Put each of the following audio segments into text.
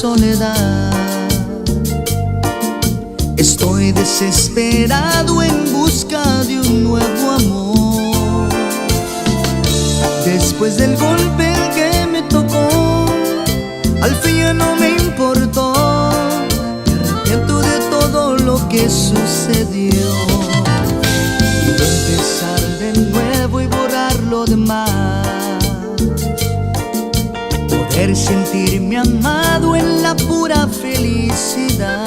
soledad. Estoy desesperado en busca de un nuevo amor. Después del golpe que me tocó, al fin ya no me importó. Me arrepiento de todo lo que sucedió. Quiero empezar de nuevo y borrar lo demás. Poder sentirme amado en la pura felicidad.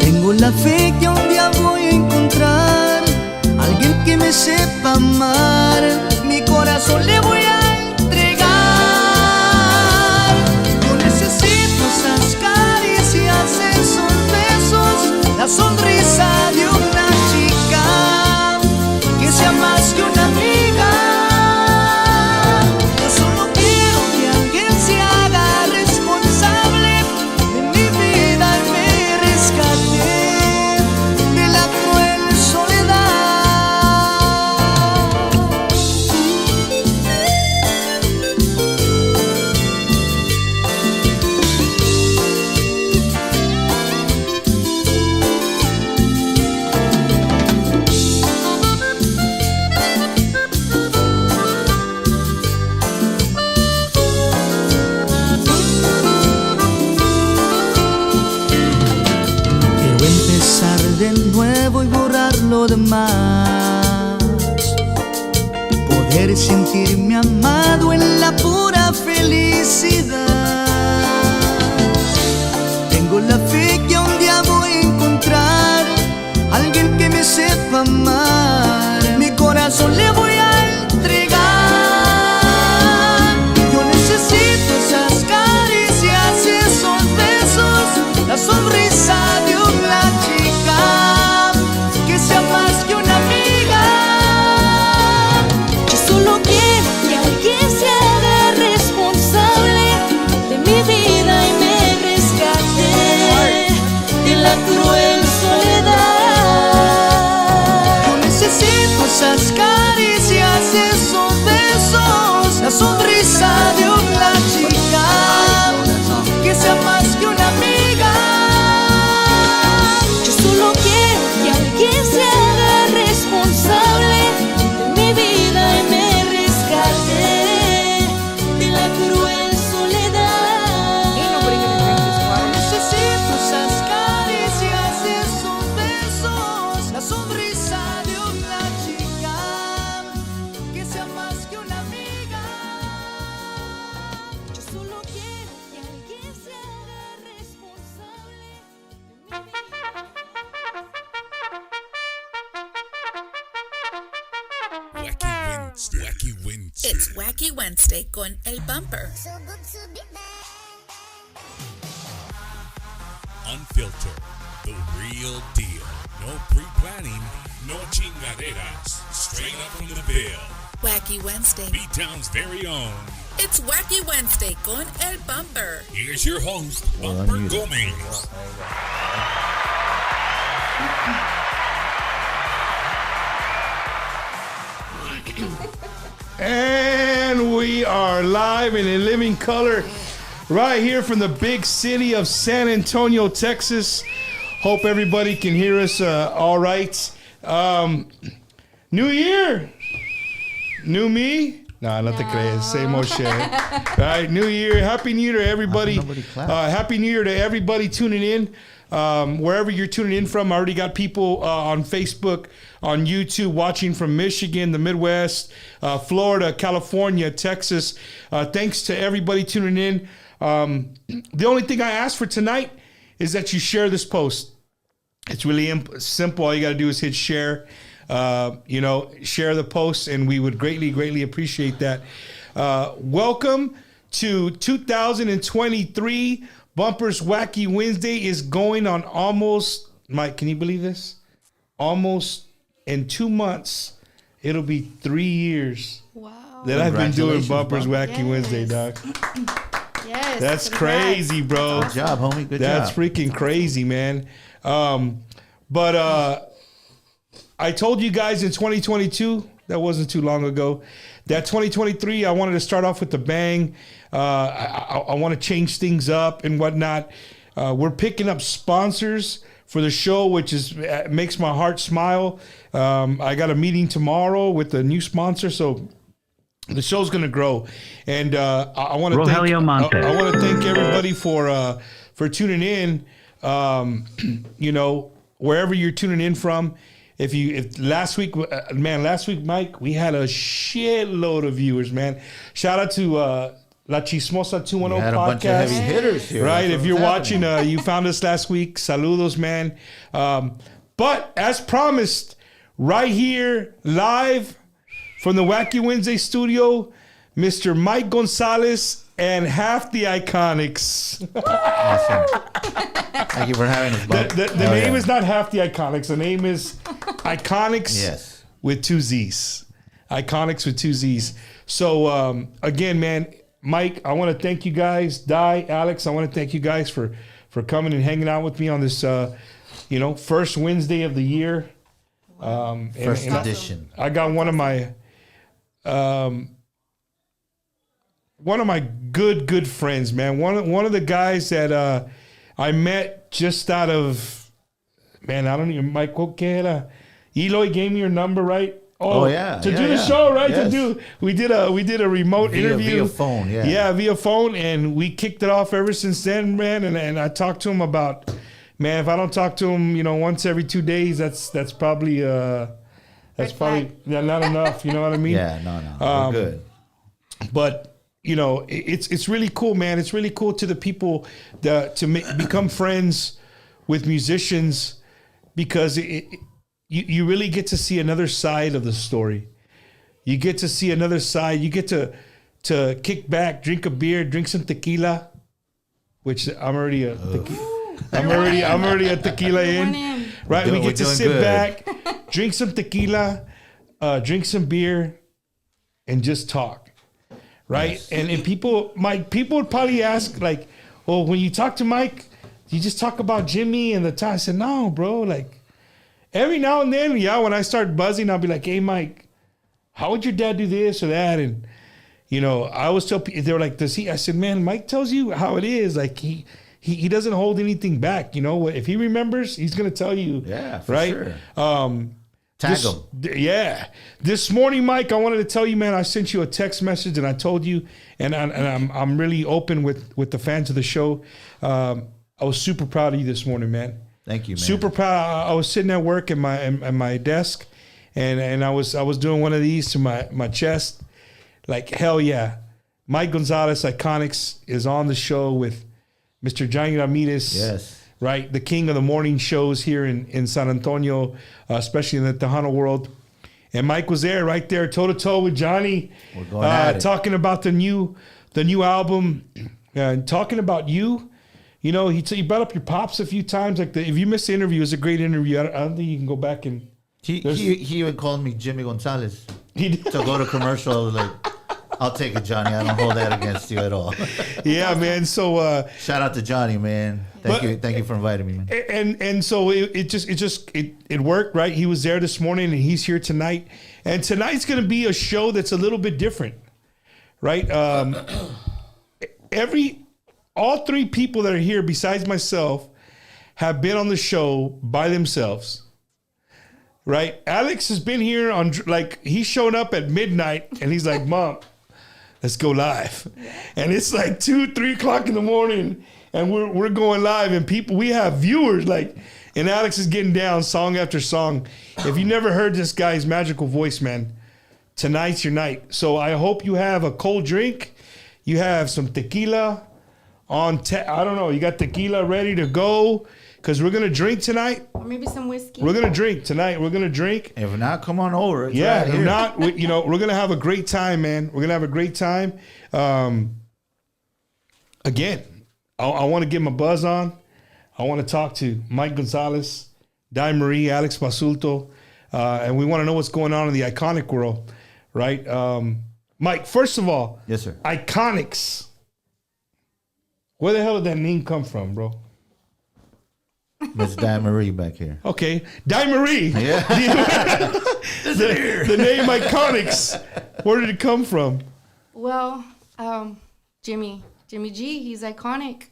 Tengo la fe que un día voy a encontrar alguien que me sepa amar. Mi corazón le voy a entregar. Yo necesito esas caricias, esos besos, la sonrisa de una chica que sea más que una amiga. De nuevo y borrar lo demás. Poder sentirme amado en la pura felicidad. Tengo la fe que un día voy a encontrar alguien que me sepa amar. Mi corazón le voy a entregar. Yo necesito esas caricias, esos besos, la sonrisa de una chica que sea más que una amiga. Yo solo quiero que alguien se haga responsable de mi vida y me rescate de la cruel soledad. Yo necesito esas caricias, esos besos, la sonrisa de una chica que sea más que una amiga. Solo quiero que alguien se haga responsable de mi vida y me rescate de la cruel soledad. Necesito esas caricias, esos besos, la sonrisa de una chica que sea más que una amiga. Yo solo quiero que alguien se haga responsable de mi vida. Wacky Wednesday. It's Wacky Wednesday con El Bumper. Unfiltered, the real deal. No pre-planning, no chingaderas. Straight up from the bill. Wacky Wednesday. B-Town's very own. It's Wacky Wednesday con El Bumper. Here's your host, Bumper Gomez. And we are live and in living color right here from the big city of San Antonio, Texas. Hope everybody can hear us all right. New year. New me. Nah, not the crees. Same old shit. All right, New Year. Happy New Year to everybody. Happy New Year to everybody tuning in. Wherever you're tuning in from, I already got people on Facebook, on YouTube, watching from Michigan, the Midwest, Florida, California, Texas. Thanks to everybody tuning in. The only thing I ask for tonight is that you share this post. It's really simple. All you got to do is hit share. Share the post, and we would greatly appreciate that. Welcome to 2023. Bumper's Wacky Wednesday is going on almost, Mike, can you believe this? Almost in 2 months, it'll be 3 years that I've been doing Bumper's Wacky Wednesday, dog. Yes. That's crazy, bro. Good job, homie. Good That's job. freaking crazy, man. But I told you guys in 2022, that wasn't too long ago, that 2023, I wanted to start off with the bang. I want to change things up and whatnot. We're picking up sponsors for the show, which is makes my heart smile. I got a meeting tomorrow with a new sponsor, so the show's going to grow. And I want to thank everybody for tuning in. Wherever you're tuning in from. If last week, Mike, we had a shitload of viewers, man. Shout out to La Chismosa 210 we had a podcast. bunch of heavy hitters here. Right? If you're watching, you found us last week. Saludos, man. But as promised, right here, live from the Wacky Wednesday studio, Mr. Mike Gonzalez and half the Iconics. Awesome. Thank you for having us, Bob. The name is not half the Iconics. The name is IconicZZ with two Zs. IconicZZ with two Zs. So, again, man, Mike, I want to thank you guys. Alex, I want to thank you guys for coming and hanging out with me on this, first Wednesday of the year. First edition. I got one of my good friends, man. One of the guys that I met just out of, man, I don't even, Mike, ¿qué era? Eloy gave me your number, right? Oh yeah. To do the show, right? Yes. We did a remote interview. Via phone, yeah. Yeah, via phone, and we kicked it off ever since then, man. And I talked to him about, man, if I don't talk to him, once every 2 days, that's probably not enough. You know what I mean? Yeah, no, we're good. But it's really cool, man. It's really cool to the people become friends with musicians, because you really get to see another side of the story. You get to see another side. You get to kick back, drink a beer, drink some tequila, which I'm already a tequila in. Right? We get to sit back, drink some tequila, drink some beer, and just talk. Right? Yes. And people would probably ask, like, well, when you talk to Mike, you just talk about Jimmy and the time. I said, no, bro. Like, every now and then, when I start buzzing, I'll be like, hey, Mike, how would your dad do this or that? And, I always tell people, they were like, does he? I said, man, Mike tells you how it is. Like, he doesn't hold anything back. If he remembers, he's going to tell you. Yeah, for right? Sure. Tag him. Yeah. This morning, Mike, I wanted to tell you, man, I sent you a text message and I told you, and I'm really open with the fans of the show. I was super proud of you this morning, man. Thank you, man. Super proud. I was sitting at work at my desk, and I was doing one of these to my chest, like, hell yeah. Mike Gonzalez, IconicZZ, is on the show with Mr. Johnny Ramirez. Yes. Right, the king of the morning shows here in San Antonio, especially in the Tejano world. And Mike was there, right there, toe to toe with Johnny, we're going at it. Talking about the new album, and talking about you. He brought up your pops a few times. Like, if you missed the interview, it was a great interview. I don't think you can go back and. He even called me Jimmy Gonzalez to go to commercial. I was like, I'll take it, Johnny. I don't hold that against you at all. Yeah, man. So shout out to Johnny, man. Thank you for inviting me, man. And so it worked, right? He was there this morning, and he's here tonight. And tonight's going to be a show that's a little bit different, right? All three people that are here, besides myself, have been on the show by themselves. Right? Alex has been here he showed up at midnight and he's like, Mom, let's go live. And it's like 2-3 o'clock in the morning and we're going live, and we have viewers, and Alex is getting down song after song. If you never heard this guy's magical voice, man, tonight's your night. So I hope you have a cold drink. You have some tequila I don't know, you got tequila ready to go. Because we're going to drink tonight. Or maybe some whiskey. We're going to drink tonight. We're going to drink. If not, come on over. It's yeah, right if here. not, we're going to have a great time, man. We're going to have a great time. Again, I want to get my buzz on. I want to talk to Mike Gonzalez, Di Marie, Alex Basulto, and we want to know what's going on in the Iconic world, right? Mike, first of all. Yes, sir. IconicZZ. Where the hell did that name come from, bro? Miss Di Marie back here. Okay, Di Marie. Yeah. the name IconicZZ. Where did it come from? Well, Jimmy G. He's iconic.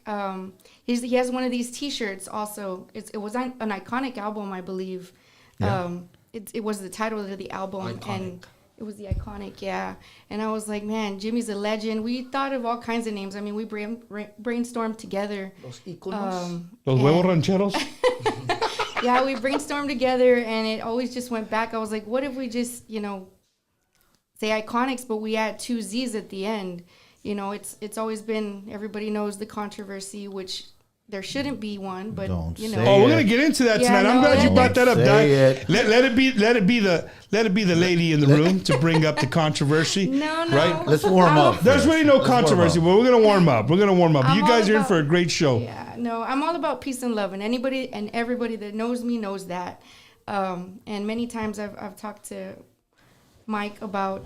He has one of these T-shirts. Also, it was an iconic album, I believe. Yeah. It was the title of the album, Iconic. and it was the iconic, yeah. And I was like, man, Jimmy's a legend. We thought of all kinds of names. I mean, we brainstormed together. Los íconos. Los huevos rancheros. Yeah, we brainstormed together, and it always just went back. I was like, what if we just, say Iconics, but we add 2 Zs at the end? It's always been, everybody knows the controversy, which there shouldn't be one, but Don't say Oh, we're gonna get into that tonight. I'm glad you brought that up, Di. Let it be the lady in the room to bring up the controversy. No. Right? Let's warm up. There's really no controversy, but we're gonna warm up. I'm You guys all are in about- for a great show. Yeah, no, I'm all about peace and love, and anybody and everybody that knows me knows that. And many times I've talked to Mike about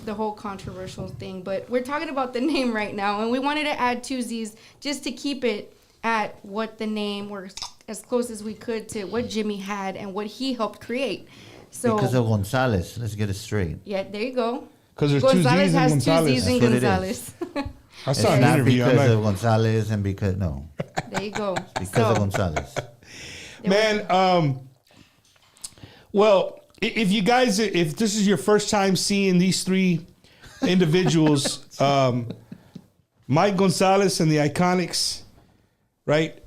the whole controversial thing, but we're talking about the name right now, and we wanted to add 2 Zs just to keep it at what the name, or as close as we could to what Jimmy had and what he helped create. So Because of Gonzalez. Let's get it straight. yeah, there you go. Because there's 2 Zs Gonzalez and has Gonzalez. 2 Zs and That's what it is. Gonzalez. I It's saw an not interview. I'm because like, of Gonzalez and because, no. There you go. Because of Gonzalez. man, well, if you guys, if this is your first time seeing these 3 individuals, Mike Gonzalez and the Iconics, right?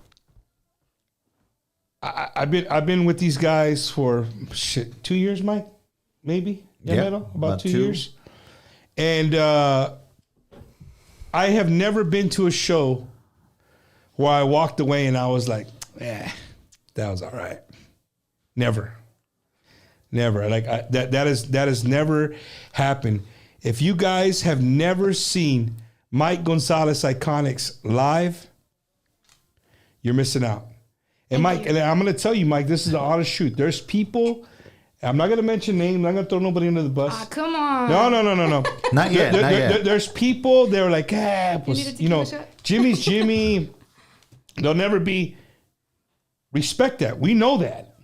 I've been with these guys for 2 years, Mike, maybe. Yeah, about 2 years. And I have never been to a show where I walked away and I was like, that was all right. Never. Like that has never happened. If you guys have never seen Mike Gonzalez Iconics live, you're missing out. And Mike, and I'm going to tell you, Mike, this is an honest truth. There's people, I'm not going to mention names, I'm not going to throw nobody under the bus. Come on. No. Not yet. Not yet. There's people, they're like, need a tequila shot? Jimmy's Jimmy. They'll never be, respect that. We know that.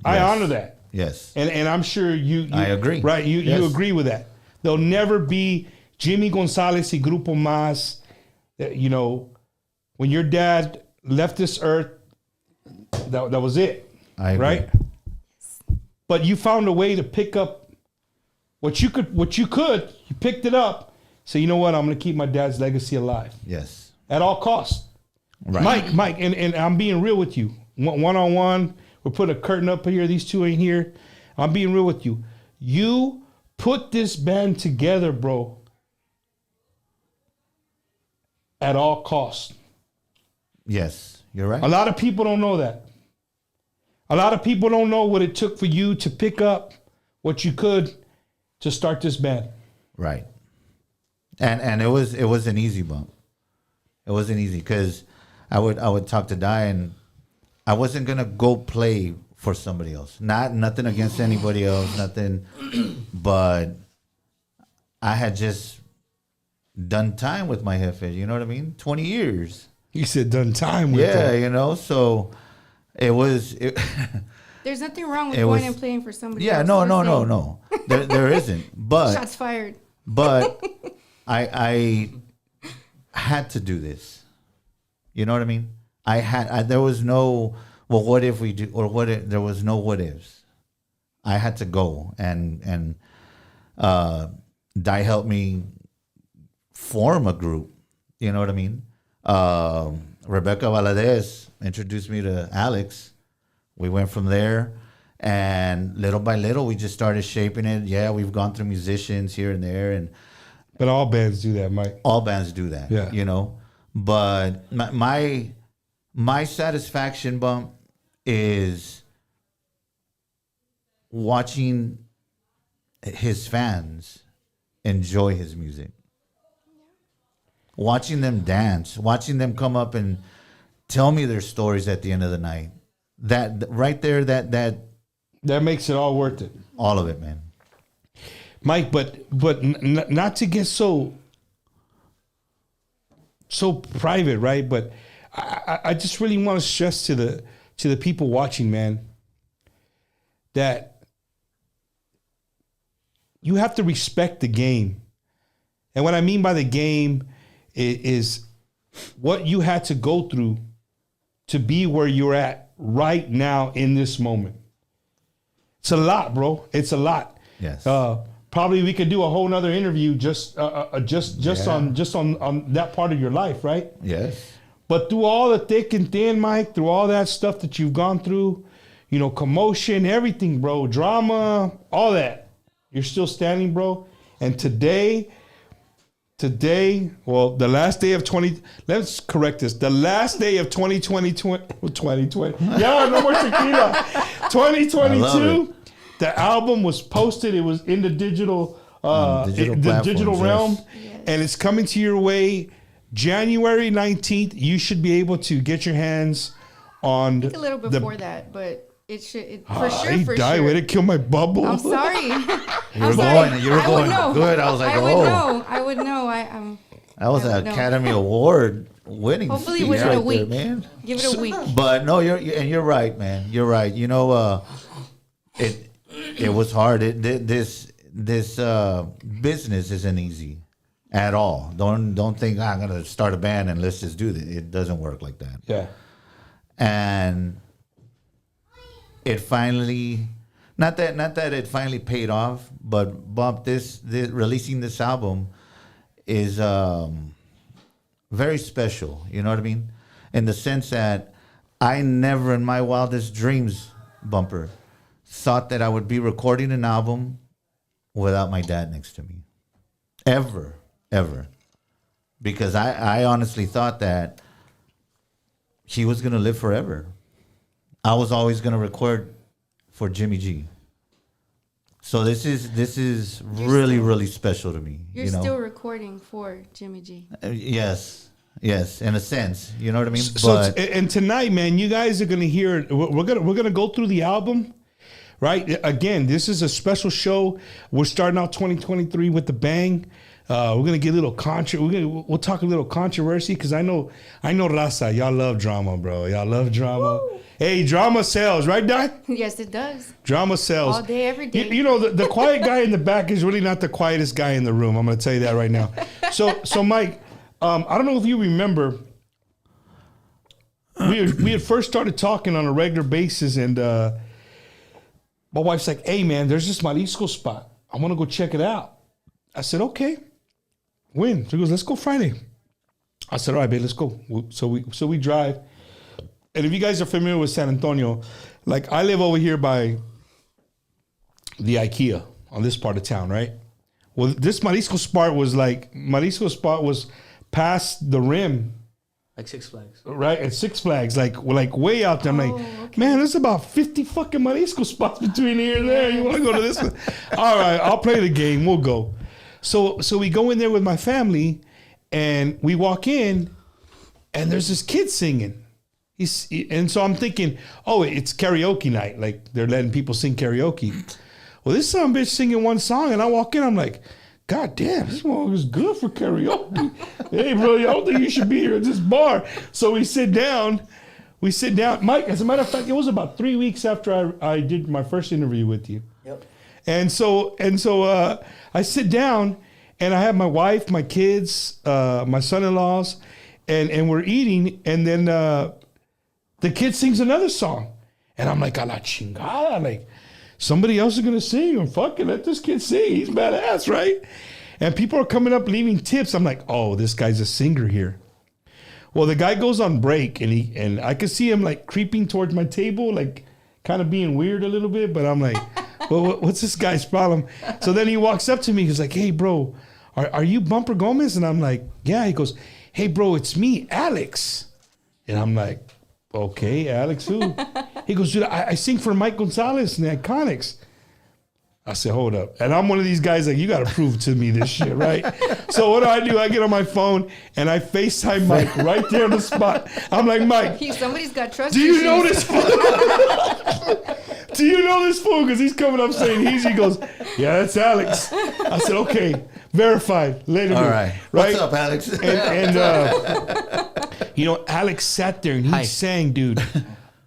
I Yes. honor that. Yes. And I'm sure you I agree. Right, you Yes. agree with that. There'll never be Jimmy Gonzalez y Grupo Más. When your dad left this earth, that was it. I agree. Right? But you found a way to pick up what you could, you picked it up. So you know what? I'm gonna keep my dad's legacy alive. Yes. At all costs. Right. Mike, and I'm being real with you. One-on-one. We're putting a curtain up here. These 2 ain't here. I'm being real with you. You put this band together, bro, at all costs. Yes. You're right. A lot of people don't know that. A lot of people don't know what it took for you to pick up what you could to start this band. Right. And it was an easy bump. It wasn't easy because I would talk to Di and I wasn't gonna go play for somebody else. Nothing against anybody else, nothing, but I had just done time with my Jefe. You know what I mean? 20 years. He said, "Done time with Yeah, them." So it was. There's nothing wrong with It going was- and playing for somebody Yeah, else. no. Nothing. There isn't. But Shots fired. But I had to do this. You know what I mean? There was no, well, what if we do, or what if, there was no what ifs. I had to go and Di helped me form a group. You know what I mean? Rebecca Valadez introduced me to Alex. We went from there, and little by little, we just started shaping it. Yeah, we've gone through musicians here and there, and But all bands do that, Mike. all bands do that. Yeah. But my satisfaction bump is watching his fans enjoy his music. Watching them dance, watching them come up and tell me their stories at the end of the night. That right there, that makes it all worth it, all of it, man. Mike. But not to get so private, right? But I just really want to stress to the people watching, man, that you have to respect the game. And what I mean by the game is what you had to go through to be where you're at right now in this moment. It's a lot, bro. It's a lot. Yes. Probably we could do a whole nother interview just on that part of your life, right? Yes. But through all the thick and thin, Mike, through all that stuff that you've gone through, you know, commotion, everything, bro, drama, all that, you're still standing, bro. And today, well, the last day of let's correct this. The last day of 2020. Yeah, no more tequila. 2022, the album was posted. It was in the digital realm. Yes. And it's coming to your way January 19th. You should be able to get your hands on A little before that, but it should for sure. He For died. sure. Way to kill my bubble. I'm sorry. You were going good. I was like, I would know. That was an Academy Award winning. Hopefully speech within right a week. there, man. Give it a week. But no, you're right, man. You're right. You know, it was hard. This business isn't easy at all. Don't think I'm gonna start a band and let's just do this. It doesn't work like that. Yeah. And it finally, not that it finally paid off, but Bob, this releasing this album is very special. You know what I mean? In the sense that I never in my wildest dreams, Bumper, thought that I would be recording an album without my dad next to me. Ever. Because I honestly thought that he was going to live forever. I was always going to record for Jimmy G. So this is really special to me. You're still recording for Jimmy G. Yes, in a sense. You know what I mean? And tonight, man, you guys are gonna hear. We're gonna go through the album, right? Again, this is a special show. We're starting out 2023 with the bang. We're gonna get a little we'll talk a little controversy because I know Raza, y'all love drama, bro. Y'all love drama. Woo. Hey, drama sells, right, Di? Yes, it does. Drama sells. All day, every day. You know, the quiet guy in the back is really not the quietest guy in the room. I'm gonna tell you that right now. So Mike, I don't know if you remember, we had first started talking on a regular basis, and my wife's like, "Hey, man, there's this Marisco spot. I want to go check it out." I said, "Okay." When? She goes, "Let's go Friday." I said, "All right, babe, let's go." So we drive. And if you guys are familiar with San Antonio, like I live over here by the IKEA on this part of town, right? Well, this Marisco spot was past the rim. Like Six Flags. Right? At Six Flags, like way out there. I'm like, man, there's about 50 fucking Marisco spots between here and there. You want to go to this one? All right, I'll play the game. We'll go. So we go in there with my family, and we walk in, and there's this kid singing. And so I'm thinking, oh, it's karaoke night. Like, they're letting people sing karaoke. Well, this son of a bitch singing one song, and I walk in, I'm like, God damn, this one was good for karaoke. Hey, bro, I don't think you should be here at this bar. So we sit down. Mike, as a matter of fact, it was about 3 weeks after I did my first interview with you. Yep. And so I sit down, and I have my wife, my kids, my son-in-laws, and we're eating, and then the kid sings another song. And I'm like, a la chingada, like, somebody else is going to sing, or fucking let this kid sing. He's badass, right? And people are coming up leaving tips. I'm like, oh, this guy's a singer here. Well, the guy goes on break, and I could see him like creeping towards my table, like kind of being weird a little bit. But I'm like, well, what's this guy's problem? So then he walks up to me. He's like, hey, bro, are you Bumper Gomez? And I'm like, yeah. He goes, hey, bro, it's me, Alex. And I'm like, okay, Alex who? He goes, dude, I sing for Mike Gonzalez and the Iconics. I said, hold up. And I'm one of these guys like, you got to prove to me this shit, right? So what do? I get on my phone and I FaceTime Mike right there on the spot. I'm like, Mike. Somebody's got trust Do you issues. know this fool? Do you know this fool? Because he's coming up saying he goes, yeah, that's Alex. I said, okay, verified. Later. All right. Right? What's up, Alex? And you know, Alex sat there and he sang, dude,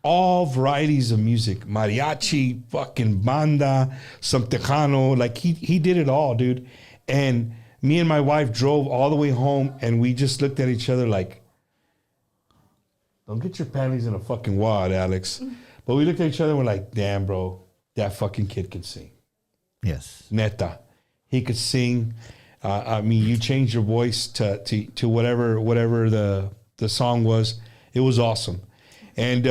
all varieties of music. Mariachi, fucking banda, some Tejano. Like, he did it all, dude. And me and my wife drove all the way home, and we just looked at each other like, don't get your panties in a fucking wad, Alex. But we looked at each other and we're like, damn, bro, that fucking kid can sing. Yes. Neta. He could sing. I mean, you changed your voice to whatever the song was. It was awesome. And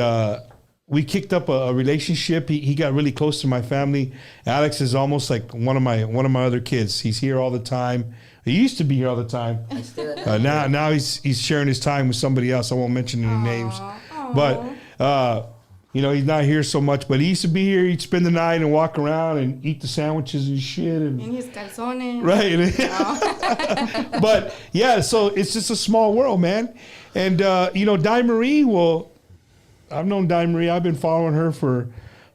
we kicked up a relationship. He got really close to my family. Alex is almost like one of my other kids. He's here all the time. He used to be here all the time. Now he's sharing his time with somebody else. I won't mention any names. But he's not here so much. But he used to be here. He'd spend the night and walk around and eat the sandwiches and shit. And his calzones. Right. But yeah, so it's just a small world, man. And Di Marie, well, I've known Di Marie. I've been following her for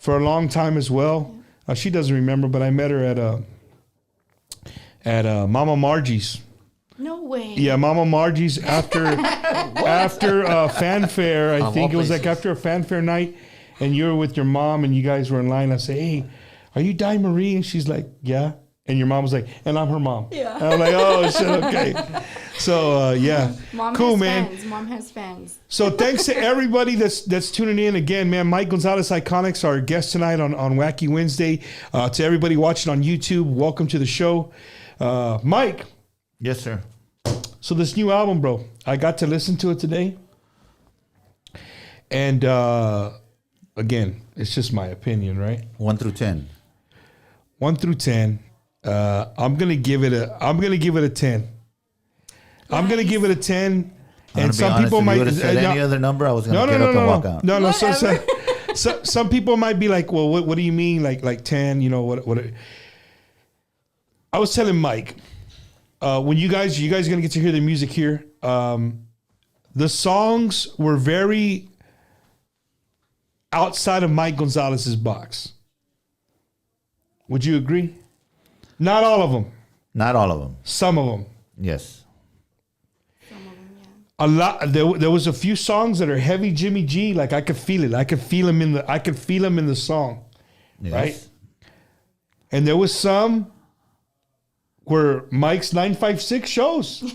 a long time as well. She doesn't remember, but I met her at Mama Margie's. No way. Yeah, Mama Margie's after a fanfare. I think it was like after a fanfare night, and you were with your mom, and you guys were in line. I say, hey, are you Di Marie? And she's like, yeah. And your mom was like, and I'm her mom. Yeah. And I'm like, oh shit, okay. So yeah, Mom cool, has man. Fans. Mom has fans. So thanks to everybody that's tuning in again, man. Mike Gonzalez, Iconics, our guest tonight on Wacky Wednesday. To everybody watching on YouTube, welcome to the show. Mike. Yes, sir. So this new album, bro, I got to listen to it today. And again, it's just my opinion, right? 1 through 10. 1 through 10. I'm gonna give it a 10. I'm gonna give it a 10. And some people might said any other number. I was gonna get up and walk out. No. So some people might be like, well, what do you mean, like 10? You know what? I was telling Mike, when you guys are gonna get to hear the music here. The songs were very outside of Mike Gonzalez's box. Would you agree? Not all of them. Not all of them. Some of them. Yes. Some of them, yeah. A lot. There was a few songs that are heavy Jimmy G. Like I could feel it. I could feel him in the song, Yes. right? And there was some where Mike's 956 shows.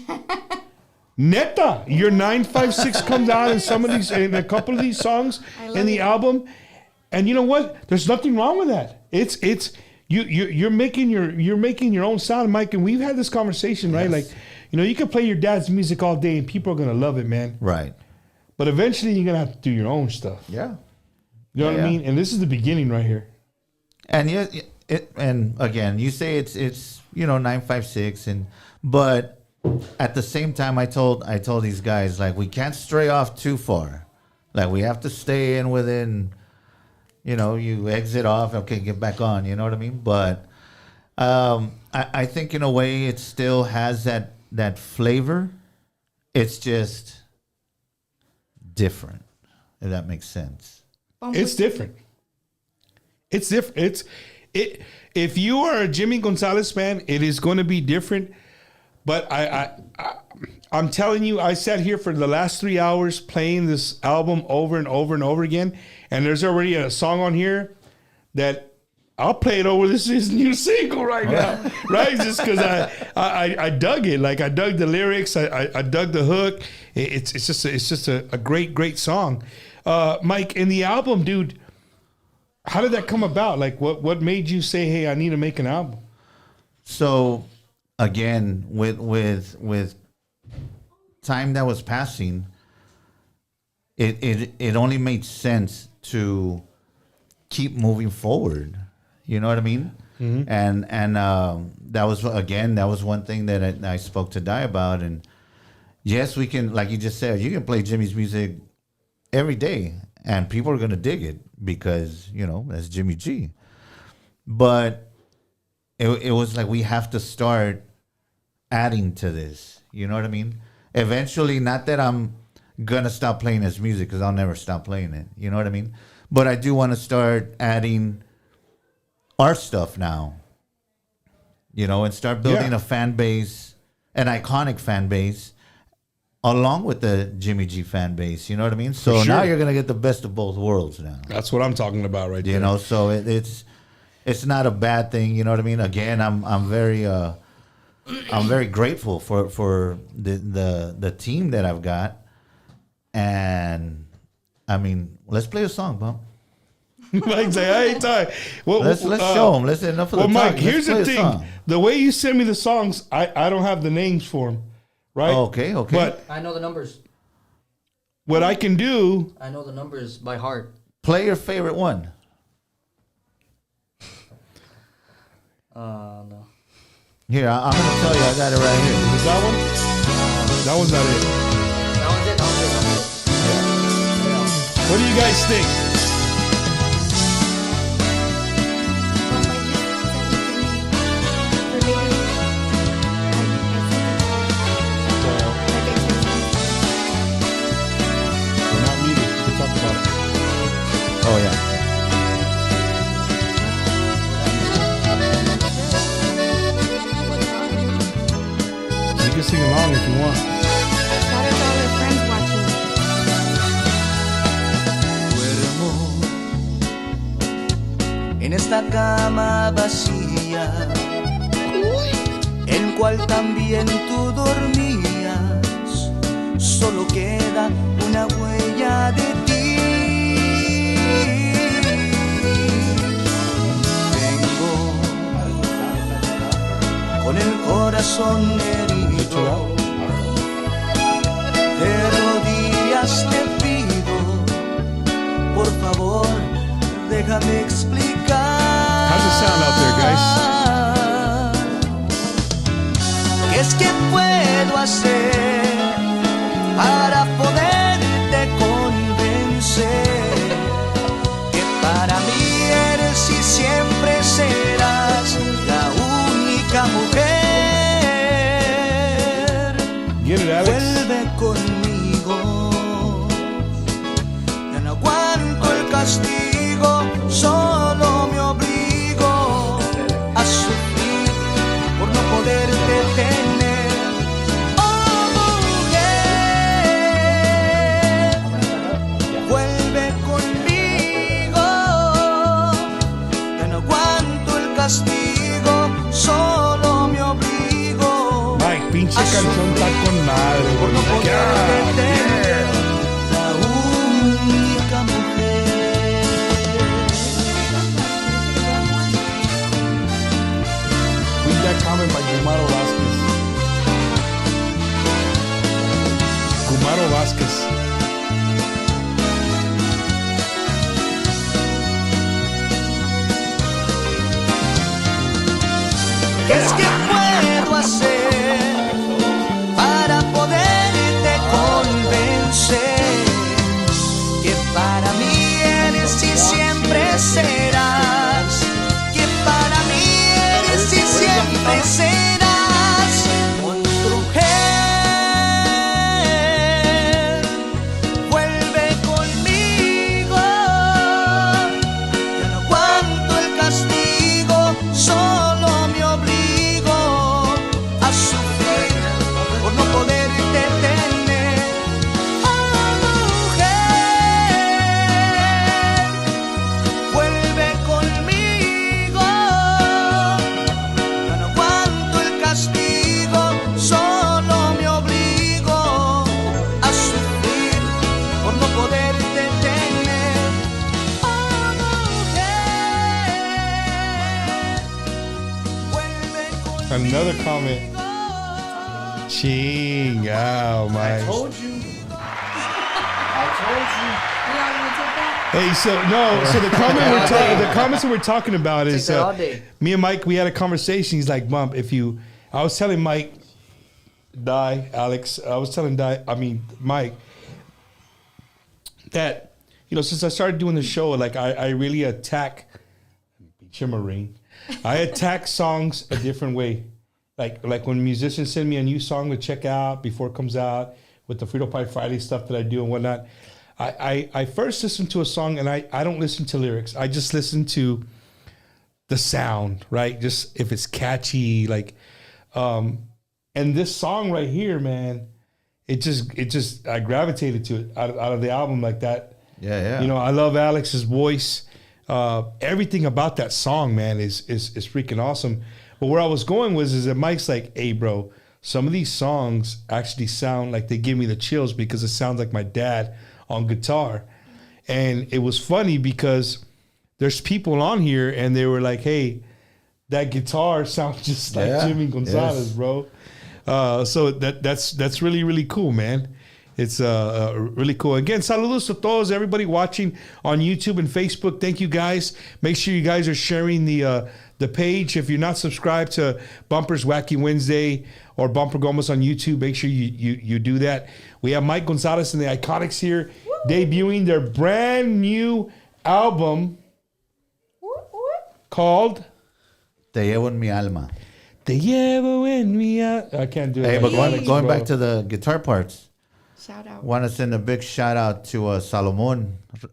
Neta, your 956 comes out in a couple of these songs in the album, and you know what? There's nothing wrong with that. It's you're making your own sound, Mike, and we've had this conversation, right? Like, you can play your dad's music all day and people are gonna love it, man. Right. But eventually you're gonna have to do your own stuff. Yeah. You know what I mean? And this is the beginning right here. And and again, you say it's 956, but at the same time, I told these guys, like, we can't stray off too far. Like, we have to stay in within. You exit off, okay, get back on. You know what I mean? But I think in a way it still has that flavor. It's just different, if that makes sense. It's different. It's different. If you are a Jimmy Gonzalez fan, it is going to be different. But I'm telling you, I sat here for the last 3 hours playing this album over and over and over again, and there's already a song on here that I'll play it over this new single right now, right? Just because I dug it, like I dug the lyrics, I dug the hook. It's just a great song. Mike, in the album, dude, how did that come about? Like, what made you say, hey, I need to make an album? So, again, with time that was passing, it only made sense to keep moving forward. You know what I mean? Mm-hmm. And that was one thing that I spoke to Di about. And yes, we can, like you just said, you can play Jimmy's music every day, and people are gonna dig it because that's Jimmy G. But it was like we have to start adding to this. You know what I mean? Eventually, not that I'm gonna stop playing his music, because I'll never stop playing it. You know what I mean? But I do want to start adding our stuff now. And start building a fan base, an iconic fan base, along with the Jimmy G fan base. You know what I mean? So now you're gonna get the best of both worlds now. That's what I'm talking about right there. So it's not a bad thing. You know what I mean? Again, I'm very I'm very grateful for the team that I've got. And I mean, let's play a song, Bump. Mike's like, I ain't tired. Well, Let's show them. Let's enough of the Mike, talk. here's the Let's play a thing. song. The way you send me the songs, I don't have the names for them, right? Oh, okay. But I know the numbers. what I can do, I know the numbers by heart. Play your favorite one. No. Here, I'm going to tell you. I got it right here. is that one? That one's not it. That was it. What do you guys think? We're not muted. We can talk about it. Oh, yeah. You can sing along if you want. Shout out to all our friends watching. Duermo en esta cama vacía, en cual también tú dormías. Solo queda una huella de ti. Vengo con el corazón herido, de rodillas te pido, por favor, déjame explicar. How's it sound out there, guys? ¿Qué es que puedo hacer para poderte convencer? Que para mí eres y siempre serás la única mujer. Get it, Alex. Vuelve conmigo, ya no aguanto el castigo, solo me obligo a sufrir por no poderte tener. Oh, mujer, vuelve conmigo, ya no aguanto el castigo, solo me obligo. Mike, pinche canción está con madre, Por no güey. poderte God, tener, la única mujer. Read that comment by Gumaro Vázquez. Gumaro Vázquez. ¿Qué es que puedo hacer para poderte convencer? Que para mí eres y siempre serás. Que para mí eres y siempre serás. Mujer, vuelve conmigo. Ya no aguanto el castigo, solo me obligo a sufrir por no poderte tener. Oh, mujer, vuelve conmigo. Ya no aguanto el castigo, solo me obligo a sufrir por no poderte tener. Oh, mujer, vuelve conmigo. Another comment. Chingao, Mike. Hey, so the comment the comments that we're talking about is that all day. me and Mike. We had a conversation. He's like, "Bump, if you," I was telling Mike, Alex. I was telling Mike that since I started doing the show, like I really attack Chimarine. I attack songs a different way. Like when musicians send me a new song to check out before it comes out with the Frito Pie Friday stuff that I do and whatnot. I first listen to a song and I don't listen to lyrics. I just listen to the sound, right? Just if it's catchy, and this song right here, man, it just I gravitated to it out of the album like that. Yeah. I love Alex's voice. Everything about that song, man, is freaking awesome. But where I was going is that Mike's like, hey, bro, some of these songs actually sound like they give me the chills because it sounds like my dad on guitar. And it was funny because there's people on here and they were like, hey, that guitar sounds just like Jimmy Gonzalez, bro. So that's really, really cool, man. It's really cool. Again, saludos to todos, everybody watching on YouTube and Facebook. Thank you, guys. Make sure you guys are sharing the page. If you're not subscribed to Bumper's Wacky Wednesday or Bumper Gomez on YouTube, make sure you do that. We have Mike Gonzalez and the Iconics here debuting their brand new album called Te llevo en mi alma. Te llevo en mi alma. I can't do it. Hey, but Alex, going bro. back to the guitar parts, Shout out. want to send a big shout out to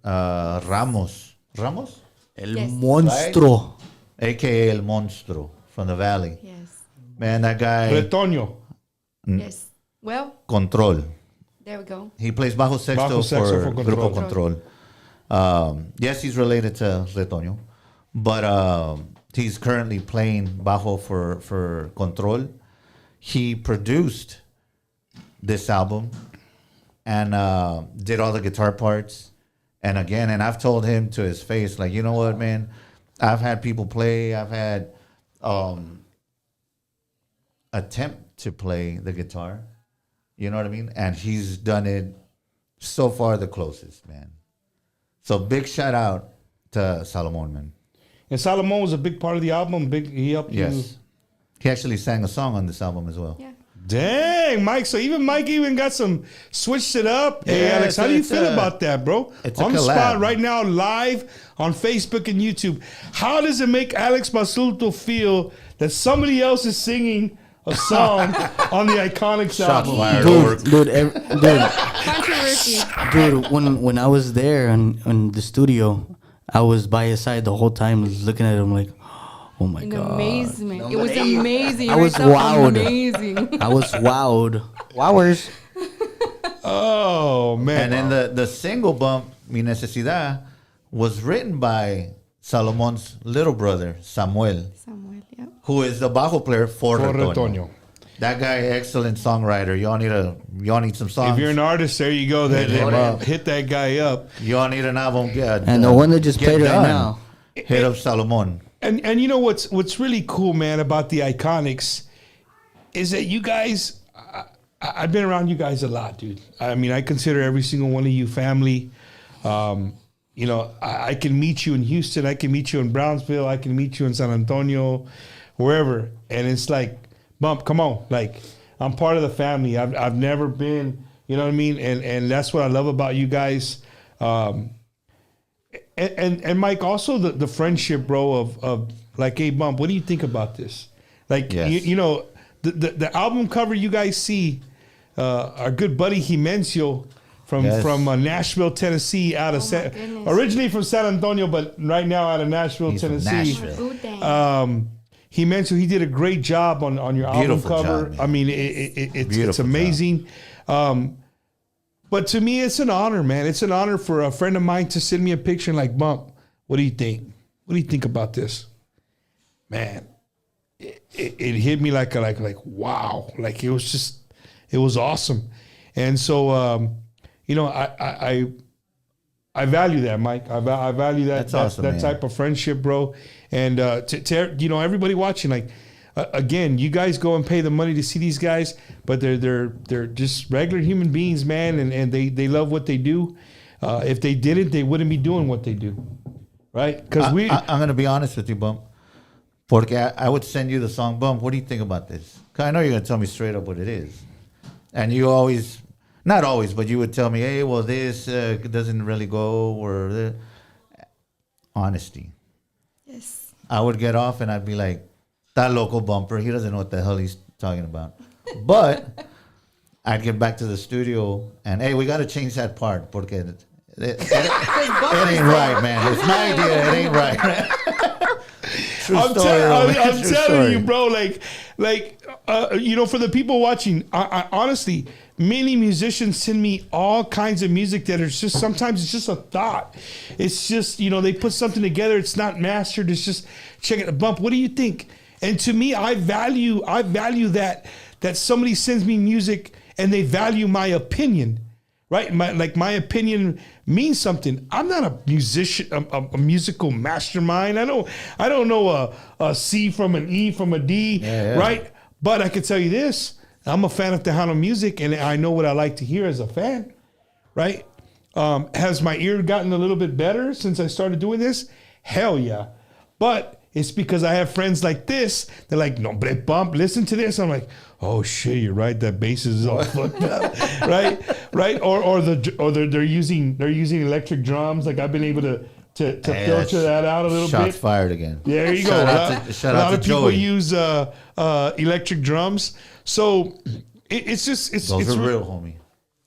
Ramos. Ramos? El Yes. monstruo. A.K.A. El Monstro from the Valley. Yes. Man, that guy, Retoño. Yes. Well, Control. there we go. He plays bajo sexto, Bajo sexto for for Grupo Control. Control. Yes, he's related to Retoño, but he's currently playing bajo for Control. He produced this album and did all the guitar parts. And again, and I've told him to his face, like, you know what, man? I've had people play. I've had attempt to play the guitar. You know what I mean? And he's done it so far the closest, man. So big shout out to Salomon, man. And Salomon was a big part of the album. He helped you. Yes. He actually sang a song on this album as well. Yeah. Dang, Mike. So even Mike got switched it up. Hey, Yeah, Alex, how do you feel about that, bro? It's a on the collab. spot right now, live on Facebook and YouTube. How does it make Alex Basulto feel that somebody else is singing a song on the IconicZZ Shots album? fired. Dude, Controversy. dude, when I was there in the studio, I was by his side the whole time, looking at him like, oh my In god, amazement. It was amazing. I was Right there, wowed. Amazing. I was wowed. Wowers. Oh, man. And then the single bump, Mi Necesidad, was written by Salomon's little brother, Samuel, Samuel, yeah. who is the bajo player for For Retoño. Retoño. That guy, excellent songwriter. Y'all need some songs. If you're an artist, there you go. Hit him up. Hit that guy up. Y'all need an album. And the one that just get played right done. now. Hit up Salomon. And you know what's really cool, man, about the Iconics is that you guys, I've been around you guys a lot, dude. I mean, I consider every single one of you family. You know, I can meet you in Houston. I can meet you in Brownsville. I can meet you in San Antonio, wherever. And it's like, Bump, come on. Like, I'm part of the family. I've never been, you know what I mean? And that's what I love about you guys. And Mike, also the friendship, bro, of like, hey, Bump, what do you think about this? Like, Yes. you know, the album cover you guys see, our good buddy Jimencio from Nashville, Tennessee, out of my goodness. originally from San Antonio, but right now out of Nashville, He's from Tennessee. Nashville. Food thing. He did a great job on your Beautiful album cover. job, man. I mean, it's Beautiful amazing. But to me, it's an honor, man. It's an honor for a friend of mine to send me a picture and like, Bump, what do you think? What do you think about this? Man, it hit me like wow. Like it was awesome. And so, you know, I value that, Mike. I value that. That's awesome, that man. type of friendship, bro. And to you know, everybody watching, like, again, you guys go and pay the money to see these guys, but they're just regular human beings, man, and they love what they do. If they didn't, they wouldn't be doing what they do, right? Because I'm going to be honest with you, Bump. Porque I would send you the song, Bump, what do you think about this? 'Cause I know you're going to tell me straight up what it is. And you always, not always, but you would tell me, hey, well, this doesn't really go, or honesty. Yes. I would get off and I'd be like, that local Bumper, he doesn't know what the hell he's talking about. But I'd get back to the studio and, hey, we got to change that part porque it ain't right, man. It's my idea. It ain't right. True I'm story, though, man. telling True story. you, bro. Like, you know, for the people watching, I honestly, many musicians send me all kinds of music that is just sometimes it's just a thought. It's just, you know, they put something together. It's not mastered. It's just check it. Bump. What do you think? And to me, I value that somebody sends me music and they value my opinion, right? My opinion means something. I'm not a musician, a musical mastermind. I don't know a C from an E from a D, right? But I can tell you this: I'm a fan of Tejano music, and I know what I like to hear as a fan, right? Has my ear gotten a little bit better since I started doing this? Hell yeah. But it's because I have friends like this. They're like, no, bump, listen to this. I'm like, oh shit, you're right. That bass is all fucked up, right? Or they're using electric drums. Like I've been able to filter that out a little bit. Shots fired again. There you go. Shout a out lot to of people Joey. use electric drums. So it's Those are real, homie.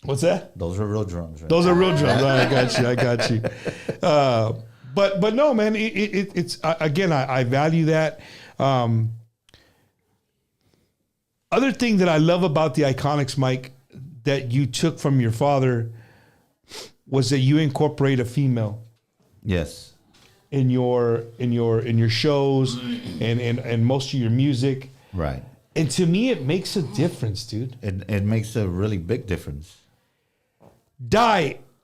What's that? Those are real drums, right? Those are real drums. I got you. But no, man. It's again. I value that. Other thing that I love about the Iconics, Mike, that you took from your father, was that you incorporate a female. Yes. In your shows and most of your music. Right. And to me, it makes a difference, dude. It makes a really big difference.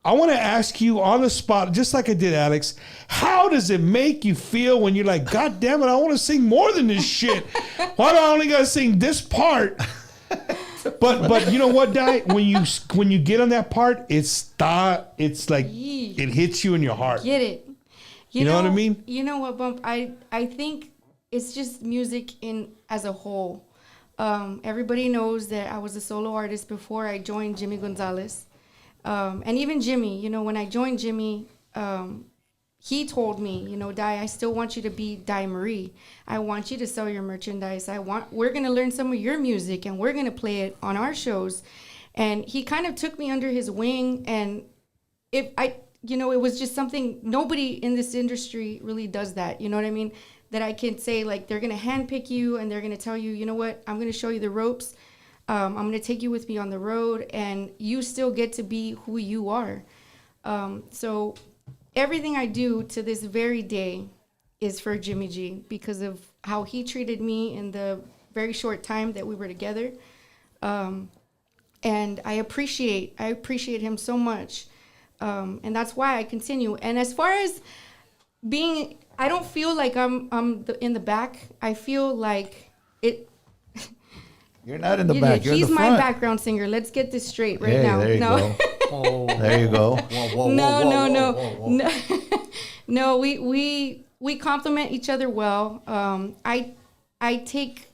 I want to ask you on the spot, just like I did Alex, how does it make you feel when you're like, God damn it, I want to sing more than this shit. Why do I only got to sing this part? But you know what, Di? When you get on that part, it's like it hits you in your heart. Get it. You know what I mean? You know what, Bump? I think it's just music as a whole. Everybody knows that I was a solo artist before I joined Jimmy Gonzalez. And even Jimmy, when I joined Jimmy, he told me, Di, I still want you to be Di Marie. I want you to sell your merchandise. We're going to learn some of your music and we're going to play it on our shows. And he kind of took me under his wing, and it was just something, nobody in this industry really does that. You know what I mean? That I can say, like, they're going to handpick you and they're going to tell you, you know what, I'm going to show you the ropes. I'm going to take you with me on the road, and you still get to be who you are. So everything I do to this very day is for Jimmy G, because of how he treated me in the very short time that we were together. And I appreciate him so much. And that's why I continue. And as far as being, I don't feel like I'm in the back. I feel like it. You're not in the back. You're in the front. He's my background singer. Let's get this straight right now. There you go. There you go. No. We complement each other well. I think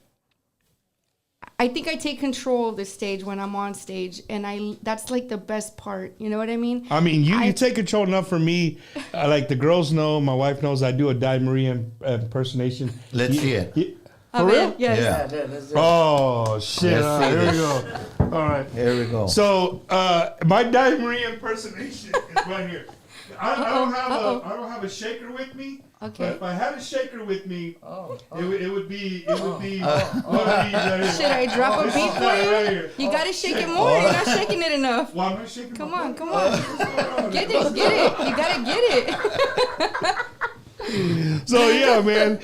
I take control of the stage when I'm on stage, and that's like the best part. You know what I mean? I mean, you take control enough for me. Like the girls know, my wife knows, I do a Di Marie impersonation. Let's see it. For real? Yes. Yeah. Oh shit! Yes, All right, here we go. All right, here we go. So my Di Marie impersonation is right here. I don't have a shaker with me. Okay. But if I had a shaker with me, it would be. Should I drop a beat for you? Right here. You gotta shake it more. You're not shaking it enough. Well, I'm not shaking. Come on. Get it. You gotta get it. So yeah, man.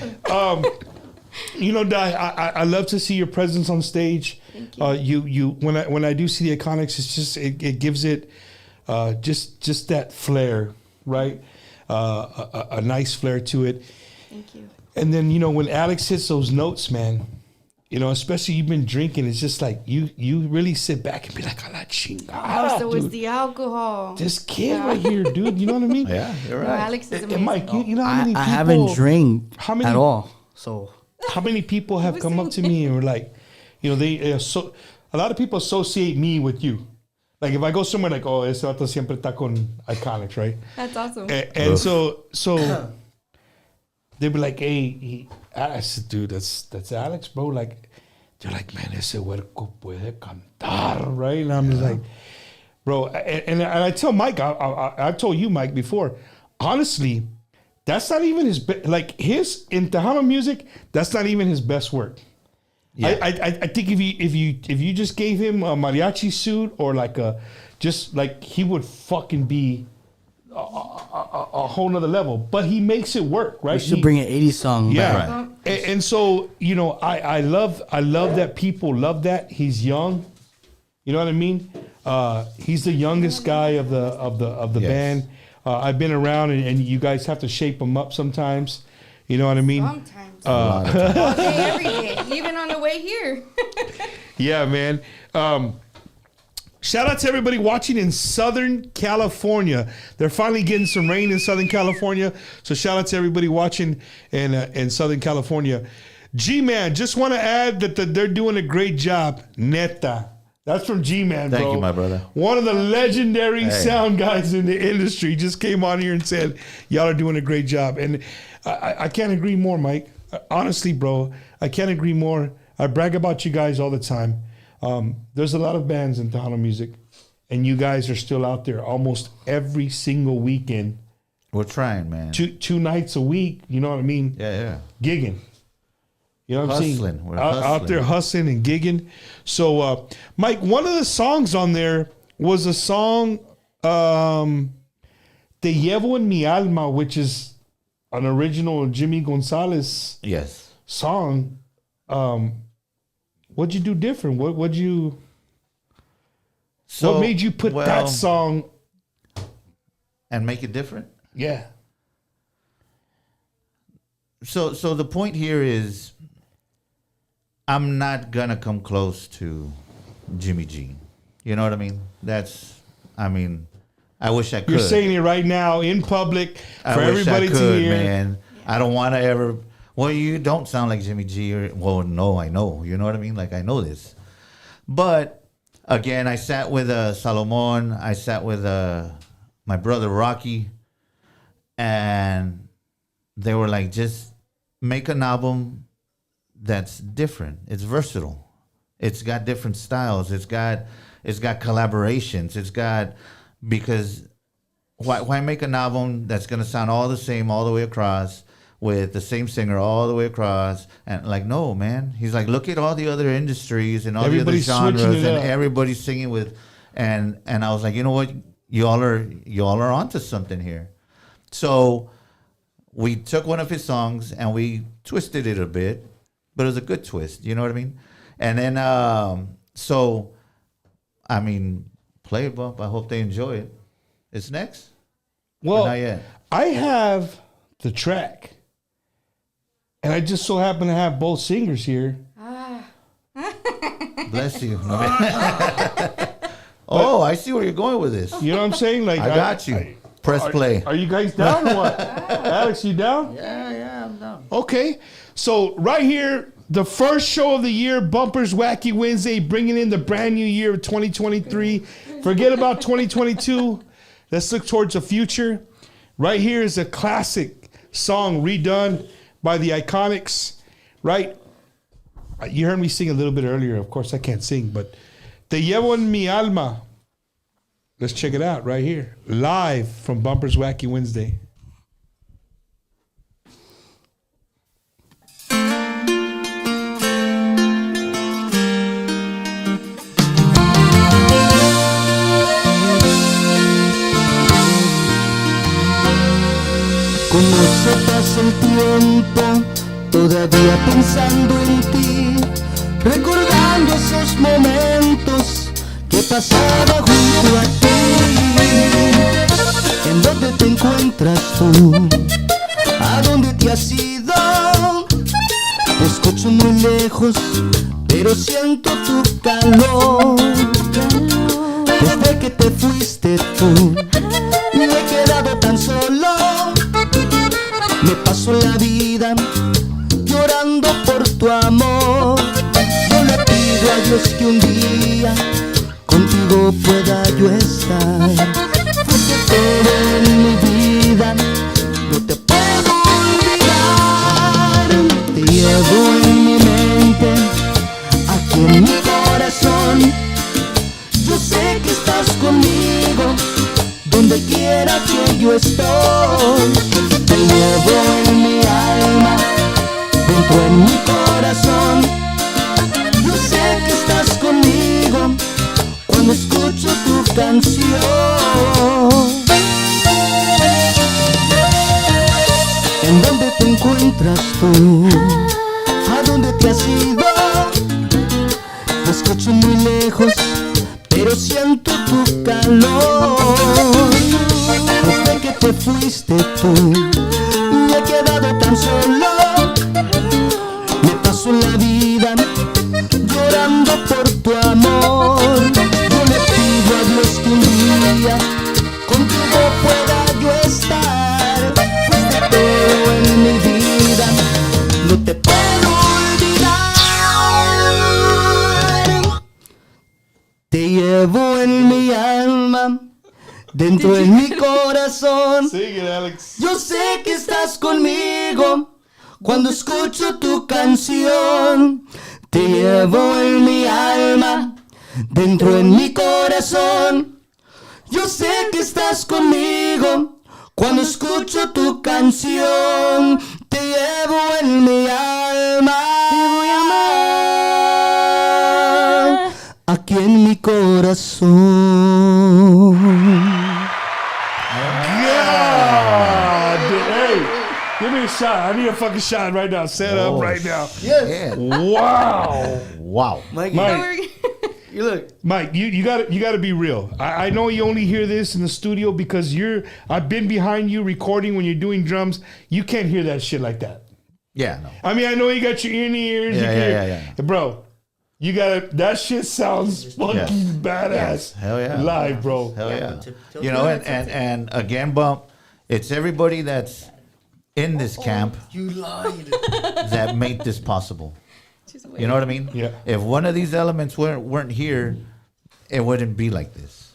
Di, I love to see your presence on stage. Thank you. When I do see the Iconics, it's just it gives it just that flair, right? A nice flair to it. Thank you. And then when Alex hits those notes, man, especially you've been drinking, it's just like you really sit back and be like, "A la chingada, So dude. it's the alcohol. This kid right here, dude." You know what I mean? Yeah, you're right. No, Alex is amazing. And Mike, you know how many people? I haven't drank at all, so. How many people have come up to me and were like, they a lot of people associate me with you. Like if I go somewhere like, oh, ese vato siempre está con Iconics, right? That's awesome. And so they'd be like, hey, I said, dude, that's Alex, bro. Like, they're like, man, ese huerco puede cantar, right? And I'm just like, bro. And I tell Mike, I told you, Mike, before, honestly, that's not even his his in Tejano music. That's not even his best work. Yeah. I think if you just gave him a mariachi suit or he would fucking be a whole nother level. But he makes it work, right? We should bring an 80s song back. Right. And so, you know, I love that people love that. He's young. You know what I mean? He's the youngest guy of the Yes. band. I've been around, and you guys have to shape him up sometimes. You know what I mean? Sometimes. All day, every day, even on the way here. Yeah, man. Shout out to everybody watching in Southern California. They're finally getting some rain in Southern California. So shout out to everybody watching in Southern California. G-Man, just want to add that they're doing a great job. Neta. That's from G-Man, bro. Thank you, my brother. One of the legendary sound guys in the industry just came on here and said, y'all are doing a great job. And I can't agree more, Mike. Honestly, bro, I can't agree more. I brag about you guys all the time. There's a lot of bands in Tejano music, and you guys are still out there almost every single weekend. We're trying, man. Two nights a week, you know what I mean? Yeah. Gigging. You know what I'm saying? Hustling. We're out there hustling and gigging. So, Mike, one of the songs on there was a song, Te Llevo en Mi Alma, which is an original Jimmy Gonzalez Yes. song. What'd you do different? What made you put that song and make it different? Yeah. So the point here is, I'm not gonna come close to Jimmy G. You know what I mean? I wish I could. You're saying it right now in public I for wish everybody I could, to hear. man. I don't want to ever. Well, you don't sound like Jimmy G. No, I know. You know what I mean? Like, I know this. But again, I sat with Salomon. I sat with my brother Rocky, and they were like, just make an album that's different. It's versatile. It's got different styles. It's got collaborations. Because why make an album that's gonna sound all the same all the way across with the same singer all the way across? And like, no, man. He's like, look at all the other industries and all Everybody's the other switching genres, it and up. everybody's singing with, and I was like, you know what, y'all are onto something here. So we took one of his songs and we twisted it a bit, but it was a good twist. You know what I mean? And then play it, Bump. I hope they enjoy it. It's next? Well, Or not yet? I have the track, and I just so happen to have both singers here. Bless you. Oh, I see where you're going with this. You know what I'm saying? Like, I got you. Press play. Are you guys down or what? Alex, you down? Yeah, I'm down. Okay. So right here, the first show of the year, Bumpers Wacky Wednesday, bringing in the brand new year of 2023. Forget about 2022. Let's look towards the future. Right here is a classic song redone by the Iconics, right? You heard me sing a little bit earlier. Of course, I can't sing, but Te Llevo en Mi Alma. Let's check it out right here. Live from Bumpers Wacky Wednesday. Como se pasa el tiempo, todavía pensando en ti, recordando esos momentos que pasaba junto a ti. ¿En dónde te encuentras tú? ¿A dónde te has ido? Te escucho muy lejos, pero siento tu calor. Desde que te fuiste tú, me he quedado tan solo. Me paso la vida llorando por tu amor. Yo le pido a Dios que un día contigo pueda yo estar, porque todo en mi vida no te puedo olvidar. Te llevo en mi mente, aquí en mi corazón. Yo sé que estás conmigo, donde quiera que yo estoy. Te llevo en mi alma, dentro en mi corazón. Yo sé que estás conmigo cuando escucho tu canción. ¿En dónde te encuentras tú? te fuiste tú y he quedado tan solo. Me paso la vida llorando por tu amor. Yo le pido a Dios que un día contigo pueda yo estar. Fuiste todo en mi vida, no te puedo olvidar. Te llevo en mi alma, dentro de mi corazón. Sigue, Alex. Yo sé que estás conmigo cuando escucho tu canción. Te llevo en mi alma, dentro de mi corazón. Yo sé que estás conmigo cuando escucho tu canción. Te llevo en mi alma. Te voy a amar aquí en mi corazón. God, hey, give me a shot. I need a fucking shot right now. Set up right now. Yeah. Wow. Wow. Mike, Mike, you look. Mike, you gotta be real. I know you only hear this in the studio because I've been behind you recording when you're doing drums. You can't hear that shit like that. Yeah, no. I mean, I know you got your ear in the ears. Yeah. Bro, you gotta. That shit sounds fucking badass. Hell yeah. Live, bro. Hell yeah. You know, and again, Bump, it's everybody that's in this camp You lied. that made this possible. You know what I mean? Yeah. If one of these elements weren't here, it wouldn't be like this.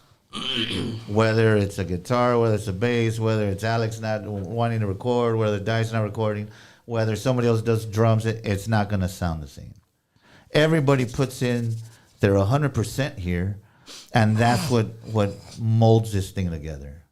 Whether it's a guitar, whether it's a bass, whether it's Alex not wanting to record, whether Dice not recording, whether somebody else does drums, it's not going to sound the same. Everybody puts in their 100% here, and that's what molds this thing together.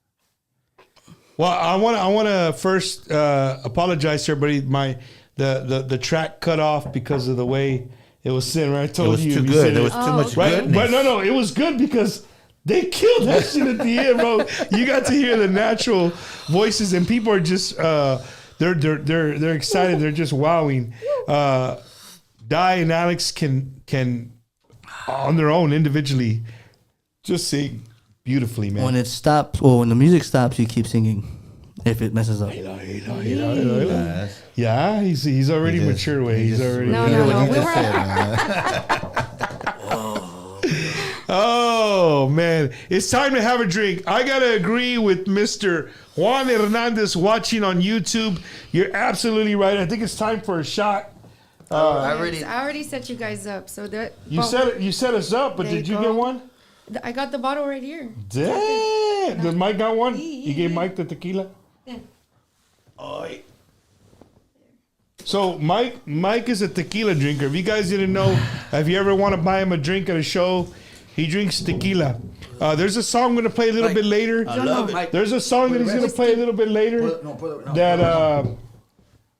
Well, I want to first apologize to everybody. The track cut off because of the way it was sitting. Right? I told It was you too you good. said There was too much right? goodness. But no, it was good because they killed that shit at the end, bro. You got to hear the natural voices, and people are just they're excited. They're just wowing. Di and Alex can on their own individually just sing beautifully, man. When it stops, or when the music stops, you keep singing. If it messes up. Yeah, he's already mature way. He's already. No. We were. Oh man, it's time to have a drink. I gotta agree with Mr. Juan Hernandez watching on YouTube. You're absolutely right. I think it's time for a shot. I already set you guys up, so that You set us up, but There did you you go. get one? I got the bottle right here. Damn! Did Mike got one? Yeah. You gave Mike the tequila. Yeah. Oi. So Mike is a tequila drinker. If you guys didn't know, if you ever want to buy him a drink at a show, he drinks tequila. There's a song I'm gonna play a little bit later. I love it. There's a song that he's gonna play a little bit later.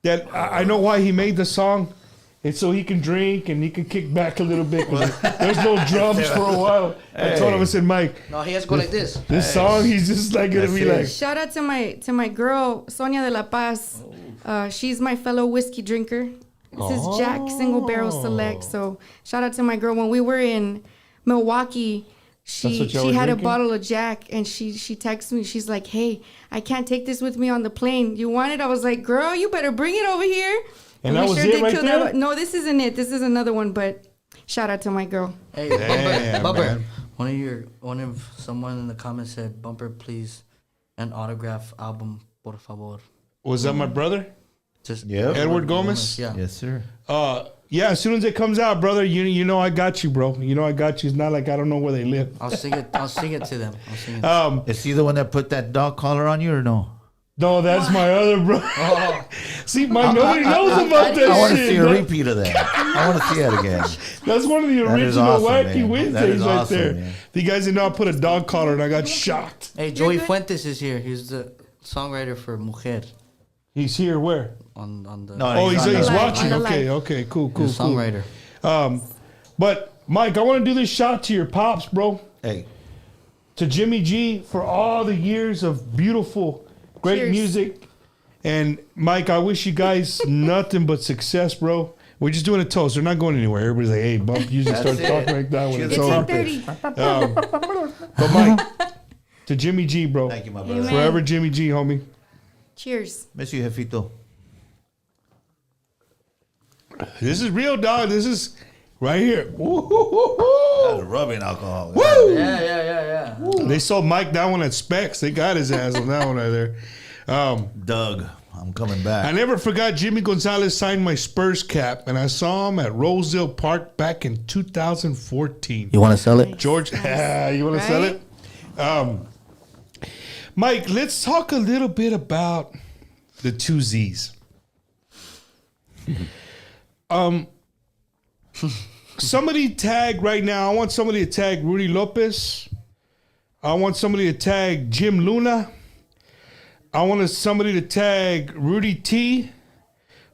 That I know why he made the song. It's so he can drink and he can kick back a little bit. 'Cause there's no drums for a while. I told him, I said, Mike, No, he has to go like this. this song, he's just like gonna be like, Shout out to my girl Sonia de la Paz. She's my fellow whiskey drinker. This is Jack Single Barrel Select. So shout out to my girl. When we were in Milwaukee, That's she what y'all were had drinking? a bottle of Jack, and she texted me. She's like, "Hey, I can't take this with me on the plane. You want it?" I was like, "Girl, you better bring it over here." And that we was it right killed there? that. No, this isn't it. This is another one. But shout out to my girl. Hey, Damn, Bumper. man. One of someone in the comments said, "Bumper, please, an autograph album, por favor." was that my brother? Just Yep. Edward Gomez? Yeah. Yes, sir. Yeah, as soon as it comes out, brother, you know I got you, bro. You know I got you. It's not like I don't know where they live. I'll sing it to them. I'll sing it. Is he the one that put that dog collar on you or no? No, that's my other bro. See, nobody knows about that I want to shit. see a repeat of that. I want to see that again. That's one of the That is original awesome, Wacky man. Wednesdays That is right awesome, there. man. If you guys didn't know, I put a dog collar and I got shocked. Hey, Joey Fuentes is here. He's the songwriter for Mujer He's here where? on the No, Oh, he's on the- live, watching. on the Okay, live. okay, cool. songwriter. But Mike, I want to do this shot to your pops, bro. Hey, To Jimmy G for all the years of beautiful, great Cheers. music. And Mike, I wish you guys nothing but success, bro. We're just doing a toast. They're not going anywhere. Everybody's like, hey, Bump usually starts it. talking like that when Cheers. it's It's over. 10:30. But Mike, to Jimmy G, bro. Thank you, my brother. Amen. Forever Jimmy G, homie. Cheers. Miss you, Jefito. This is real, dog. This is right here. Woo-hoo-hoo-hoo. That's rubbing alcohol. Woo! Yeah. They sold Mike that one at Specs. They got his ass on that one right there. Doug, I'm coming back. I never forgot Jimmy Gonzalez signed my Spurs cap, and I saw him at Rosedale Park back in 2014. You want to sell it? George, you want to sell it? Mike, let's talk a little bit about the Two Zs. Somebody tag right now. I want somebody to tag Rudy Lopez. I want somebody to tag Jim Luna. I want somebody to tag Rudy T.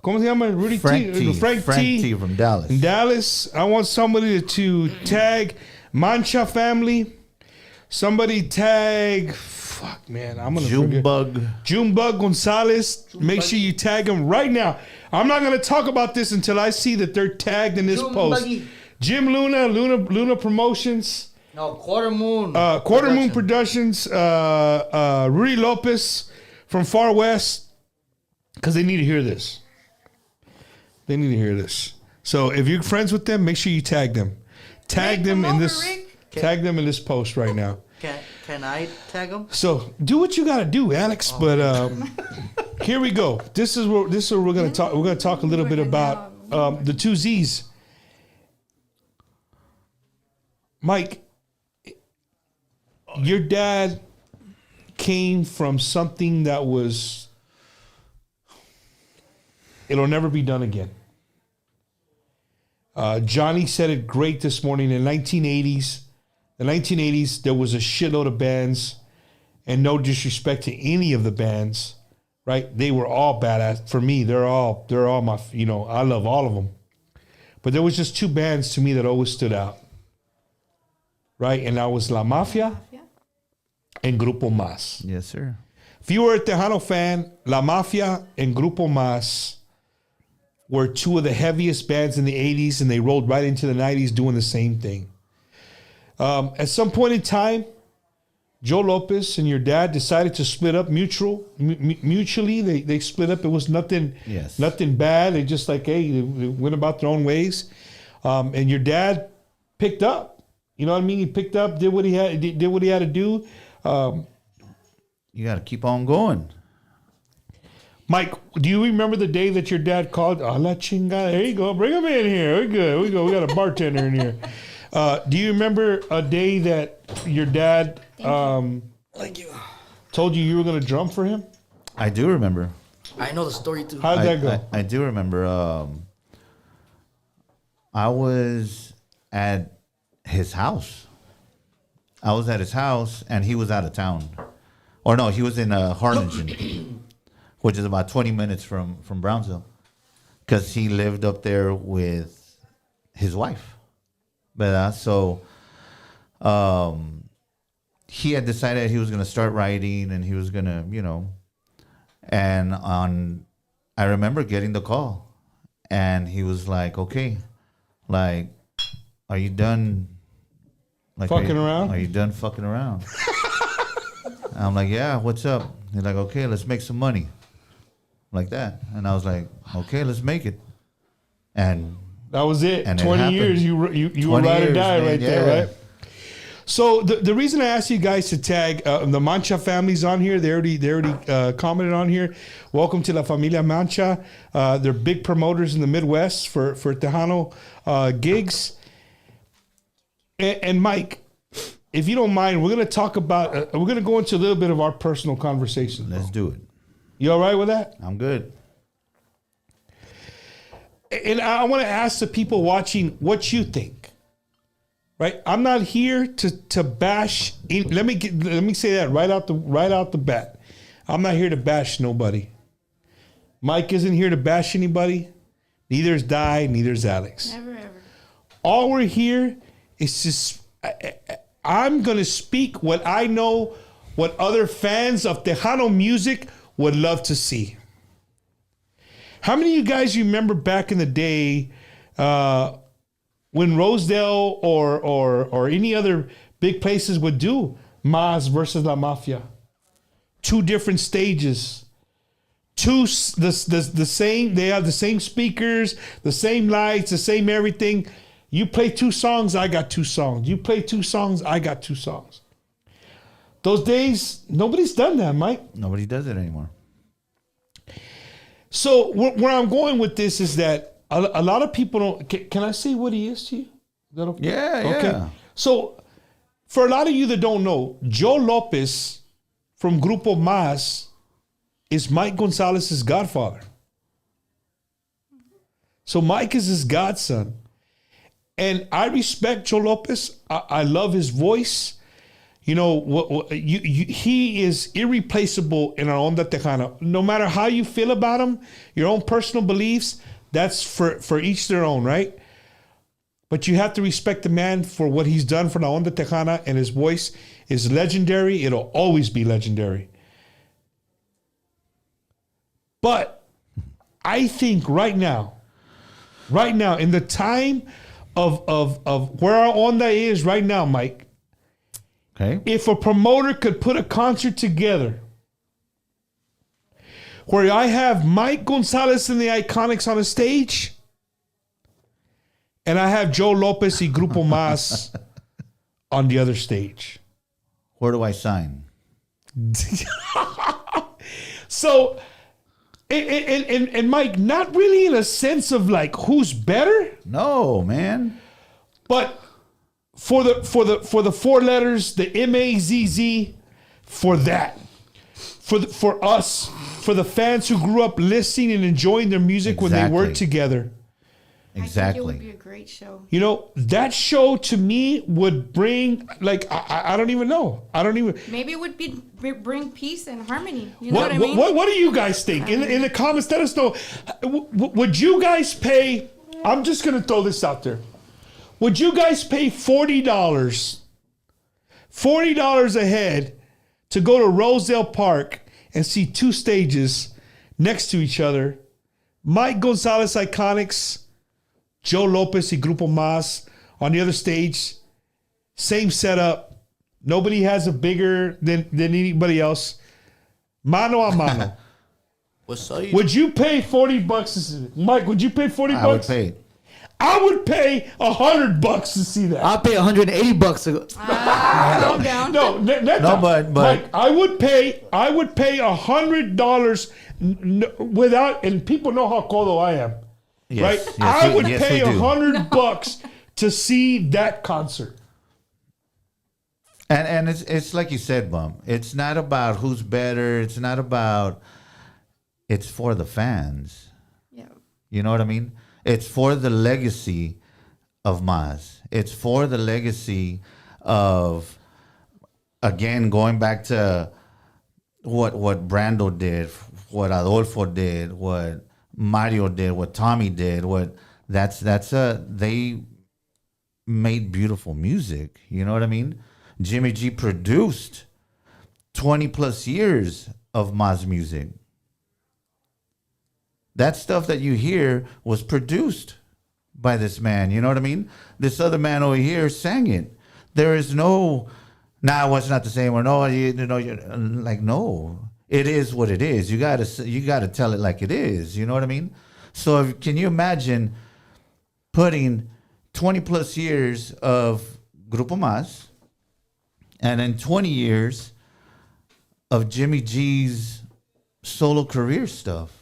¿Cómo se llama? Rudy Frank T. Frank T. from Dallas. In Dallas. I want somebody to tag Mancha family. Somebody tag, fuck man, I'm gonna forget. Junebug Gonzalez. Make sure you tag them right now. I'm not gonna talk about this until I see that they're tagged in this post. Jim Luna Promotions. No, Quarter Moon. Quarter Moon Productions. Rudy Lopez from Far West. Because they need to hear this. They need to hear this. So if you're friends with them, make sure you tag them. Tag them in this. Tag them in this post right now. Can I tag them? So do what you gotta do, Alex. But here we go. This is what we're gonna talk. We're gonna talk a little bit about the Two Zs. Mike, your dad came from something that was. It'll never be done again. Johnny said it great this morning. In the 1980s, there was a shitload of bands, and no disrespect to any of the bands, right? They were all badass. For me, they're all my, I love all of them. But there was just two bands to me that always stood out, right? And that was La Mafia and Grupo Más. Yes, sir. If you were a Tejano fan, La Mafia and Grupo Más were two of the heaviest bands in the 80s, and they rolled right into the 90s doing the same thing. At some point in time, Joe Lopez and your dad decided to split up mutually. They split up. It was nothing bad. They just they went about their own ways. And your dad picked up. You know what I mean? He picked up, did what he had to do. You got to keep on going. Mike, do you remember the day that your dad called? Oh, la chingada. There you go. Bring him in here. We're good. We got a bartender in here. Do you remember a day that your dad Thank you. told you were going to drum for him? I do remember. I know the story too. How did that go? I do remember. I was at his house. I was at his house, and he was out of town. Or no, he was in Harlingen, which is about 20 minutes from Brownsville, because he lived up there with his wife. But he had decided he was going to start writing, and he was going to, and I remember getting the call, and he was like, okay, are you done? Fucking around? Are you done fucking around? I'm like, yeah, what's up? He's like, okay, let's make some money. Like that. And I was like, okay, let's make it. And that was it. And 20 years, you were ride or die right there, right? So the reason I asked you guys to tag the Mancha families on here, they already commented on here. Welcome to La Familia Mancha. They're big promoters in the Midwest for Tejano gigs. And Mike, if you don't mind, we're going to talk about, we're going to go into a little bit of our personal conversations. Let's do it. You all right with that? I'm good. And I want to ask the people watching what you think. Right? I'm not here to bash. Let me say that right out the bat. I'm not here to bash nobody. Mike isn't here to bash anybody. Neither is Di. Neither is Alex. Never ever. All we're here is just. I'm gonna speak what I know, what other fans of Tejano music would love to see. How many of you guys remember back in the day? When Rosedale or any other big places would do Mazz versus La Mafia. Two different stages. The same. They have the same speakers, the same lights, the same everything. You play 2 songs, I got 2 songs. You play 2 songs, I got 2 songs. Those days, nobody's done that, Mike. Nobody does it anymore. So where I'm going with this is that a lot of people don't. Can I say what he is to you? Is that okay? Yeah, yeah. So for a lot of you that don't know, Joe Lopez from Grupo Mazz is Mike Gonzalez's godfather. So Mike is his godson. And I respect Joe Lopez. I love his voice. You know, he is irreplaceable in our Onda Tejana. No matter how you feel about him, your own personal beliefs, that's for each their own, right? But you have to respect the man for what he's done for La Onda Tejana, and his voice is legendary. It'll always be legendary. But I think right now, in the time of where our Onda is right now, Mike, Okay. if a promoter could put a concert together where I have Mike Gonzalez and the Iconics on a stage, and I have Joe Lopez y Grupo Mazz on the other stage. Where do I sign? So, and Mike, not really in a sense of like who's better, No, man. but for the 4 letters, the MAZZ, for that, for us, for the fans who grew up listening and enjoying their music when they worked Exactly. together. I think it Exactly. would be a great show. You know, that show to me would bring, like, I don't even know. I don't even. Maybe it would bring peace and harmony. You know what I mean? What do you guys think? In the comments, let us know. Would you guys pay? I'm just gonna throw this out there. Would you guys pay $40 a head to go to Rosedale Park and see 2 stages next to each other? Mike Gonzalez Iconics, Joe Lopez y Grupo Mazz on the other stage, same setup. Nobody has a bigger than anybody else. Mano a mano. Would you pay $40? Mike, would you pay $40? I would pay it. I would pay $100 to see that. I'll pay $180 to go. Calm down. No, but Mike, I would pay $100 without, and people know how codo I am. Yes, Right? yes, I would yes, pay we do. $100 to see that concert. And it's like you said, Bum. It's not about who's better. It's not about. It's for the fans. Yeah. You know what I mean? It's for the legacy of Mazz. It's for the legacy of, again, going back to what Brando did, what Adolfo did, what Mario did, what Tommy did. They made beautiful music. You know what I mean? Jimmy G produced 20 plus years of Mazz music. That stuff that you hear was produced by this man. You know what I mean? This other man over here sang it. There is no, it's not the same. Or no, no. It is what it is. You gotta tell it like it is. You know what I mean? So can you imagine putting 20 plus years of Grupo Mazz and then 20 years of Jimmy G's solo career stuff?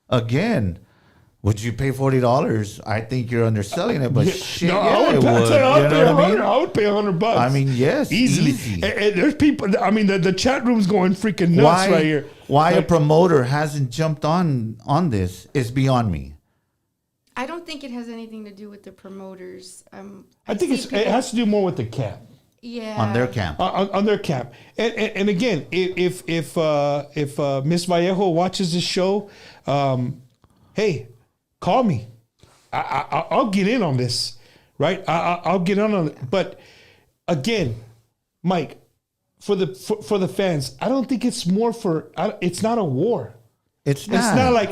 Again, would you pay $40? I think you're underselling it, but shit, No, yeah, I would it pay, would. You know what I mean? I would pay $100. I mean, yes, easily. easy. And there's people. I mean, the chat room's going freaking nuts right here. Why a Like, promoter hasn't jumped on this is beyond me. I don't think it has anything to do with the promoters. I think see it has to do more with the cap. Yeah. On their camp. On their cap. And again, if Miss Vallejo watches this show, hey, call me. I'll get in on this, right? I'll get on it. But again, Mike, for the fans, I don't think it's more for. It's not a war. It's not. It's not like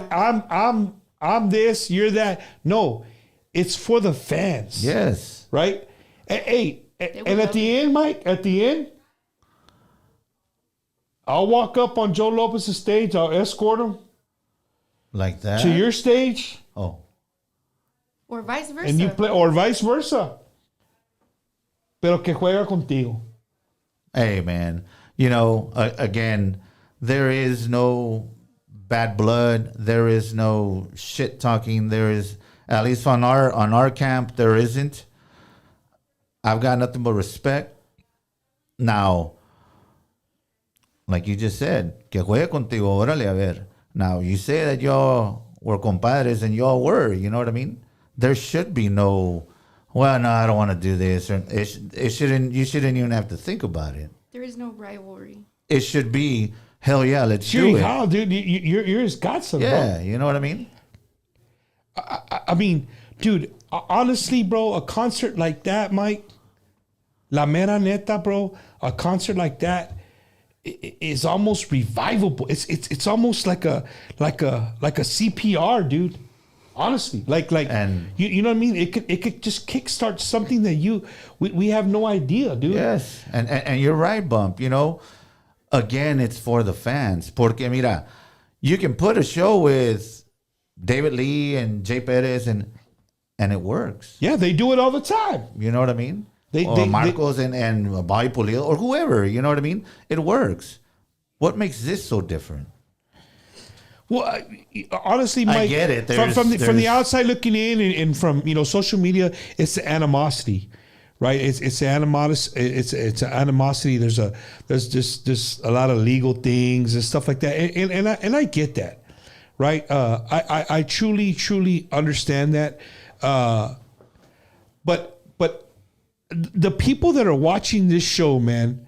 I'm this, you're that. No, it's for the fans. Yes. Right. And at the end, Mike, I'll walk up on Joe Lopez's stage. I'll escort him Like that? to your stage, Oh. Or vice versa. and you play, or vice versa. Pero que juega contigo. Hey, man. You know, again, there is no bad blood. There is no shit talking. There is, at least on our camp, there isn't. I've got nothing but respect. Now, like you just said, que juegue contigo, órale, a ver. Now, you say that y'all were compadres, and y'all were, you know what I mean? There should be no, well, no, I don't want to do this. Or it shouldn't, you shouldn't even have to think about it. There is no rivalry. It should be, hell yeah, let's Cheery, do it. how, dude? You're his godson, Yeah, bro. you know what I mean? I mean, dude, honestly, bro, a concert like that, Mike, la mera neta, bro, a concert like that is almost revivable. It's almost like a CPR, dude. Honestly, And- you know what I mean? It could just kickstart something that we have no idea, dude. Yes, and you're right, Bump. You know, again, it's for the fans. Porque mira, you can put a show with David Lee and Jay Perez and it works. Yeah, they do it all the time. You know what I mean? They- Marcos and Bobby Pulido or whoever. You know what I mean? It works. What makes this so different? Well, honestly, Mike, get it. From the There's- outside looking in, and from social media, it's the animosity, right? It's the animosity. It's an animosity. There's just a lot of legal things and stuff like that, and I get that, right? I truly understand that, but the people that are watching this show, man.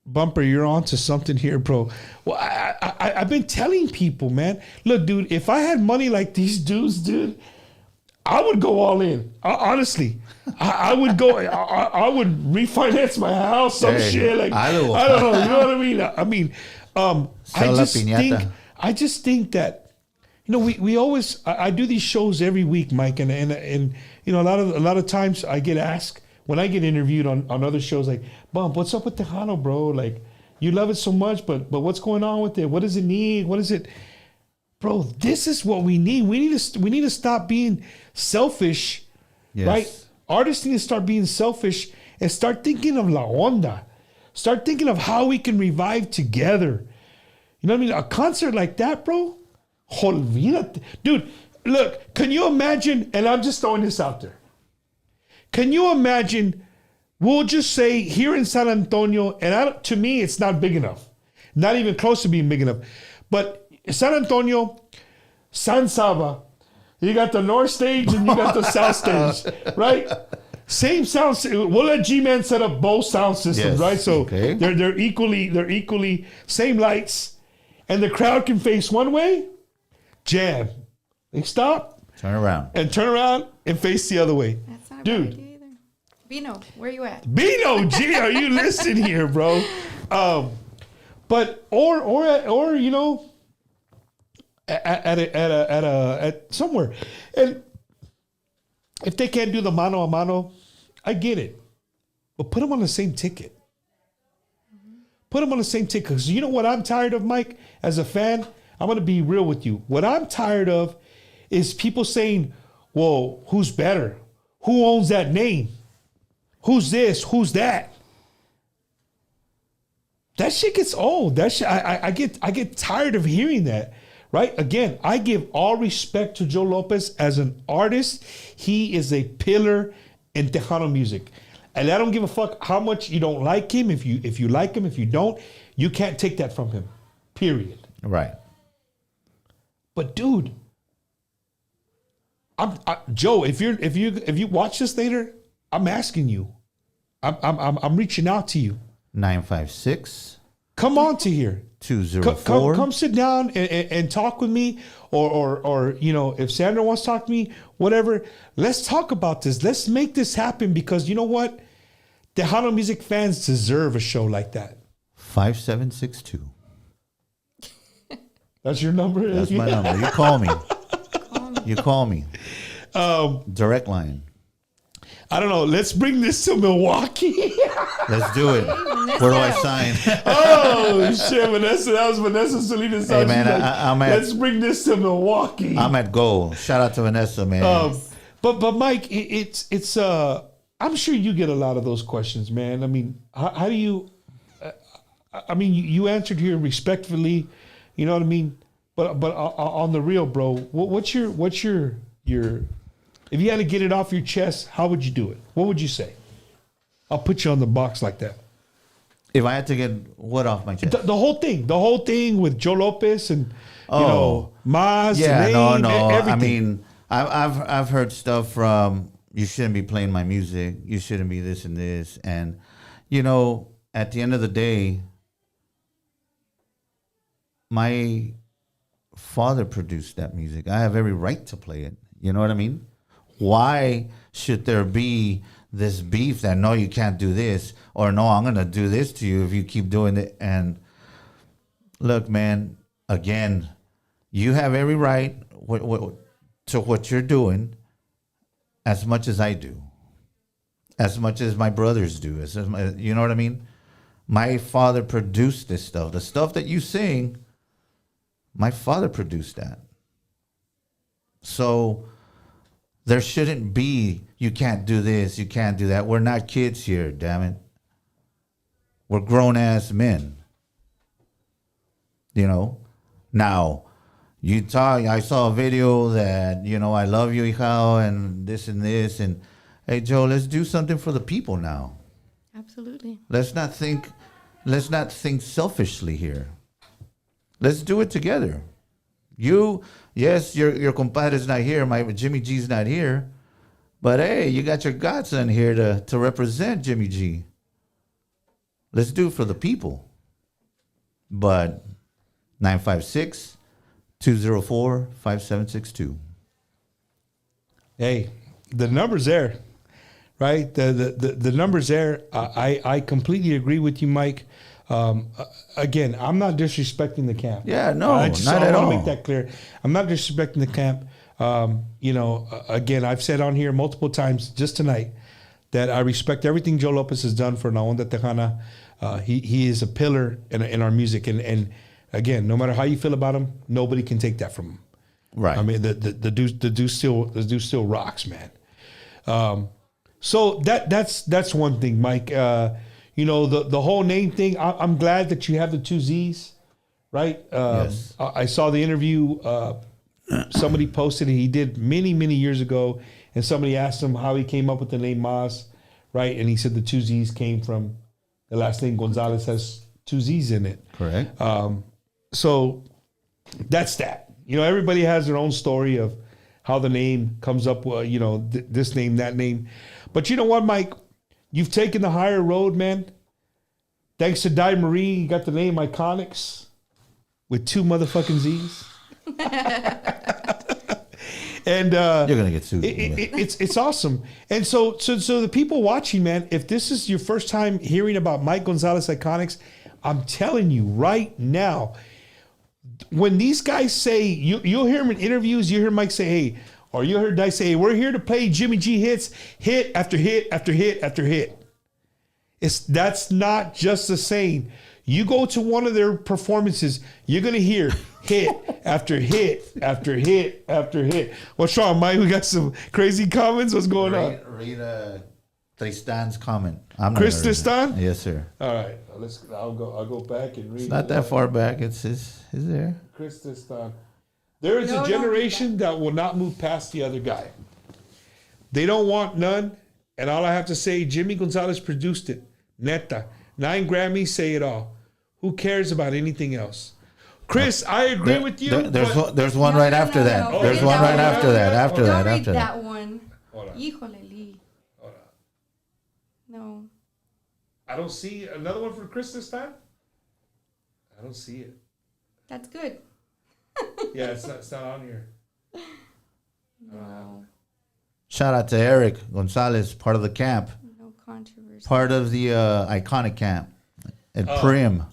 Bumper, you're on to something here, bro. Well, I've been telling people, man. Look, dude, if I had money like these dudes, dude, I would go all in. Honestly, I would go. I would refinance my house, some Hey, shit. Like I algo. don't know. You know what I mean? Sell la piñata. I just think that we always. I do these shows every week, Mike, and a lot of times I get asked. When I get interviewed on other shows, like, Bump, what's up with Tejano, bro? Like, you love it so much, but what's going on with it? What does it need? What is it? Bro, this is what we need. We need to stop being selfish, Yes. right? Artists need to start being selfish and start thinking of la onda. Start thinking of how we can revive together. You know what I mean? A concert like that, bro, olvídate. Dude, look, can you imagine, and I'm just throwing this out there. Can you imagine, we'll just say here in San Antonio, and to me, it's not big enough. Not even close to being big enough. But San Antonio, San Saba, you got the north stage and you got the south stage, right? Same sound. We'll let G-Man set up both sound systems, Yes, right? So okay. they're equally same lights, and the crowd can face one way, jam. They stop Turn around. and turn around and face the other way. That's not a Dude. bad idea either. Vino, where you at? Bino G, are you listening here, bro? But or at somewhere, and if they can't do the mano a mano, I get it, but put them on the same ticket. Put them on the same ticket, because you know what I'm tired of, Mike. As a fan, I'm gonna be real with you. What I'm tired of is people saying, "Well, who's better? Who owns that name? Who's this? Who's that?" That shit gets old. That shit, I get tired of hearing that. Right? Again, I give all respect to Joe Lopez as an artist. He is a pillar in Tejano music. And I don't give a fuck how much you don't like him. If you like him, if you don't, you can't take that from him. Period. Right. But dude, Joe, if you watch this later, I'm asking you. I'm reaching out to you. 956 Come on to here. 204. Come sit down and talk with me, or if Sandra wants to talk to me, whatever. Let's talk about this. Let's make this happen, because you know what? Tejano music fans deserve a show like that. 5762. That's your number? That's my number. You call me. You call me. Direct line. I don't know. Let's bring this to Milwaukee. Let's do it. Where do I sign? Oh shit, Vanessa! That was Vanessa Salinas. Hey, man, I'm at- let's bring this to Milwaukee. I'm at goal. Shout out to Vanessa, man. But Mike, it's I'm sure you get a lot of those questions, man. I mean, how do you? I mean, you answered here respectfully. You know what I mean? But on the real, bro, what's your if you had to get it off your chest, how would you do it? What would you say? I'll put you on the box like that. If I had to get what off my chest? The whole thing with Joe Lopez and you know Mazz. Yeah, and no. everything. I mean, I've heard stuff from you shouldn't be playing my music. You shouldn't be this and this. And you know, at the end of the day, my father produced that music. I have every right to play it. You know what I mean? Why should there be this beef that no, you can't do this, or no, I'm gonna do this to you if you keep doing it? And look, man, again, you have every right to what you're doing, as much as I do, as much as my brothers do. You know what I mean? My father produced this stuff. The stuff that you sing, my father produced that. So there shouldn't be, you can't do this, you can't do that. We're not kids here, damn it. We're grown-ass men. You know? Now, I saw a video that, you know, I love you, hijao, and this, and hey, Joe, let's do something for the people now. Absolutely. Let's not think selfishly here. Let's do it together. Yes, your compadre's not here. My Jimmy G's not here. But hey, you got your godson here to represent Jimmy G. Let's do it for the people. But 956-204-5762. Hey, the number's there, right? The number's there. I completely agree with you, Mike. Again, I'm not disrespecting the camp. Yeah, no, not at I all. want to make that clear. I'm not disrespecting the camp. You know, again, I've said on here multiple times just tonight that I respect everything Joe Lopez has done for La Onda Tejana. He is a pillar in our music, and again, no matter how you feel about him, nobody can take that from him. Right. I mean, the dude still rocks, man. So that's one thing, Mike. You know, the whole name thing, I'm glad that you have the two Zs, right? Yes. I saw the interview somebody posted it. He did many, many years ago, and somebody asked him how he came up with the name Mazz, right? And he said the two Zs came from the last name Gonzalez has two Zs in it. Correct. So that's that. You know, everybody has their own story of how the name comes up, you know, this name, that name. But you know what, Mike? You've taken the higher road, man. Thanks to Di Marie, you got the name Iconics with two motherfucking Z's. And you're gonna get sued. It's awesome. And so the people watching, man, if this is your first time hearing about Mike Gonzalez Iconics, I'm telling you right now, when these guys say, you'll hear them in interviews, you hear Mike say, hey, or you heard Di say, hey, we're here to play Jimmy G hits, hit after hit after hit after hit. That's not just a saying. You go to one of their performances, you're going to hear hit after hit after hit after hit. What's wrong, Mike? We got some crazy comments. What's going on? Read Tristan's comment. Chris Tristan? Yes, sir. All right. I'll go back and read. It's not that far back. It's there. Chris Tristan. There is a generation that will not move past the other guy. They don't want none. And all I have to say, Jimmy Gonzalez produced it. Neta. 9 Grammys say it all. Who cares about anything else? Chris, I agree with you. There's one right after that. No. There's one right after that. After that. Read After that. that one. Híjole, Lee. No. I don't see another one for Chris this time. I don't see it. That's good. Yeah, it's not on here. No. Shout out to Eric Gonzalez, part of the camp, No controversy. part of the iconic camp at Prim.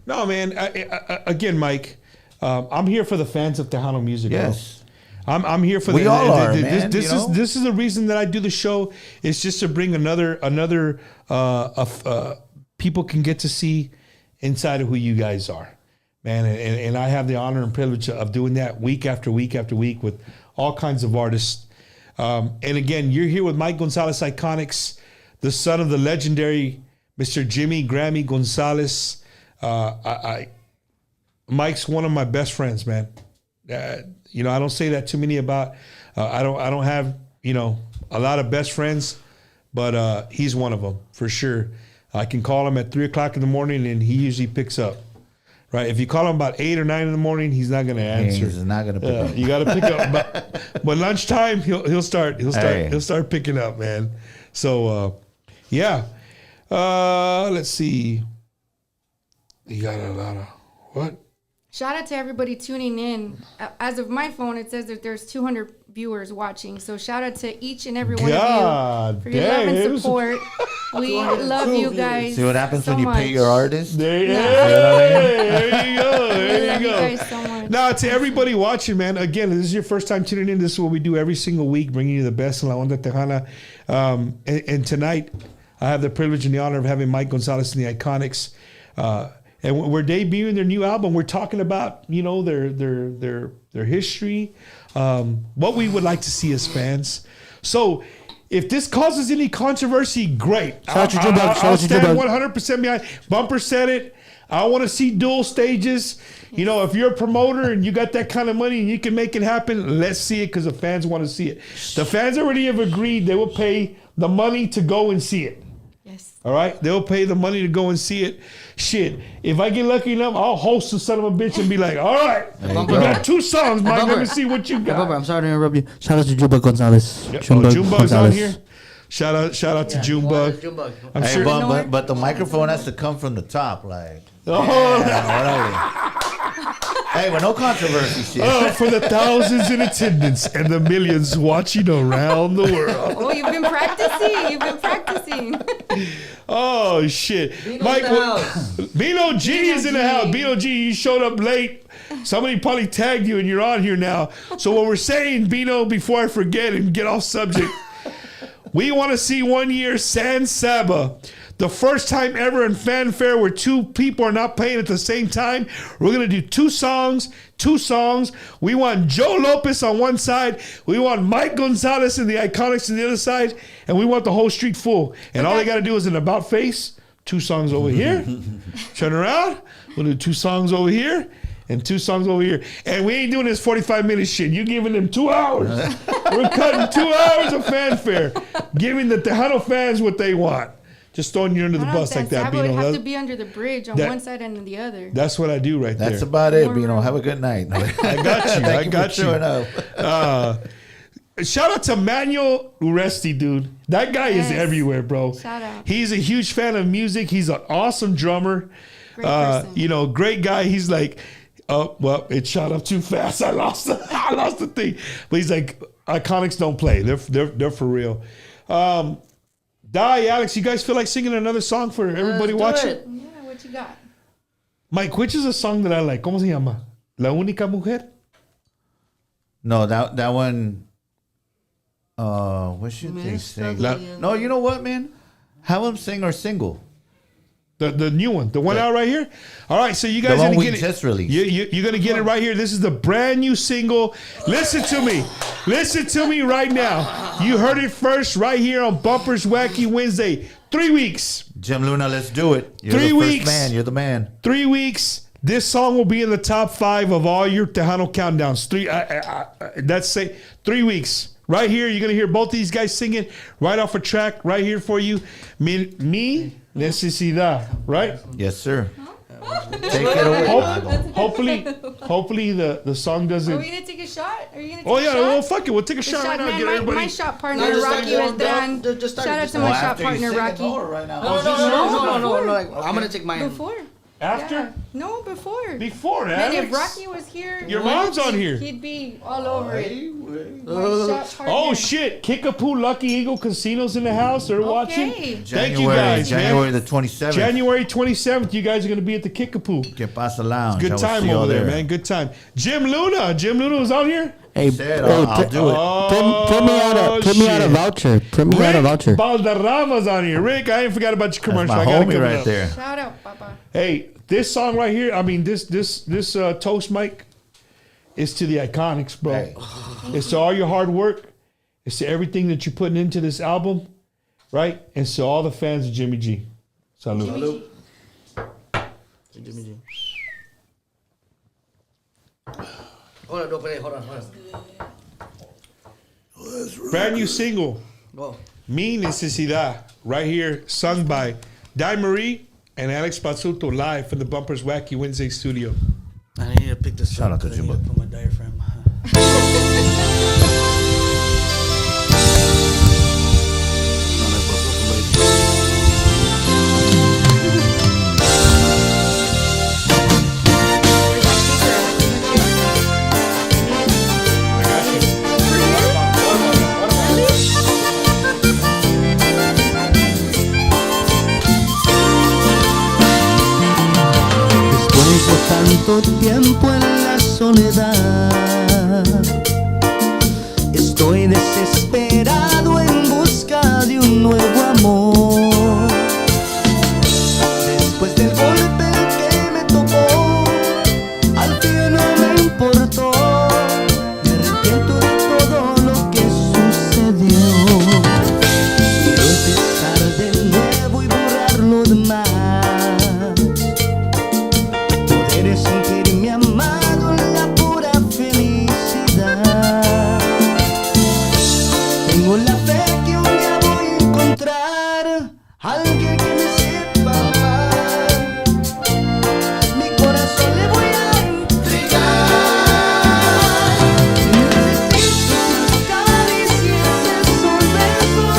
No, man. Again, Mike, I'm here for the fans of Tejano music. Yes. Bro. I'm here for We the, all are, this, man, This you is know? this is the reason that I do the show. It's just to bring another people can get to see inside of who you guys are, man. And I have the honor and privilege of doing that week after week after week with all kinds of artists. And again, you're here with Mike Gonzalez Iconics, the son of the legendary Mr. Jimmy Grammy Gonzalez. Mike's one of my best friends, man. You know, I don't say that too many about. I don't have, you know, a lot of best friends, but he's one of them for sure. I can call him at 3:00 in the morning, and he usually picks up. Right? If you call him about 8 or 9 in the morning, he's not going to answer. He's not going to pick up. You got to pick up. But lunchtime, he'll start picking up, man. So yeah. Let's see. You got a lot of what? Shout out to everybody tuning in. As of my phone, it says that there's 200 viewers watching. So shout out to each and every one of you for your love and support. We love you guys. See what happens so when you much. pay your artist? There you go. There you go. Love you guys so much. Now, to everybody watching, man, again, this is your first time tuning in. This is what we do every single week, bringing you the best in La Onda Tejana. And tonight, I have the privilege and the honor of having Mike Gonzalez and the Iconics. And we're debuting their new album. We're talking about, you know, their history, what we would like to see as fans. So if this causes any controversy, great. I'll stand 100% behind. Bumper said it. I want to see dual stages. You know, if you're a promoter and you got that kind of money and you can make it happen, let's see it because the fans want to see it. The fans already have agreed they will pay the money to go and see it. Yes. All right? They'll pay the money to go and see it. Shit. If I get lucky enough, I'll host the son of a bitch and be like, all right, we got 2 songs, Mike. Let me see what you got. I'm sorry to interrupt you. Shout out to Junebug Gonzalez. Junebug's on here. Shout out to Junebug. I'm Hey, sure. but the microphone has to come from the top, like. Oh, Hey, but no controversy shit. for the thousands in attendance and the millions watching around the world. Oh, you've been practicing. You've been practicing. Oh, shit. Mike, Bino G is in the house. Bino G, you showed up late. Somebody probably tagged you and you're on here now. So what we're saying, Bino, before I forget and get off subject, we want to see 1 year San Saba. The first time ever in fanfare where 2 people are not playing at the same time. We're going to do 2 songs. We want Joe Lopez on one side. We want Mike Gonzalez and the Iconics on the other side. And we want the whole street full. And all they got to do is an about face. 2 songs over here. Turn around. We'll do 2 songs over here. And 2 songs over here. And we ain't doing this 45-minute shit. You're giving them 2 hours. We're cutting 2 hours of fanfare. Giving the Tejano fans what they want. Just throwing you under the bus like that, Saba would Bino. have to be under the bridge on one side and the other. That's what I do right there. That's about it, Bino. Have a good night. I got you. I got you. Shout out to Manuel Uresti, dude. That guy is everywhere, bro. Shout out. He's a huge fan of music. He's an awesome drummer. Great person. You know, great guy. He's like, oh, well, it shot up too fast. I lost the thing. But he's like, Iconics don't play. They're for real. Alex, you guys feel like singing another song for everybody watching? Yeah, what you got? Mike, which is a song that I like? ¿Cómo se llama? La única mujer? No, that one. What should they sing? No, you know what, man? Have them sing our single. The new one, the one out right here. All right, so you guys The one gonna we get it. just released. You're gonna get it right here. This is the brand new single. Listen to me right now. You heard it first right here on Bumpers Wacky Wednesday. 3 weeks. Jim Luna, let's do it. You're 3 the weeks. first man. You're the man. 3 weeks. This song will be in the top 5 of all your Tejano countdowns. 3 weeks. Right here, you're gonna hear both these guys singing right off a track right here for you. Mi necesidad, right? Yes, sir. Take it away. Hopefully the song doesn't. Are we gonna take a shot? Are you gonna take Oh a yeah, shot? well fuck it, we'll take a shot right now. Man, Get my everybody. shot partner No, just Rocky start was going down. done. Just start- Shout out just to start. my shot After you partner sing it, Rocky. hold it right now. No. I'm gonna take mine. Before. After? Yeah. No, before. Before, And Alex. if Rocky was here, Your mom's on here. He'd be all over it. Oh shit! Kickapoo Lucky Eagle Casinos in the house. They're watching. Thank you guys, January man. the 27th. January 27th. You guys are going to be at the Kickapoo. Que pasa lounge. Good time over there, man. Good time. Jim Luna was on here. Hey, I'll do it. Print me out a voucher. Print me out a voucher. Balderrama's on here. Rick, I ain't forgot about your commercial. That's my I gotta homie come right up. there. Shout out, Papa. Hey, this song right here. I mean, this toast, Mike, is to the Iconics, bro. Hey. It's to all your hard work. It's to everything that you're putting into this album, right? And it's to all the fans of Jimmy G. Salud. Jimmy G. Hold on. Brand new single, Mi Necesidad, right here, sung by Di Marie and Alex Basulto, live from the Bumpers Wacky Wednesday studio. I need to pick this Shout up out to 'cause I need Jimbo. to put my diaphragm. Después de tanto tiempo en la soledad, estoy desesperado en busca de un nuevo amor. Después del golpe que me tocó, al fin no me importó. Me arrepiento de todo lo que sucedió. Quiero empezar de nuevo y borrar lo demás. Sentirme amado en la pura felicidad. Tengo la fe que un día voy a encontrar alguien que me sepa amar. Mi corazón le voy a entregar. Necesito sus caricias, esos besos,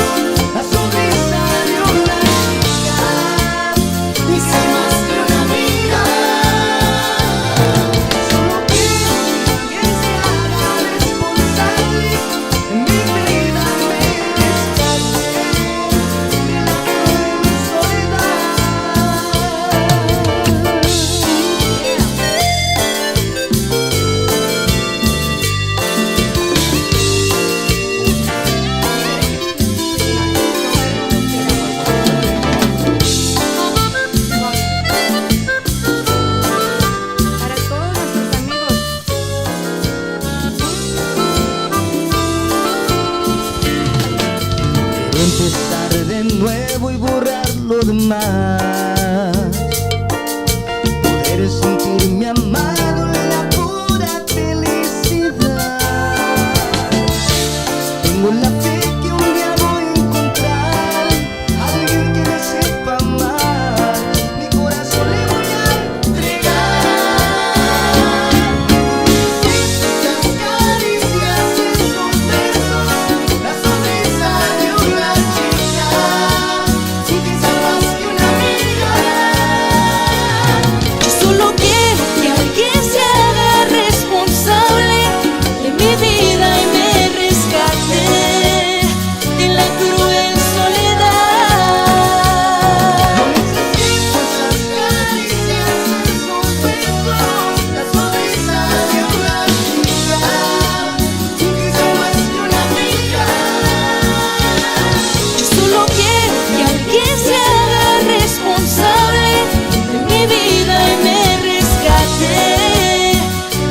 la sonrisa de una chica. Y ser más que una amiga. Empezar de nuevo y borrar lo demás. Poder sentirme amado en la pura felicidad. Tengo la fe que un día voy a encontrar alguien que me sepa amar. Mi corazón le voy a entregar. Esas caricias, esos besos, la sonrisa de una chica. Y quizá más que una amiga. Yo solo quiero que alguien se haga responsable de mi vida y me rescate de la cruel soledad. No necesito esas caricias, esos besos, la sonrisa de una chica. Y quizá más que una amiga. Yo solo quiero que alguien se haga responsable de mi vida y me rescate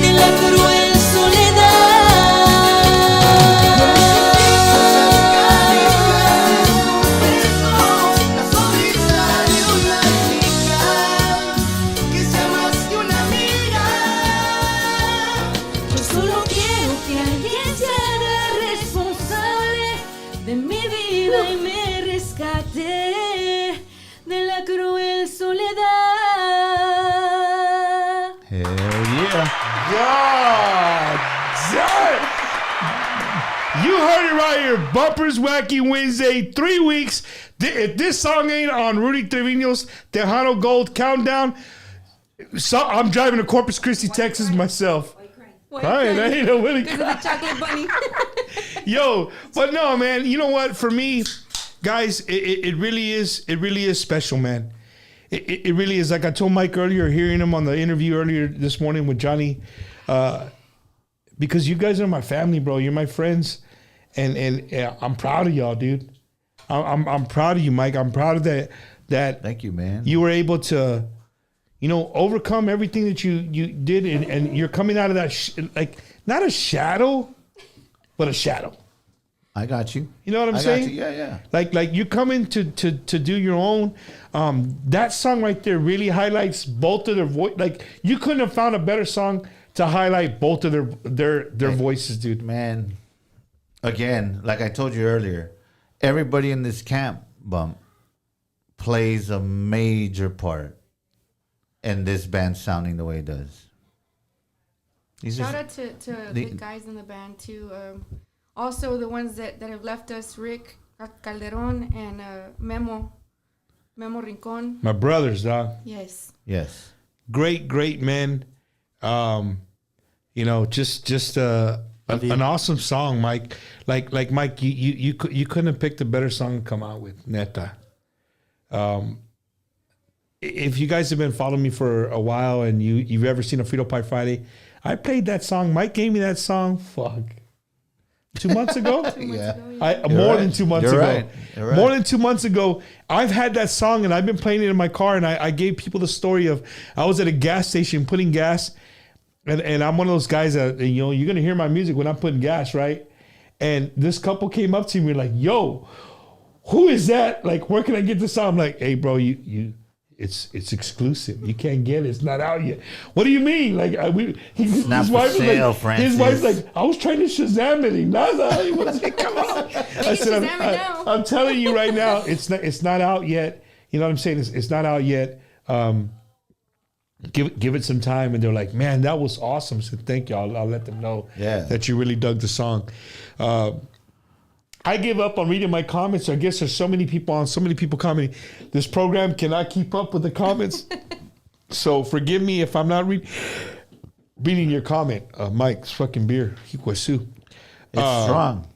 de la cruel Yo solo quiero que alguien se haga responsable de mi vida y me rescate de la cruel soledad. Hell yeah. God damn. You heard it right here. Bumpers Wacky Wednesday, 3 weeks. If this song ain't on Rudy Trevino's Tejano Gold Countdown, So I'm driving to Corpus Christi, Texas myself. Why Crying, I ain't know really Because of the chocolate bunny. Yo, but no, man. You know what? For me, guys, it really is special, man. It really is. Like I told Mike earlier, hearing him on the interview earlier this morning with Johnny, because you guys are my family, bro. You're my friends, and I'm proud of y'all, dude. I'm proud of you, Mike. I'm proud of that. Thank you, man. You were able to, overcome everything that you did, and you're coming out of that like not a shadow, but a shadow. I got you. You know what I'm I saying? got you. Yeah. Like you come in to do your own. That song right there really highlights both of their voice. Like you couldn't have found a better song to highlight both of their voices, dude. Man, again, like I told you earlier, everybody in this camp bump plays a major part in this band sounding the way it does. Shout out to the guys in the band too. Also the ones that have left us, Rick Calderon and Memo Rincon. My brothers, dog. Yes. Great men. Just an awesome song, Mike. Like Mike, you couldn't have picked a better song to come out with, neta. If you guys have been following me for a while and you've ever seen a Frito Pie Friday, I played that song. Mike gave me that song. Fuck. 2 months ago? More than 2 months ago. Right. More than 2 months ago, I've had that song and I've been playing it in my car, and I gave people the story of I was at a gas station putting gas, and I'm one of those guys that, you're going to hear my music when I'm putting gas, right? And this couple came up to me like, yo, who is that? Like, where can I get this song? I'm like, hey, bro, it's exclusive. You can't get it. It's not out yet. What do you mean? Like his wife's like, I was trying to Shazam it. He was like, come on. I said, I'm telling you right now, it's not out yet. You know what I'm saying? It's not out yet. Give it some time. And they're like, man, that was awesome. So thank you. I'll let them know that you really dug the song. I give up on reading my comments. I guess there's so many people commenting. This program cannot keep up with the comments. So forgive me if I'm not reading your comment. Mike's fucking beer. Hikuasu. It's strong.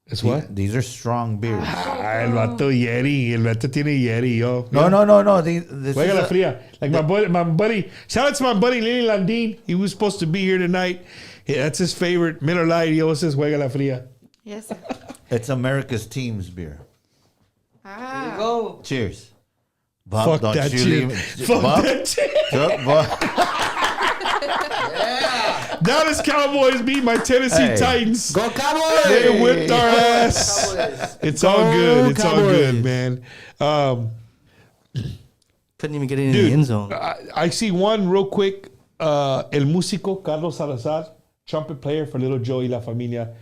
It's what? These are strong beers. El vato Yeti. El vato tiene Yeti, yo. No. Juega la fría. Like my buddy. Shout out to my buddy Lenny Landin. He was supposed to be here tonight. Yeah, that's his favorite. Miller Lite. He always says Juega la fría. Yes. It's America's Team's beer. There you go. Cheers. Fuck that shit. Fuck that shit. Dallas Cowboys beat my Tennessee Titans. Go Cowboys! They whipped our ass. It's all good. It's all good, man. Couldn't even get in the end zone. I see one real quick. El Músico, Carlos Salazar, trumpet player for Little Joe y La Familia.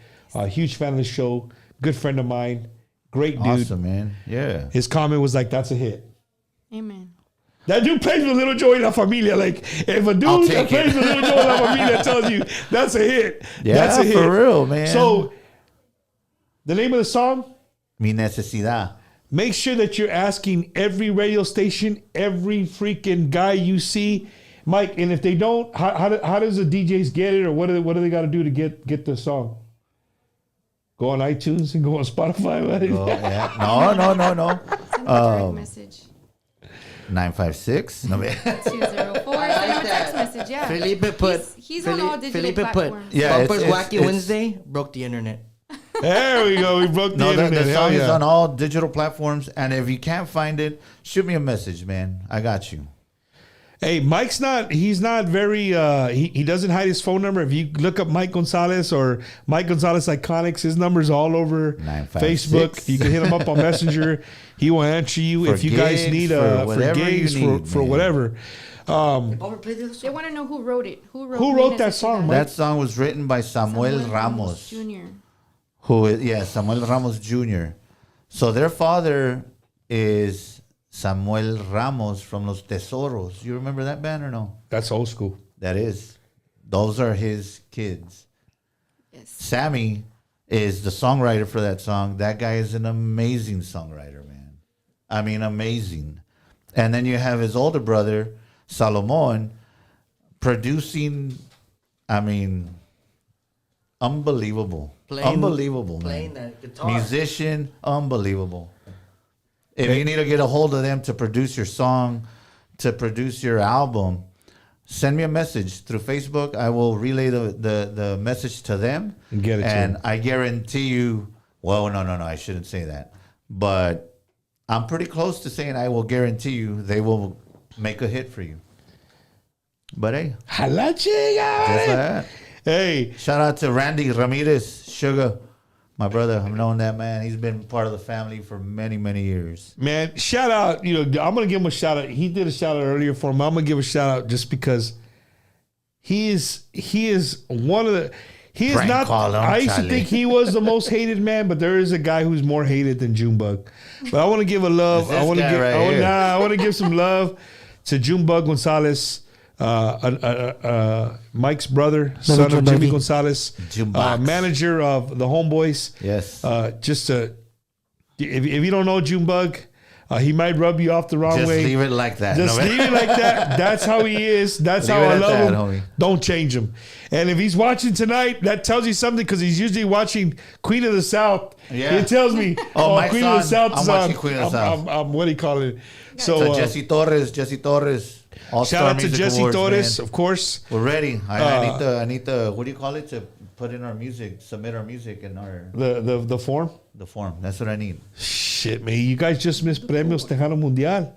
Huge fan of the show. Good friend of mine. Great dude. Awesome, man. Yeah. His comment was like, that's a hit. Amen. That dude plays with Little Joe y La Familia. Like, if a dude that plays with Little Joe y La Familia tells you that's a hit, that's a hit. For real, man. So, the name of the song? Mi necesidad. Make sure that you're asking every radio station, every freaking guy you see, Mike. And if they don't, how does the DJs get it, or what do they got to do to get the song? Go on iTunes and go on Spotify. No. Send a direct message. 956. No, 204. Text message. Yeah. Felipe put. He's on all digital platforms. Bumpers Wacky Wednesday broke the internet. There we go. We broke the internet. The song is on all digital platforms, and if you can't find it, shoot me a message, man. I got you. Hey, he's not very, he doesn't hide his phone number. If you look up Mike Gonzalez or Mike Gonzalez Iconics, his number's all over 956. Facebook. You can hit him up on Messenger. He will answer you if you guys need for gigs, for whatever. They want to know who wrote it. Who wrote that song, Mike? That song was written by Samuel Ramos. Jr. Samuel Ramos Jr. So their father is Samuel Ramos from Los Tesoros. You remember that band or no? That's old school. That is. Those are his kids. Yes. Sammy is the songwriter for that song. That guy is an amazing songwriter, man. I mean, amazing. And then you have his older brother, Salomon producing, I mean, unbelievable. Unbelievable, playing man. that guitar. Musician, unbelievable. If you need to get a hold of them to produce your song, to produce your album, send me a message through Facebook. I will relay the message to them. And get it to them. I guarantee you, well, no, I shouldn't say that. But I'm pretty close to saying I will guarantee you they will make a hit for you. But hey, Jala chica, just like man. that. Hey, Shout out to Randy Ramirez, Sugar, my brother. I've known that man. He's been part of the family for many, many years. man, shout out. You know, I'm gonna give him a shout out. He did a shout out earlier for him. I'm gonna give a shout out just because he is one of the. He is Prank not. call him, I used to Charlie. think he was the most hated man, but there is a guy who's more hated than Junebug. But I want to give a love. It's this I want to guy give. right here. I want to give some love to Junebug Gonzalez. Mike's brother, son of Jimmy Gonzalez, Jukebox. manager of the Homeboys. Yes. If you don't know Junebug, he might rub you off the wrong Just way. leave it like that. Just No, leave it like that. That's how he is. That's Leave how it I at love that, him. homie. Don't change him. And if he's watching tonight, that tells you something because he's usually watching Queen of the South. Yeah. It tells me, Mike's Queen of the on. South I'm is watching on. Queen of the South. I'm what do you call it? So Jesse Torres. All-Star shout out to Music Jesse Awards, Torres, man. of course. We're ready. I need to. What do you call it? To put in our music, submit our music in our The form. the form. That's what I need. Shit, man, you guys just missed Premios Tejano Mundial.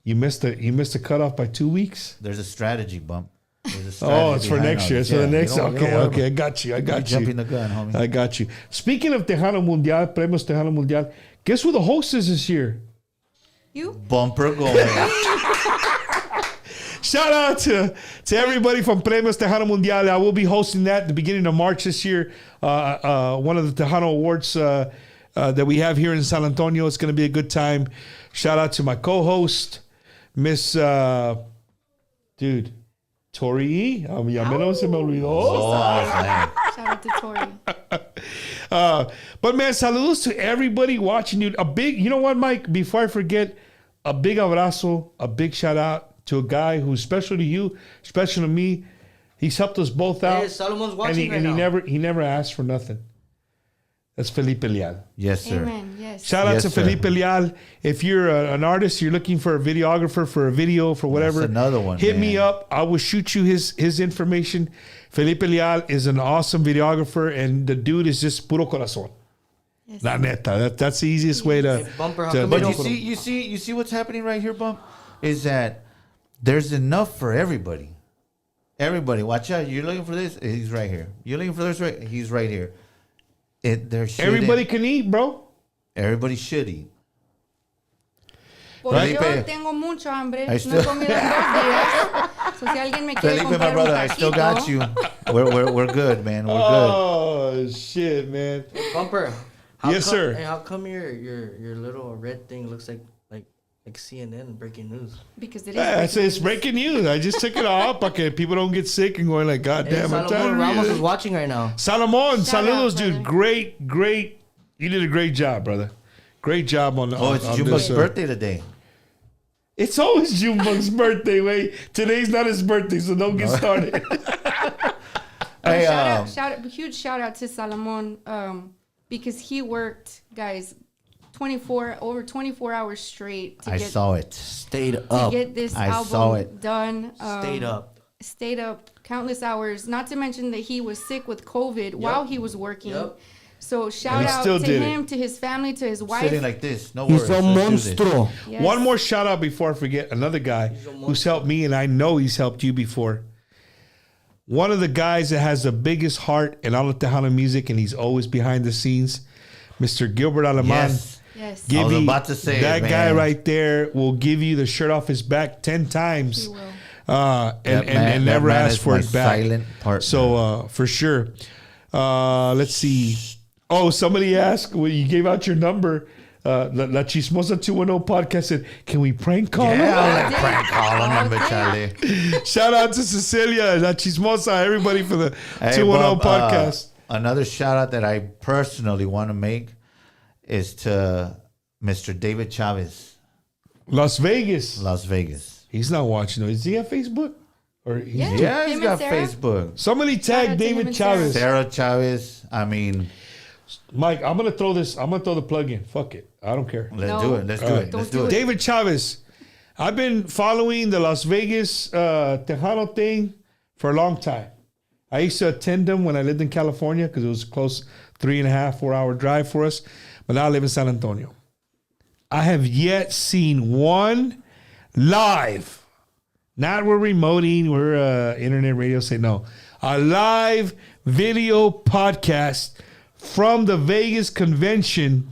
You missed the cutoff by 2 weeks. There's a strategy bump. There's a Oh, it's strategy for behind next all year. this. It's for the Yeah, next. you don't worry. Okay. I got you. You're jumping the gun, homie. I got you. Speaking of Tejano Mundial, Premios Tejano Mundial, guess who the host is this year? You? Bumper Gomez. Shout out to everybody from Premios Tejano Mundial. I will be hosting that at the beginning of March this year. One of the Tejano Awards that we have here in San Antonio. It's going to be a good time. Shout out to my co-host, Miss Tori E. Ya menos se me olvidó. Shout out to Tori. But man, saludos to everybody watching you. You know what, Mike? Before I forget, a big abrazo, a big shout out to a guy who's special to you, special to me. He's helped us both out. Hey, Solomon's and watching right now. he never asked for nothing. That's Felipe Leal. Yes, sir. Amen. Yes. Shout out Yes, to sir. Felipe Leal. If you're an artist, you're looking for a videographer for a video, for whatever, That's another one, hit me man. up. I will shoot you his information. Felipe Leal is an awesome videographer, and the dude is just puro corazón. Yes. La neta. That's the easiest way to. Bumper, how to- come But you you don't- see what's happening right here, Bump? Is that there's enough for everybody. Everybody, watch out. You're looking for this, he's right here. You're looking for this, right? He's right here. Everybody can eat, bro. Everybody should eat. Pues Felipe. yo tengo mucho hambre. I No still- he comido en 2 días. So si alguien me quiere Felipe, my comprar brother, un I still taquito, got you. We're good, man. We're Oh shit, man. Bumper. Yes, come, sir. Hey, how come your little red thing looks like CNN breaking news? because it is. Yeah, it's breaking breaking news. I just took it off because people don't get sick and going like, God Hey, damn, I'm Salomon Ramos is tired. watching right now. Salomon, Shout saludos, out, dude. brother. Great. You did a great job, brother. Great job on. Oh, it's on Jumbo's this, birthday today. It's always Junebug's birthday. Wait, today's not his birthday, so don't get started. Hey, huge shout out to Salomon because he worked, guys, over 24 hours straight to I get saw it. Stayed to up. get this I album saw it. done. Stayed up. Countless hours. Not to mention that he was sick with COVID while he was working. Yep. So shout he out still to did him, to his family, to his wife. Sitting like this. No He's worries. a Let's do this. monstro. Yes. One more shout out before I forget. Another guy who's helped me, and I know he's helped you before. One of the guys that has the biggest heart in all of Tejano music, and he's always behind the scenes, Mr. Gilbert Aleman. Yes. Yes. I was about to say that it, guy man. right there will give you the shirt off his back 10 times. He will. And never that man ask is for my it back. silent partner. So for sure. Let's see. Oh, somebody asked when you gave out your number. La Chismosa 210 podcast said, "Can we prank call Yeah, her?" I like prank calling him, but Charlie. Shout out to Cecilia, La Chismosa, everybody for the Hey, 210 Bob, podcast. Another shout out that I personally want to make is to Mr. David Chavez, Las Vegas. Las Vegas. He's not watching. Though. Does he have Facebook? Or Yeah, he's Him got and Sarah? Facebook. Somebody Shout out tag to him David and Sarah. Chavez. Sarah Chavez. I mean, Mike, I'm gonna throw the plug in. Fuck it. I don't care. let's No. do it. Let's do All it. right. Let's Don't do do it. David Chavez. I've been following the Las Vegas Tejano thing for a long time. I used to attend them when I lived in California because it was close 3.5-4 hour drive for us. But now I live in San Antonio. I have yet seen one live. Not we're remoting, we're internet radio. Say no. A live video podcast from the Vegas convention.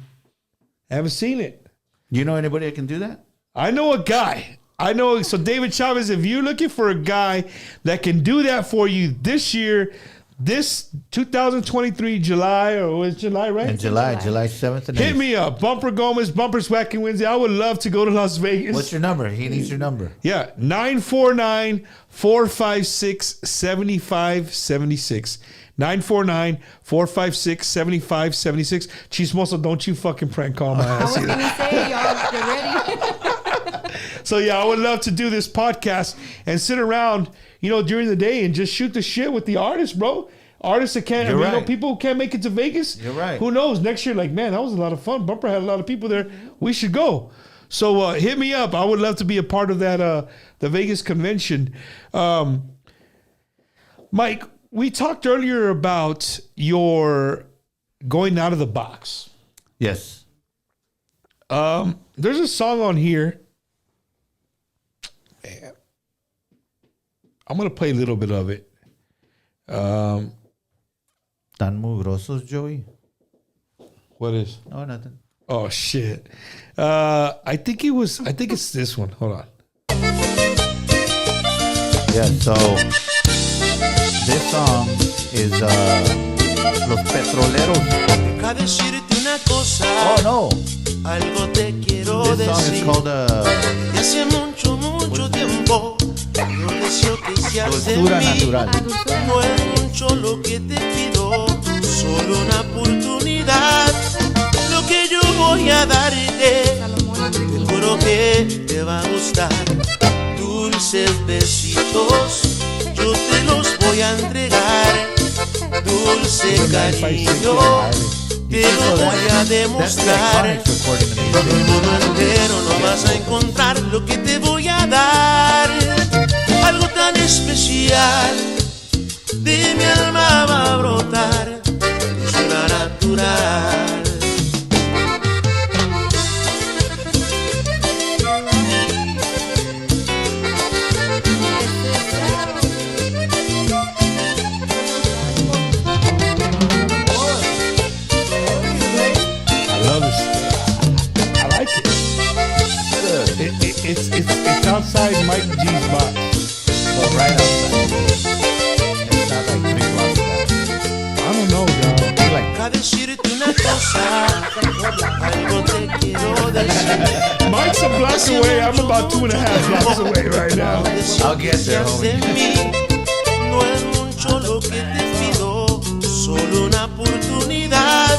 I haven't seen it. You know anybody that can do that? I know a guy. So David Chavez, if you're looking for a guy that can do that for you this year, this 2023 July, or was it July, right? In July 7th and 8th. Hit me up. Bumper Gomez, Bumpers Wacky Wednesday. I would love to go to Las Vegas. What's your number? He needs your number. Yeah, 949-456-7576. 949-456-7576. Chismoso, don't you fucking prank call my I ass. was gonna say, y'all get ready. So yeah, I would love to do this podcast and sit around, during the day and just shoot the shit with the artists, bro. Artists that can't, You're right. people who can't make it to Vegas. You're right. Who knows? Next year, like, man, that was a lot of fun. Bumper had a lot of people there. We should go. So hit me up. I would love to be a part of that, the Vegas convention. Mike, we talked earlier about your going out of the box. Yes. There's a song on here. Man, I'm going to play a little bit of it. Tan mugrosos, Joey. What is? No, nothing. Oh, shit. I think it's this one. Hold on. Yeah, so this song is Los Petroleros. Deja decirte una cosa. Oh, no. Algo te quiero This song is decir. called Y hace mucho, mucho tiempo yo deseo que seas de Dulzura mí. Natural. No es mucho lo que te pido, solo una oportunidad. Lo que yo voy a darte, te juro que te va a gustar. Dulces besitos, yo te los voy a entregar. Dulce cariño, te lo voy a demostrar. Todo el mundo entero no vas a encontrar lo que te voy a dar. Algo tan especial de mi alma va a brotar. Dulzura natural. I love this. I like it. It's outside Mike G's box. Well, right outside. It's not like 3 blocks back. I don't know, y'all. Deja decirte una cosa. Algo te quiero decir. Mike's a block away. I'm about 2.5 blocks away right now. I'll get there, homie. No es mucho lo que te pido, solo una oportunidad.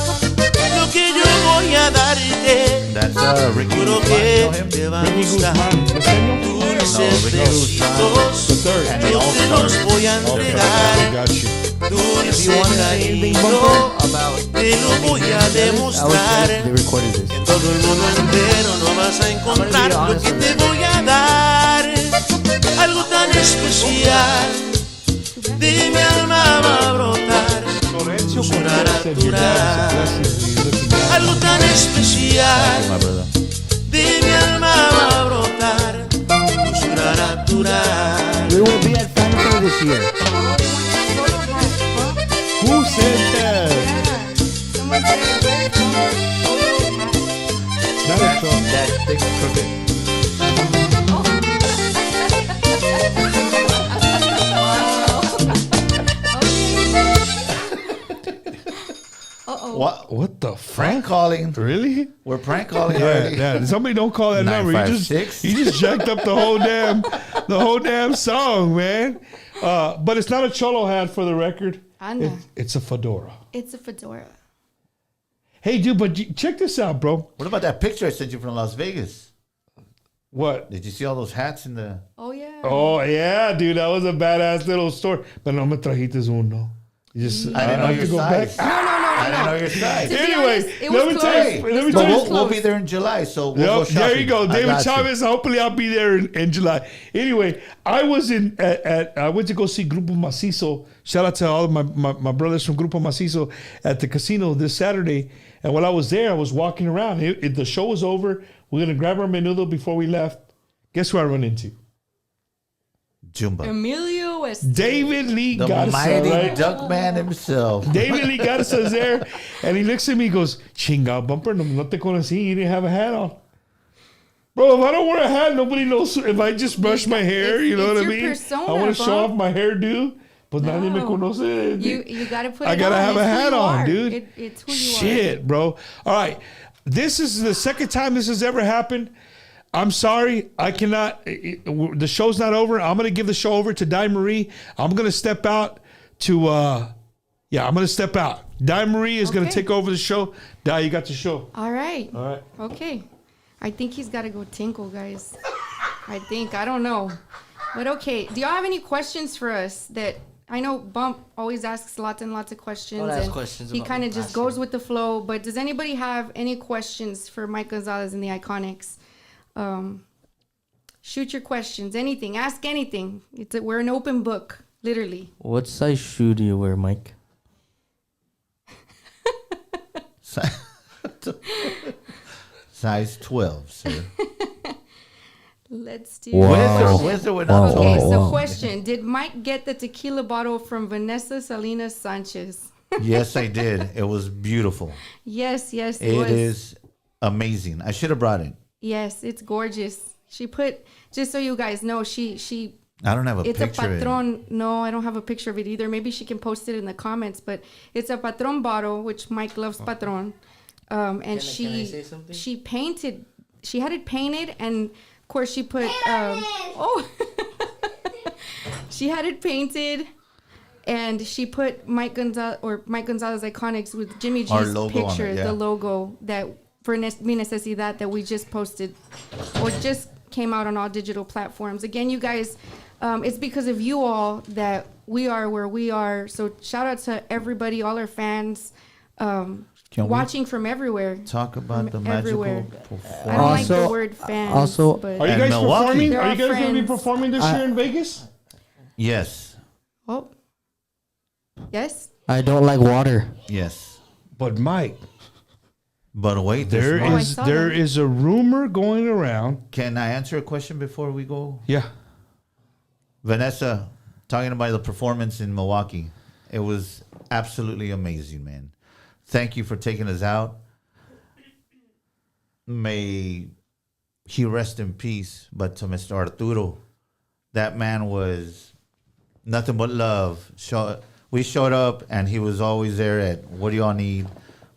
Lo que yo voy a darte, That's Ricky juro Guzman. You know que him? te va a Ricky gustar. Guzman. ¿Costeño? Dulces Ricky besitos, The third. And yo the te All-Star. los voy a Okay, entregar. got you. Dulce want to say anything, cariño, Bumper, about te lo voy a They demostrar. recorded this. Todo el mundo entero no vas a encontrar lo que te voy a dar. Algo tan especial de mi alma va a brotar. Dulzura natural. Algo tan especial My brother. de mi alma va a brotar. Dulzura natural. We will be at San Antonio this year. Who said that? Someone said Not a song. That thing crooked. What the fuck? Prank calling. Really? We're prank calling Yeah, already. yeah. Somebody don't call that number. You 956. just jacked up the whole damn song, man. But it's not a cholo hat for the record. Anda. It's a fedora. It's a fedora. Hey, dude, but check this out, bro. What about that picture I sent you from Las Vegas? What? Did you see all those hats in the? Oh yeah. Oh yeah, dude, that was a badass little store. But no me trajiste uno. You just I didn't know your size. I didn't know your size. To be Anyway, honest, it let was me tell you. closed. Let me The tell you. store was We'll be closed. there in July, so we'll go Yep, shopping. there you go, I David got you. Chavez. Hopefully, I'll be there in July. Anyway, I was I went to go see Grupo Macizo. Shout out to all of my brothers from Grupo Macizo at the casino this Saturday. And while I was there, I was walking around. The show was over. We're gonna grab our menudo before we left. Guess who I run into? Jumbo. Emilio West. David Lee The Garza, mighty right? duck man himself. David Lee Garza's there, and he looks at me and goes, Chinga, Bumper, no te conocí, you didn't have a hat on. Bro, if I don't wear a hat, nobody knows. If I just brush my hair, you know it's what I your mean? persona, I want to show bro. off my hairdo, but nadie me conoce. You gotta put it on. I gotta have It's a who hat you on, are. dude. It's who you are. Shit, bro. All right. This is the second time this has ever happened. I'm sorry. I cannot. The show's not over. I'm going to give the show over to Di Marie. I'm going to step out to, I'm going to step out. Di Marie is going to Okay. take over the show. Di, you got the show. All right. All right. Okay. I think he's got to go tinkle, guys. I don't know. But okay. Do y'all have any questions for us that I know Bump always asks lots and lots of questions. Don't ask and questions he about kind of me just asking. goes with the flow. But does anybody have any questions for Mike Gonzalez and the Iconics? Shoot your questions. Anything. Ask anything. We're an open book, literally. What size shoe do you wear, Mike? Size 12, sir. Let's do Wow. Where's the without Okay, toys? so question. Did Mike get the tequila bottle from Vanessa Salinas Sanchez? Yes, I did. It was beautiful. Yes, it It was. is amazing. I should have brought it. Yes, it's gorgeous. She put, just so you guys know, she I don't have a it's a picture. of it. Patron. No, I don't have a picture of it either. Maybe she can post it in the comments, but it's a Patron bottle, which Mike loves Patron. And Can I say something? she painted, she had it painted, and of course she put, she had it painted, and she put Mike Gonzalez Iconics with Jimmy Our G's logo on picture, it, yeah. the logo that for Mi Necesidad that we just posted, or just came out on all digital platforms. Again, you guys, it's because of you all that we are where we are. So shout out to everybody, all our fans, Can we watching from everywhere. talk about the From everywhere. magical I don't performance? like the Also- word fans. also- but Are you And guys Milwaukee. performing? They're Are you our guys going to be friends. performing this year in Vegas? Yes. oh, yes. I don't like water. Yes. But Mike, But wait, there I is saw there that. is a rumor going around. Can I answer a question before we go? Yeah. Vanessa, talking about the performance in Milwaukee, it was absolutely amazing, man. Thank you for taking us out. May he rest in peace. But to Mr. Arturo, that man was nothing but love. We showed up and he was always there at, what do y'all need?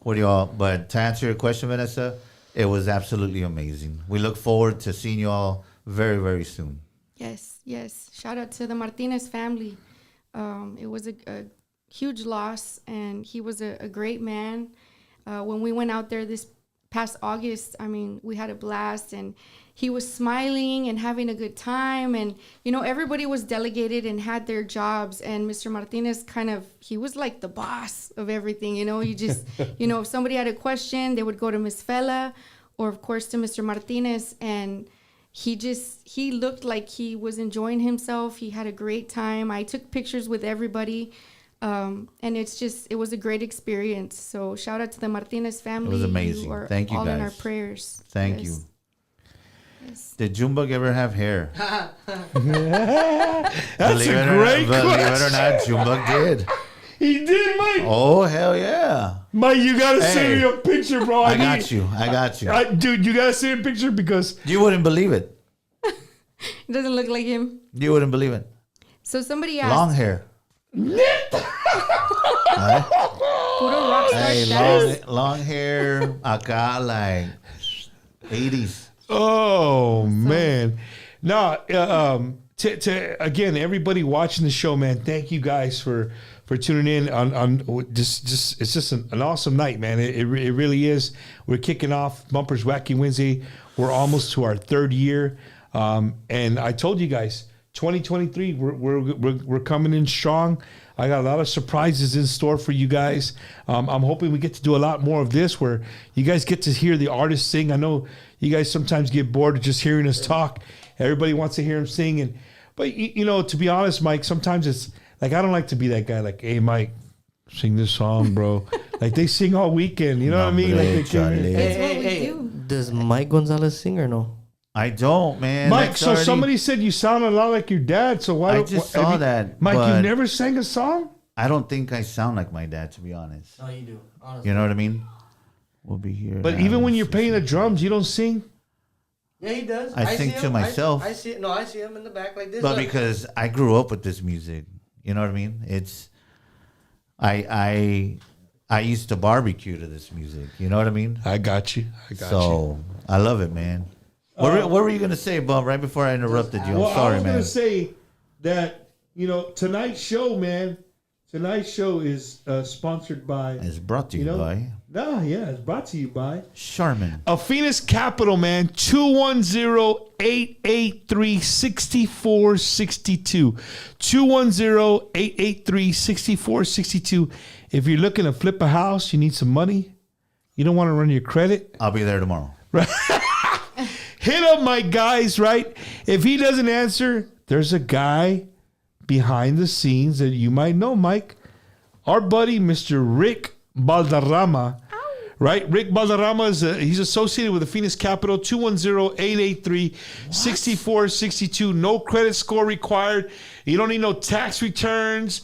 What do y'all, but to answer your question, Vanessa, it was absolutely amazing. We look forward to seeing you all very, very soon. Yes. Shout out to the Martinez family. It was a huge loss, and he was a great man. When we went out there this past August, I mean, we had a blast, and he was smiling and having a good time. And, you know, everybody was delegated and had their jobs. And Mr. Martinez he was like the boss of everything. You know, you just, if somebody had a question, they would go to Miss Fella or, of course, to Mr. Martinez. And he looked like he was enjoying himself. He had a great time. I took pictures with everybody. And it was a great experience. So shout out to the Martinez family. It was amazing. You are Thank you, all in our guys. prayers. Thank Yes. you. Yes. Did Junebug ever have hair? That's Believe a it great Believe it or question. not, Junebug did. He did, Mike. Oh, hell yeah. Mike, you got to send Hey. me a picture, bro. I got you. Dude, you got to send a picture because You wouldn't believe it. It doesn't look like him. You wouldn't believe it. So somebody asked. Long hair. Puro rock star Hey, status. long hair. Acá, like 80s. oh man, no. To again, everybody watching the show, man. Thank you guys for tuning in on just it's just an awesome night, man. It really is. We're kicking off Bumper's Wacky Wednesday. We're almost to our third year. And I told you guys, 2023, we're coming in strong. I got a lot of surprises in store for you guys. I'm hoping we get to do a lot more of this where you guys get to hear the artists sing. I know you guys sometimes get bored of just hearing us talk. Everybody wants to hear them sing. But, you know, to be honest, Mike, sometimes it's like I don't like to be that guy like, hey, Mike, sing this song, bro. Like they sing all weekend. You know what I mean? Like they do. Does Mike Gonzalez sing or no? I don't, man. Mike, so somebody said you sound a lot like your dad. So why? I just saw that. Mike, but you never sang a song? I don't think I sound like my dad, to be honest. No, you do. Honestly. You know what I mean? We'll be here. But even when you're playing the drums, you don't sing? Yeah, he does. I sing to myself. I see. No, I see him in the back like this. But because I grew up with this music, you know what I mean? It's I used to barbecue to this music. You know what I mean? I got you. So I love it, man. What were you gonna say, Bub? Right before I interrupted you, I'm sorry, I was man. gonna say that tonight's show, man. Tonight's show is sponsored by. It's brought to you by. It's brought to you by Charmin. Phoenix Capital, man. 210-883-6462. 210-883-6462. If you're looking to flip a house, you need some money. You don't want to run your credit. I'll be there tomorrow. Right. Hit up my guys, right? If he doesn't answer, there's a guy behind the scenes that you might know, Mike. Our buddy, Mr. Rick Balderrama, right? Rick Balderrama he's associated with the Phoenix Capital. 210-883-6462. No credit score required. You don't need no tax returns.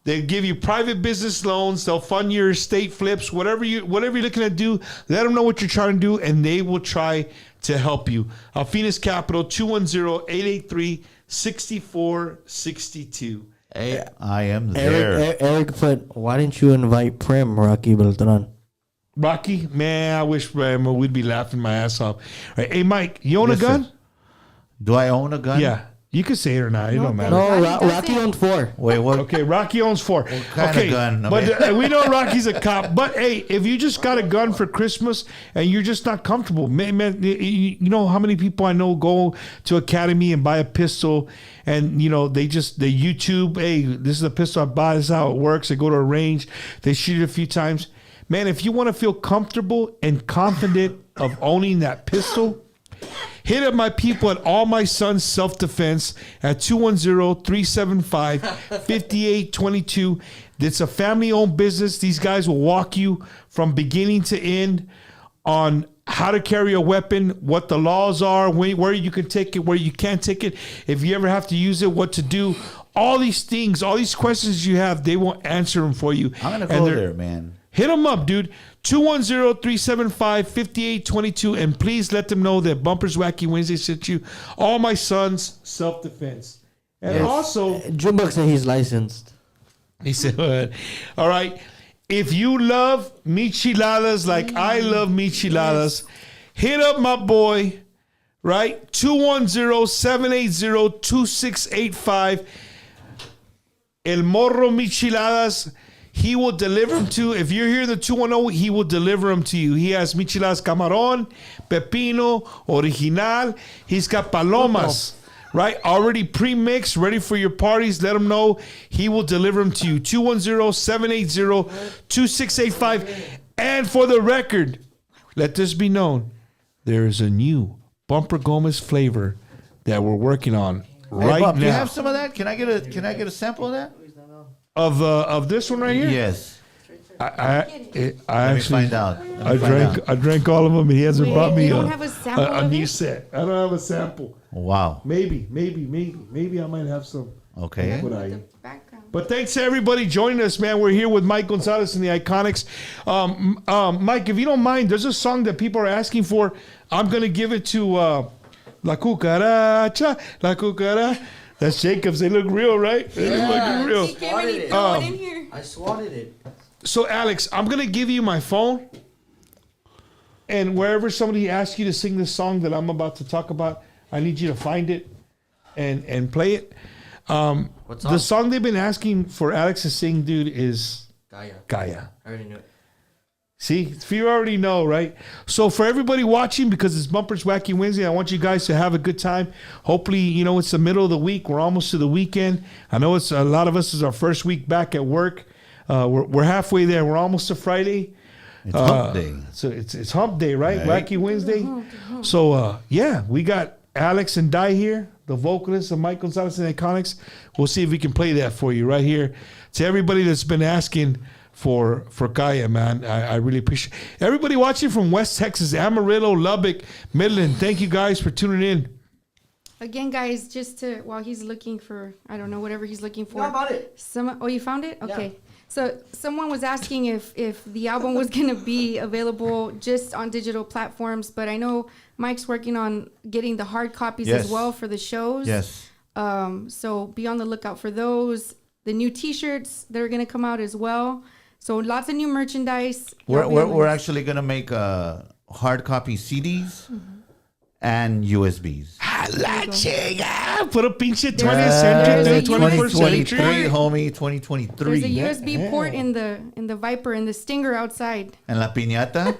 They give you private business loans. They'll fund your estate flips. Whatever you're looking to do, let them know what you're trying to do, and they will try to help you. Phoenix Capital, 210-883-6462. Hey, I am there. Eric put, why didn't you invite Prem, Rocky Beltran? Rocky? Man, I wish we'd be laughing my ass off. Right. Hey, Mike, you own a gun? Do I own a gun? Yeah. You can say it or not. It don't matter. No, Rocky owns 4. Wait, what? Okay, Rocky owns 4. What kind of gun? But we know Rocky's a cop. But hey, if you just got a gun for Christmas and you're just not comfortable, man, you know how many people I know go to Academy and buy a pistol, and they YouTube, hey, this is a pistol I bought. This is how it works. They go to a range, they shoot it a few times. Man, if you want to feel comfortable and confident of owning that pistol, hit up my people at All My Sons Self-Defense at 210-375-5822. It's a family-owned business. These guys will walk you from beginning to end on how to carry a weapon, what the laws are, where you can take it, where you can't take it, if you ever have to use it, what to do. All these things, all these questions you have, they will answer them for you. I'm going to go there, man. Hit them up, dude. 210-375-5822. And please let them know that Bumpers Wacky Wednesday sent you. All My Sons Self-Defense. And also, Jumbuck said he's licensed. He said, all right. If you love micheladas like I love micheladas, hit up my boy, right? 210-780-2685. El Morro Micheladas. He will deliver them to, if you're here in the 210, he will deliver them to you. He has micheladas camarón, pepino, original. He's got palomas, right? Already pre-mixed, ready for your parties. Let him know. He will deliver them to you. 210-780-2685. And for the record, let this be known, there is a new Bumper Gomez flavor that we're working on right now. Do you have some of that? Can I get a sample of that? Of this one right here? Yes. I actually find out. I drank all of them, and he hasn't brought me don't have a sample a of new it? set. I don't have a sample. Wow. Maybe I might have some. Okay. But thanks to everybody joining us, man. We're here with Mike Gonzalez and the Iconics. Mike, if you don't mind, there's a song that people are asking for. I'm gonna give it to La Cucaracha, La Cucaracha. That's Jacobs. They look real, right? They look real. He came and he threw it in here. I swatted it. So, Alex, I'm going to give you my phone. And wherever somebody asks you to sing this song that I'm about to talk about, I need you to find it and play it. The song they've been asking for Alex to sing, dude, is Gaia. Gaia. I already knew it. See, you already know, right? So for everybody watching, because it's Bumpers Wacky Wednesday, I want you guys to have a good time. Hopefully, it's the middle of the week. We're almost to the weekend. I know it's a lot of us is our first week back at work. We're halfway there. We're almost to Friday. It's hump day. So it's hump day, right? Wacky Wednesday. So we got Alex and Di here, the vocalist of Mike Gonzalez and Iconics. We'll see if we can play that for you right here. To everybody that's been asking for Kaya, man, I really appreciate everybody watching from West Texas, Amarillo, Lubbock, Midland. Thank you guys for tuning in. Again, guys, while he's looking for, I don't know, whatever he's looking for. How about it? You found it? Okay. Yeah. So someone was asking if the album was going to be available just on digital platforms, but I know Mike's working on getting the hard copies as well for the shows. Yes. So be on the lookout for those. The new T-shirts that are going to come out as well. So lots of new merchandise. We're actually gonna make hard copy CDs and USBs. Put a pinche 20th century, 21st 2023, century. homie, 2023. There's a USB port in the Viper and the Stinger outside. And la piñata.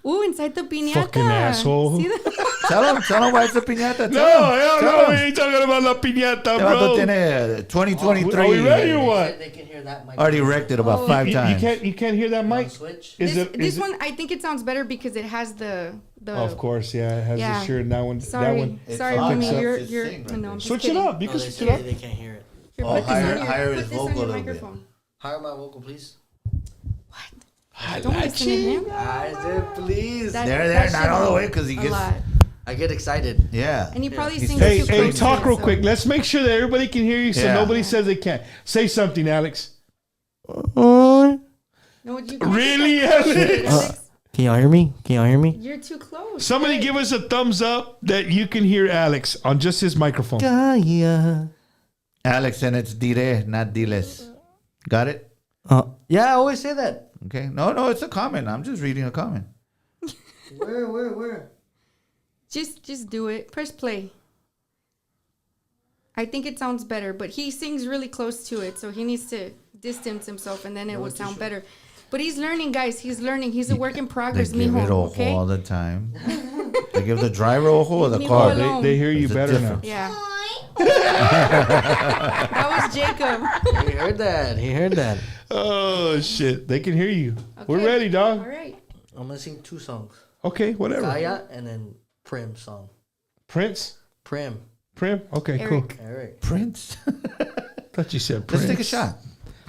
Ooh, inside the piñata. Fucking asshole. See that? Tell him why it's a piñata. No, we ain't talking about la piñata, bro. Tiene 2023. Are we ready or what? They can hear that mic. Already wrecked it about 5 times. You can't hear that mic? Switch. This one, I think it sounds better because it has the. Of course, yeah, it has the shirt. And that one. Sorry, Mimi, you're. No, I'm just switch kidding. it up. You can switch it up. They can't hear it. Here, Oh, put this on your- higher his put this on vocal your a little bit. microphone. Higher my vocal, please. Don't listen to him. I said, please. They're not all the way because he A gets. lot. I get excited. Yeah. And he probably He's sings Hey, too Hey, close talk to real it, quick. Let's make sure that everybody can hear you so Yeah. nobody says they can't. Say something, Alex. No, you can't. Really, Alex? Can y'all hear me? You're too close. Somebody give us a thumbs up that you can hear Alex on just his microphone. Alex, and it's dire, not diles. Got it? Yeah, I always say that. Okay. No, it's a comment. I'm just reading a comment. Where? Just do it. Press play. I think it sounds better, but he sings really close to it, so he needs to distance himself, and then it will sound better. But he's learning, guys. He's learning. He's a work in progress, They give it mijo. ojo Okay. all the time. They give the driver ojo or the Leave me car. alone. They hear you There's a better now. difference. Yeah. That was Jacob. He heard that. Oh, shit. They can hear you. We're Okay. ready, dog. All right. I'm gonna sing 2 songs. Okay, whatever. Kaya and then Prim song. Prince? Prim. Prim? Okay, Eric. cool. Eric. Prince. Thought you said Prince. Let's take a shot.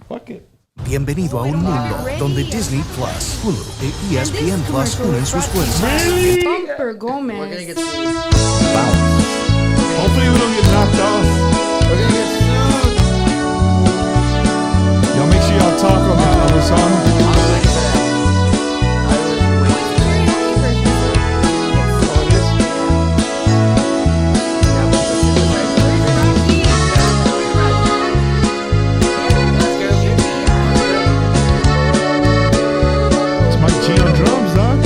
Fuck it. Bienvenido a un mundo donde Disney Plus, Hulu e ESPN Plus unen sus fuerzas. Really? Bumper We're gonna Gomez. get sued. Hopefully we don't get knocked off. We're gonna get sued. Y'all make sure y'all talk on the song. I was waiting for that. I was waiting for that. Oh, it is? Yeah, but the It's Mike G on drums, dog.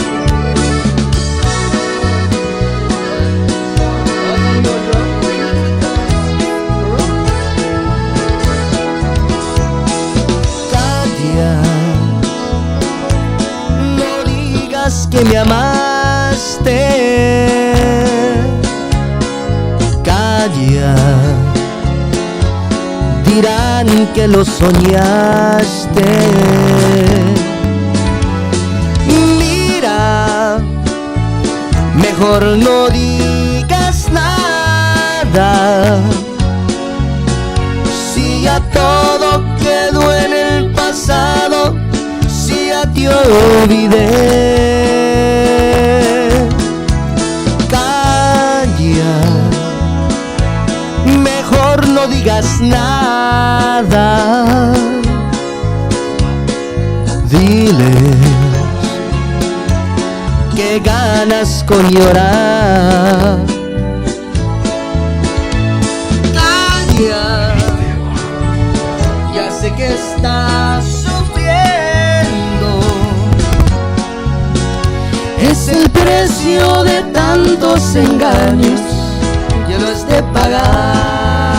Calla, no digas que me amaste. Calla, dirán que lo soñaste. Mira, mejor no digas nada. Si ya todo quedó en el pasado, si ya te olvidé. Calla, mejor no digas nada. Diles que ganas con llorar. Calla, ya sé que estás sufriendo. Es el precio de tantos engaños que lo has de pagar.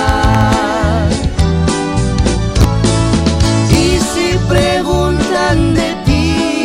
Y si preguntan de ti,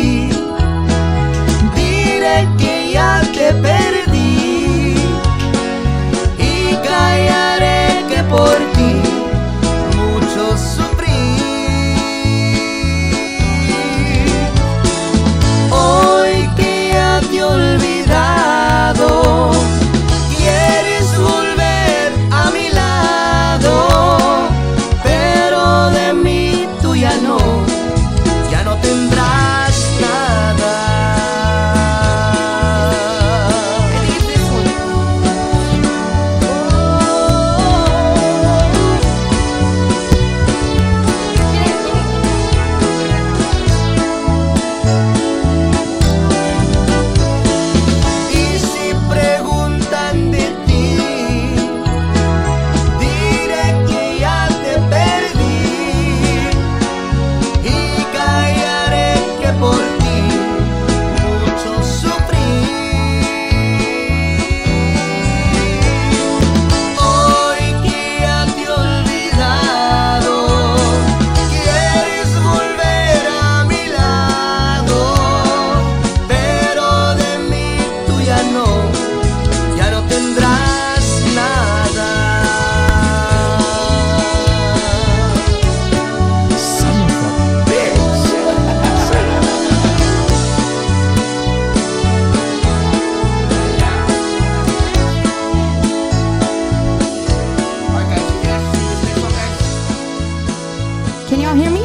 Can y'all hear me?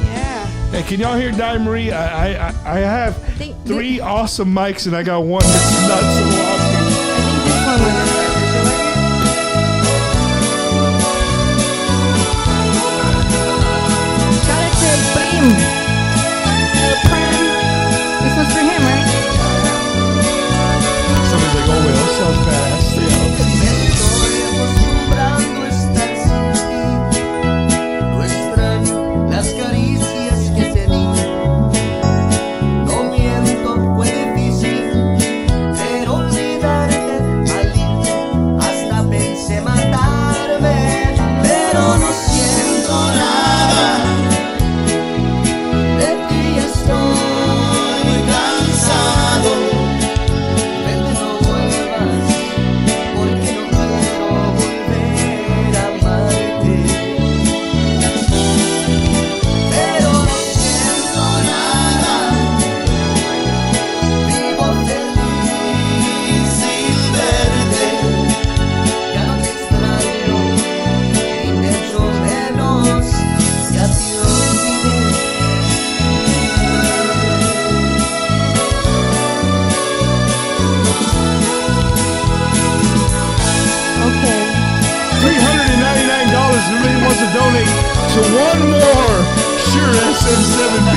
Yeah. Hey, can y'all hear Di Marie? I have think 3 awesome mics and I got one that's not so awesome. I think this one was Shout out to Prim. This one's for him, right? Somebody's like, oh, well, so fast. Me estoy acostumbrando a estar sin ti. No extraño las caricias que te di. No miento, fue difícil, pero olvidarte al irte. Hasta pensé matarme, pero no siento nada. De ti ya estoy cansado. Vete, no vuelvas, porque no quiero volver a amarte. Pero no siento nada. Vivo feliz sin verte. Ya no te extraño, ni te echo menos. Ya te olvidé. Okay. $399 if anybody wants to donate to one more Shure SM7B.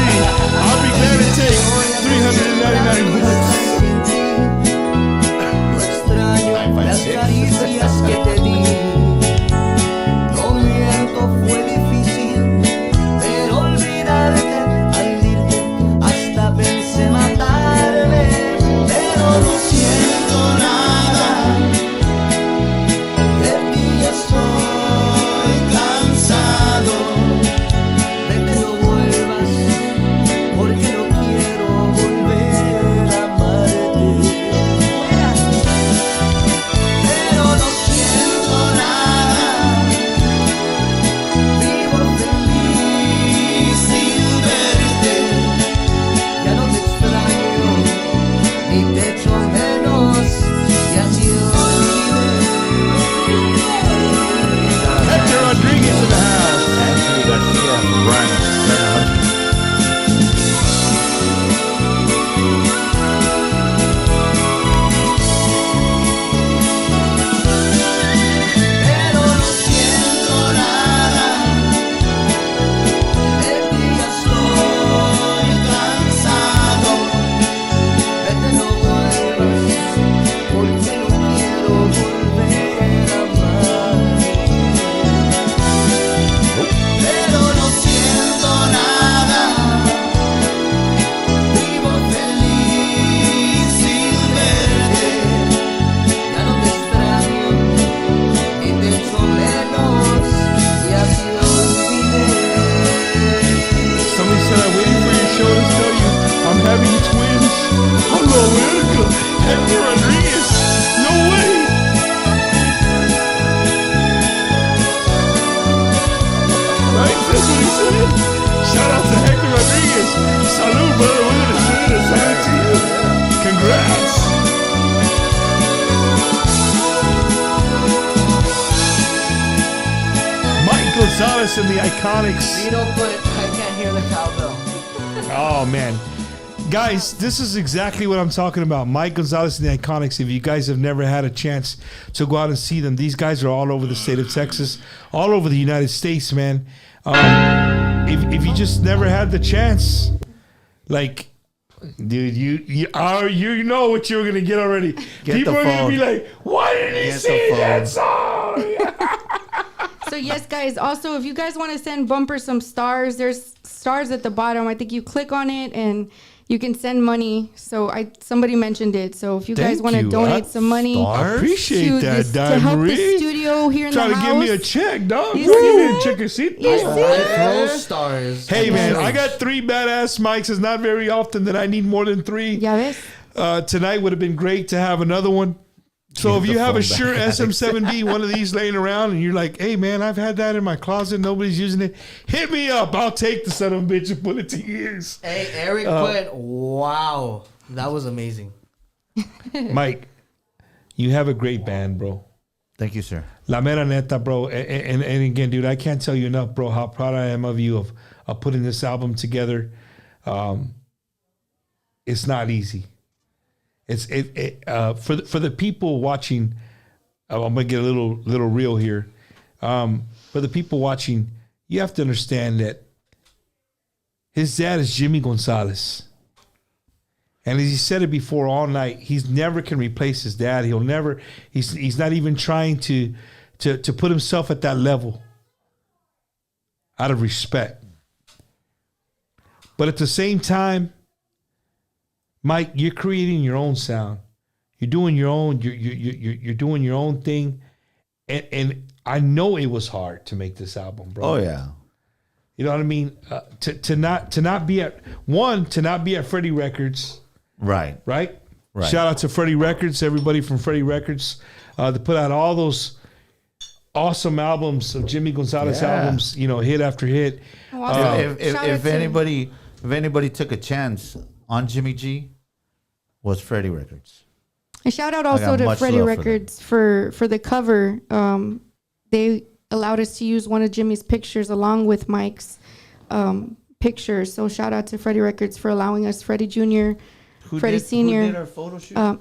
I'll be glad to take $399. No extraño las caricias que te di. No miento, fue difícil, pero olvidarte al irte. Hasta pensé matarme, pero no siento nada. De ti ya estoy cansado. Vete, no vuelvas, porque no quiero volver a amarte. Pero no siento nada. Vivo feliz sin verte. Ya no te extraño, ni te echo menos. Ya te olvidé. Hector Rodriguez in the house. Anthony Garcia, Ryan. Pero no siento nada. De ti ya estoy cansado. Vete, no vuelvas, porque no quiero volver a amarte. Pero no siento nada. Vivo feliz sin verte. Ya no te extraño, ni te echo menos. Ya te olvidé. Somebody said I'm waiting for your show to tell you I'm having twins. Hello, Erica. Hector Rodriguez. No way. Right? That's what he said. Shout out to Hector Rodriguez. Salud, brother. We're going to shoot it. Send it to you. Congrats. Mike Gonzalez and the Iconics. You don't put, I can't hear the cowbell. Oh, man. Guys, this is exactly what I'm talking about. Mike Gonzalez and the Iconics. If you guys have never had a chance to go out and see them, these guys are all over the state of Texas, all over the United States, man. If you just never had the chance, like, dude, you know what you're gonna get already. Get People the are gonna phone. be like, "Why did he Get the sing that phone." song?" So yes, guys. Also, if you guys want to send Bumper some stars, there's stars at the bottom. I think you click on it and you can send money. So somebody mentioned it. So if you guys Thank want to you. donate some money I appreciate to, that, to help the Marie. studio here in Trying the to house, give me a check, dog. You Give see me a that? checkecito. You see that? Throw stars. Hey, man, I got 3 badass mics. It's not very often that I need more than 3. Ya ves? Tonight would have been great to have another one. So if you have a Shure SM7B, one of these laying around, and you're like, hey, man, I've had that in my closet. Nobody's using it. Hit me up. I'll take the son of a bitch and put it to use. Hey, Eric put, wow, that was amazing. Mike, you have a great band, bro. Thank you, sir. La mera neta, bro. And again, dude, I can't tell you enough, bro, how proud I am of you of putting this album together. It's not easy. It's for the people watching. I'm gonna get a little real here. For the people watching, you have to understand that his dad is Jimmy Gonzalez. And as he said it before all night, he's never can replace his dad. He'll never, he's not even trying to put himself at that level out of respect. But at the same time, Mike, you're creating your own sound. You're doing your own, you're doing your own thing. And I know it was hard to make this album, bro. Oh yeah. You know what I mean? To not be at Freddie Records. Right. Shout out to Freddie Records, everybody from Freddie Records, to put out all those awesome albums of Jimmy Gonzalez albums, hit after hit. If anybody took a chance on Jimmy G, was Freddie Records. A shout out also to Freddie Records for the cover. They allowed us to use one of Jimmy's pictures along with Mike's pictures. So shout out to Freddie Records for allowing us, Freddie Jr., Freddie Sr. Who did our photo shoot?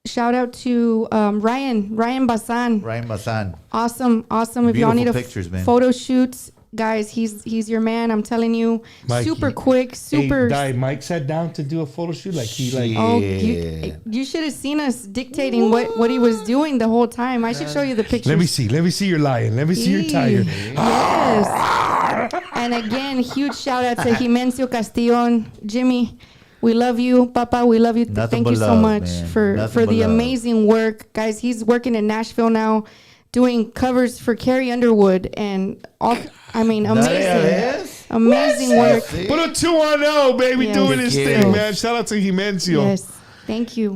Shout out to Ryan Basan. Ryan Basan. Awesome. If y'all need a photo shoot, guys, he's your man. I'm telling you, Mikey, super quick, super. Hey, Mike sat down to do a photo shoot you should have seen us dictating what he was doing the whole time. I should show you the pictures. Let me see your lion. Let me see your tiger. Yes. And again, huge shout out to Jimencio Castillon, Jimmy. We love you, Papa. We love you. Thank you so much for the amazing work, guys. He's working in Nashville now, doing covers for Carrie Underwood and all. I mean, amazing work. Put a 2-0, baby, doing his thing, man. Shout out to Jimencio. Yes, thank you.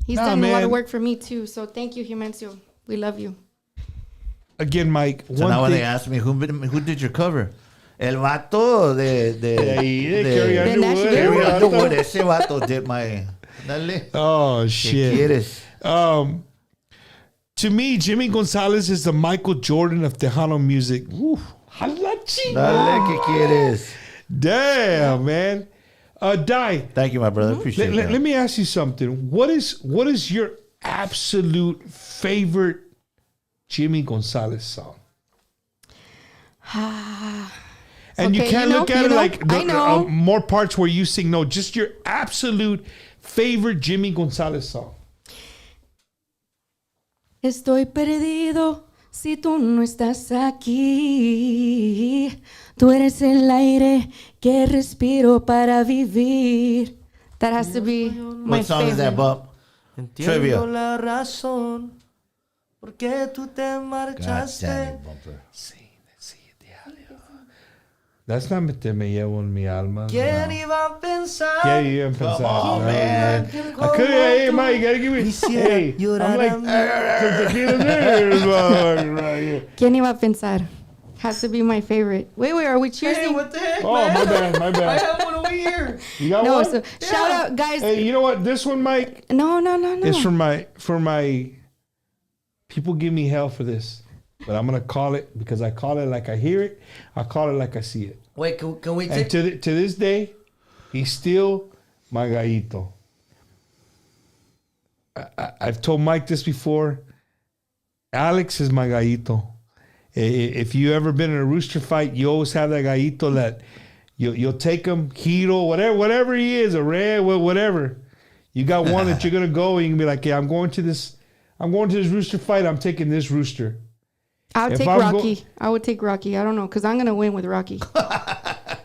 He's done a lot of work for me too. So thank you, Jimencio. We love you. Again, Mike. So now when they ask me who did your cover. El vato de Carrie Underwood. Carrie Underwood. Ese vato did my. Dale. Oh shit. ¿Qué quieres? To me, Jimmy Gonzalez is the Michael Jordan of Tejano music. Dale, ¿qué quieres? Damn, man. Di. Thank you, my brother. Appreciate it. Let me ask you something. What is your absolute favorite Jimmy Gonzalez song? And you can't look at it like more parts where you sing. No, just your absolute favorite Jimmy Gonzalez song. Estoy perdido si tú no estás aquí. Tú eres el aire que respiro para vivir. That has to be my What song favorite. is that, Bob? Entiendo la razón por qué tú te marchaste. That's not Te me llevo en mi alma. ¿Quién iba a pensar? ¿Quién iba a pensar? Oh, man. I could, hey, Mike, gotta give me. Hey, I'm like, right here. ¿Quién iba a pensar? Has to be my favorite. Wait, are we cheering? Hey, what the heck, Oh, man? my bad. I have one over here. You got No, one? so shout out, guys. Hey, you know what? This one, Mike, No. is for my people give me hell for this. But I'm going to call it, because I call it like I hear it. I call it like I see it. Wait, can we And take... to this day, he's still my gallito. I've told Mike this before. Alex is my gallito. If you ever been in a rooster fight, you always have that gallito that you'll take him, Hero, whatever he is, a red, whatever. You got one that you're going to go and you can be like, yeah, I'm going to this rooster fight. I'm taking this rooster. I would take Rocky. I would take Rocky. I don't know, because I'm going to win with Rocky.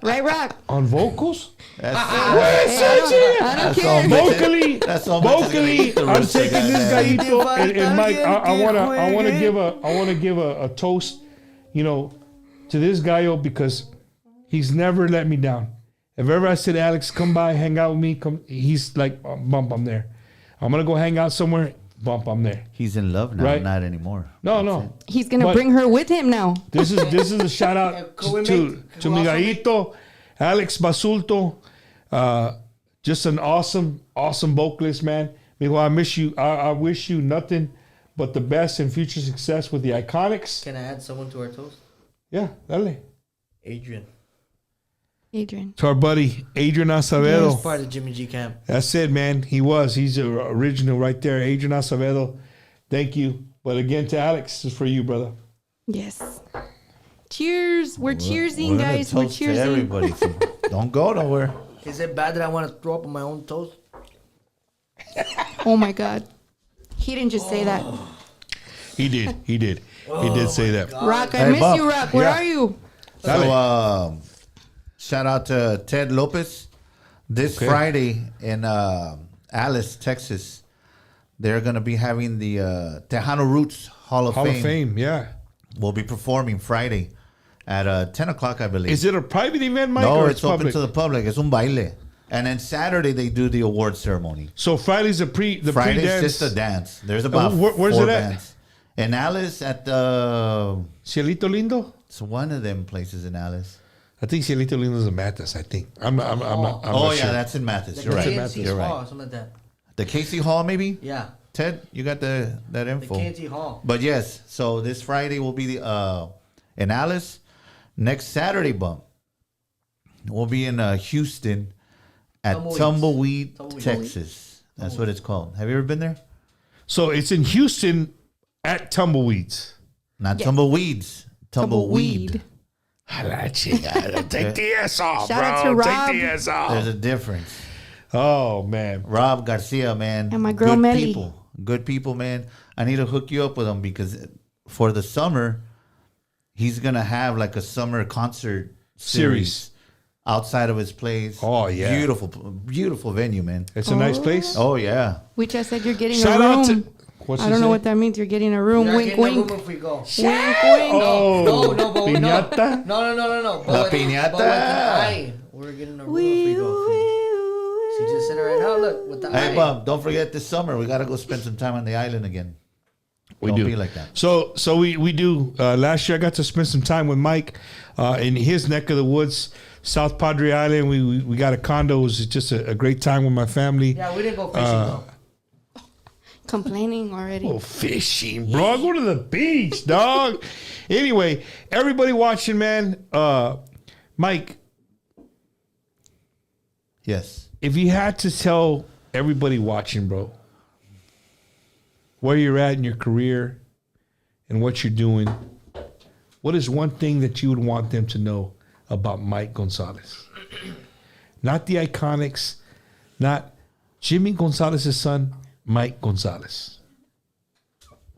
Right, Rock? On vocals? I don't care. Vocally, I'm taking this gallito. And Mike, I want to give a toast, to this gallo, because he's never let me down. If ever I said, Alex, come by, hang out with me, he's like, bump, I'm there. I'm going to go hang out somewhere. Bump, I'm there. He's in love now, Right? not anymore. No. He's going to bring her with him now. This is a shout out to mi gallito, Alex Basulto. Just an awesome vocalist, man. Mijo, I miss you. I wish you nothing but the best and future success with the Iconics. Can I add someone to our toast? Yeah, dale. Adrian. To our buddy, Adrian Acevedo. He's part of Jimmy G camp. That's it, man. He's original right there. Adrian Acevedo. Thank you. But again, to Alex, this is for you, brother. Yes. Cheers. We're cheersing, We're gonna guys. We're toast to cheersing. everybody. Don't go nowhere. Is it bad that I want to throw up on my own toast? Oh my God. He didn't just say that. He did. He did say that. Rock, I Hey, miss Bob. you, Rock. Where Yeah. are you? So, shout out to Ted Lopez. This Friday in Alice, Texas, they're going to be having the Tejano Roots Hall of Fame. Yeah. We'll be performing Friday at 10 o'clock, I believe. Is it a private event, Mike? No, or it's open public? to the public. It's un baile. And then Saturday, they do the award ceremony. So Friday's the Friday's pre-dance. just a dance. There's about where's four it at? bands. In Alice at the... Cielito Lindo? It's one of them places in Alice. I think Cielito Lindo's in Mathis, I think. I'm not yeah, sure. that's in Mathis. Like You're right. KNC You're Hall, right. something like that. The Casey Hall, maybe? Yeah. Ted, you got that The info. KNC Hall. But yes, so this Friday will be in Alice. Next Saturday, bump, we'll be in Houston at Tumbleweed, Texas. That's what it's called. Have you ever been there? So it's in Houston at Tumbleweeds. Not Tumbleweeds. Tumbleweed. Take the S off, Shout bro. out to Rob. Take the S off. There's a difference. Oh, man. Rob Garcia, man. And my girl Good Melly. people. Good people, man. I need to hook you up with him because for the summer, he's going to have like a summer concert series outside of his place. Oh, yeah. Beautiful, beautiful venue, man. It's a nice place. Oh, yeah. We just said you're getting Shout a out room. to... What's I he don't know say? what that means. You're getting a room. You're Wink, getting a wink. room if we go. Wink, wink. Oh, No, but piñata? No. La piñata. But with an I. We're getting a room if we go. She just said it right now. Look, with the Hey, I. Bob, don't forget this summer, we got to go spend some time on the island again. We Don't do. be like that. So we do. Last year, I got to spend some time with Mike in his neck of the woods, South Padre Island. We got a condo. It was just a great time with my family. Yeah, we didn't go fishing though. Complaining already. Oh, fishing, bro. I go to the beach, dog. Anyway, everybody watching, man. Mike, Yes. if you had to tell everybody watching, bro, where you're at in your career and what you're doing, what is one thing that you would want them to know about Mike Gonzalez? Not the Iconics, not Jimmy Gonzalez's son, Mike Gonzalez.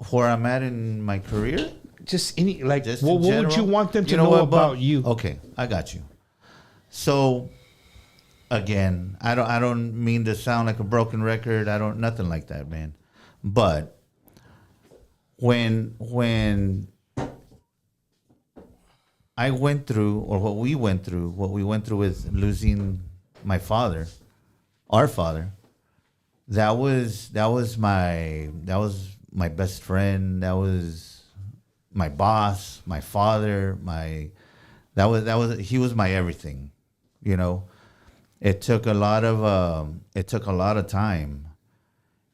Where I'm at in my career? Just any, like, Just what in would general? you want them to You know what, Bob? about you? Okay, I got you. So, again, I don't mean to sound like a broken record. I don't nothing like that, man. But when I went through, or what we went through with losing my father, our father, that was my best friend. That was my boss, my father, he was my everything. You know, it took a lot of time.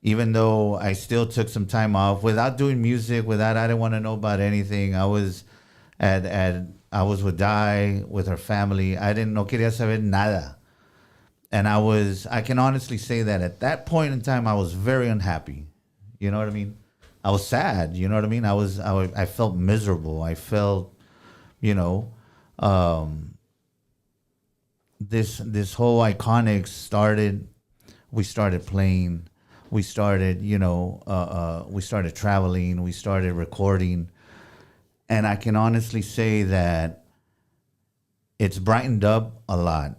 Even though I still took some time off without doing music, I didn't want to know about anything. I was I was with Di, with her family. I no quería saber nada. And I can honestly say that at that point in time, I was very unhappy. You know what I mean? I was sad. You know what I mean? I felt miserable. I felt, you know, this whole Iconics started. We started playing. We started, you know, we started traveling. We started recording. And I can honestly say that it's brightened up a lot.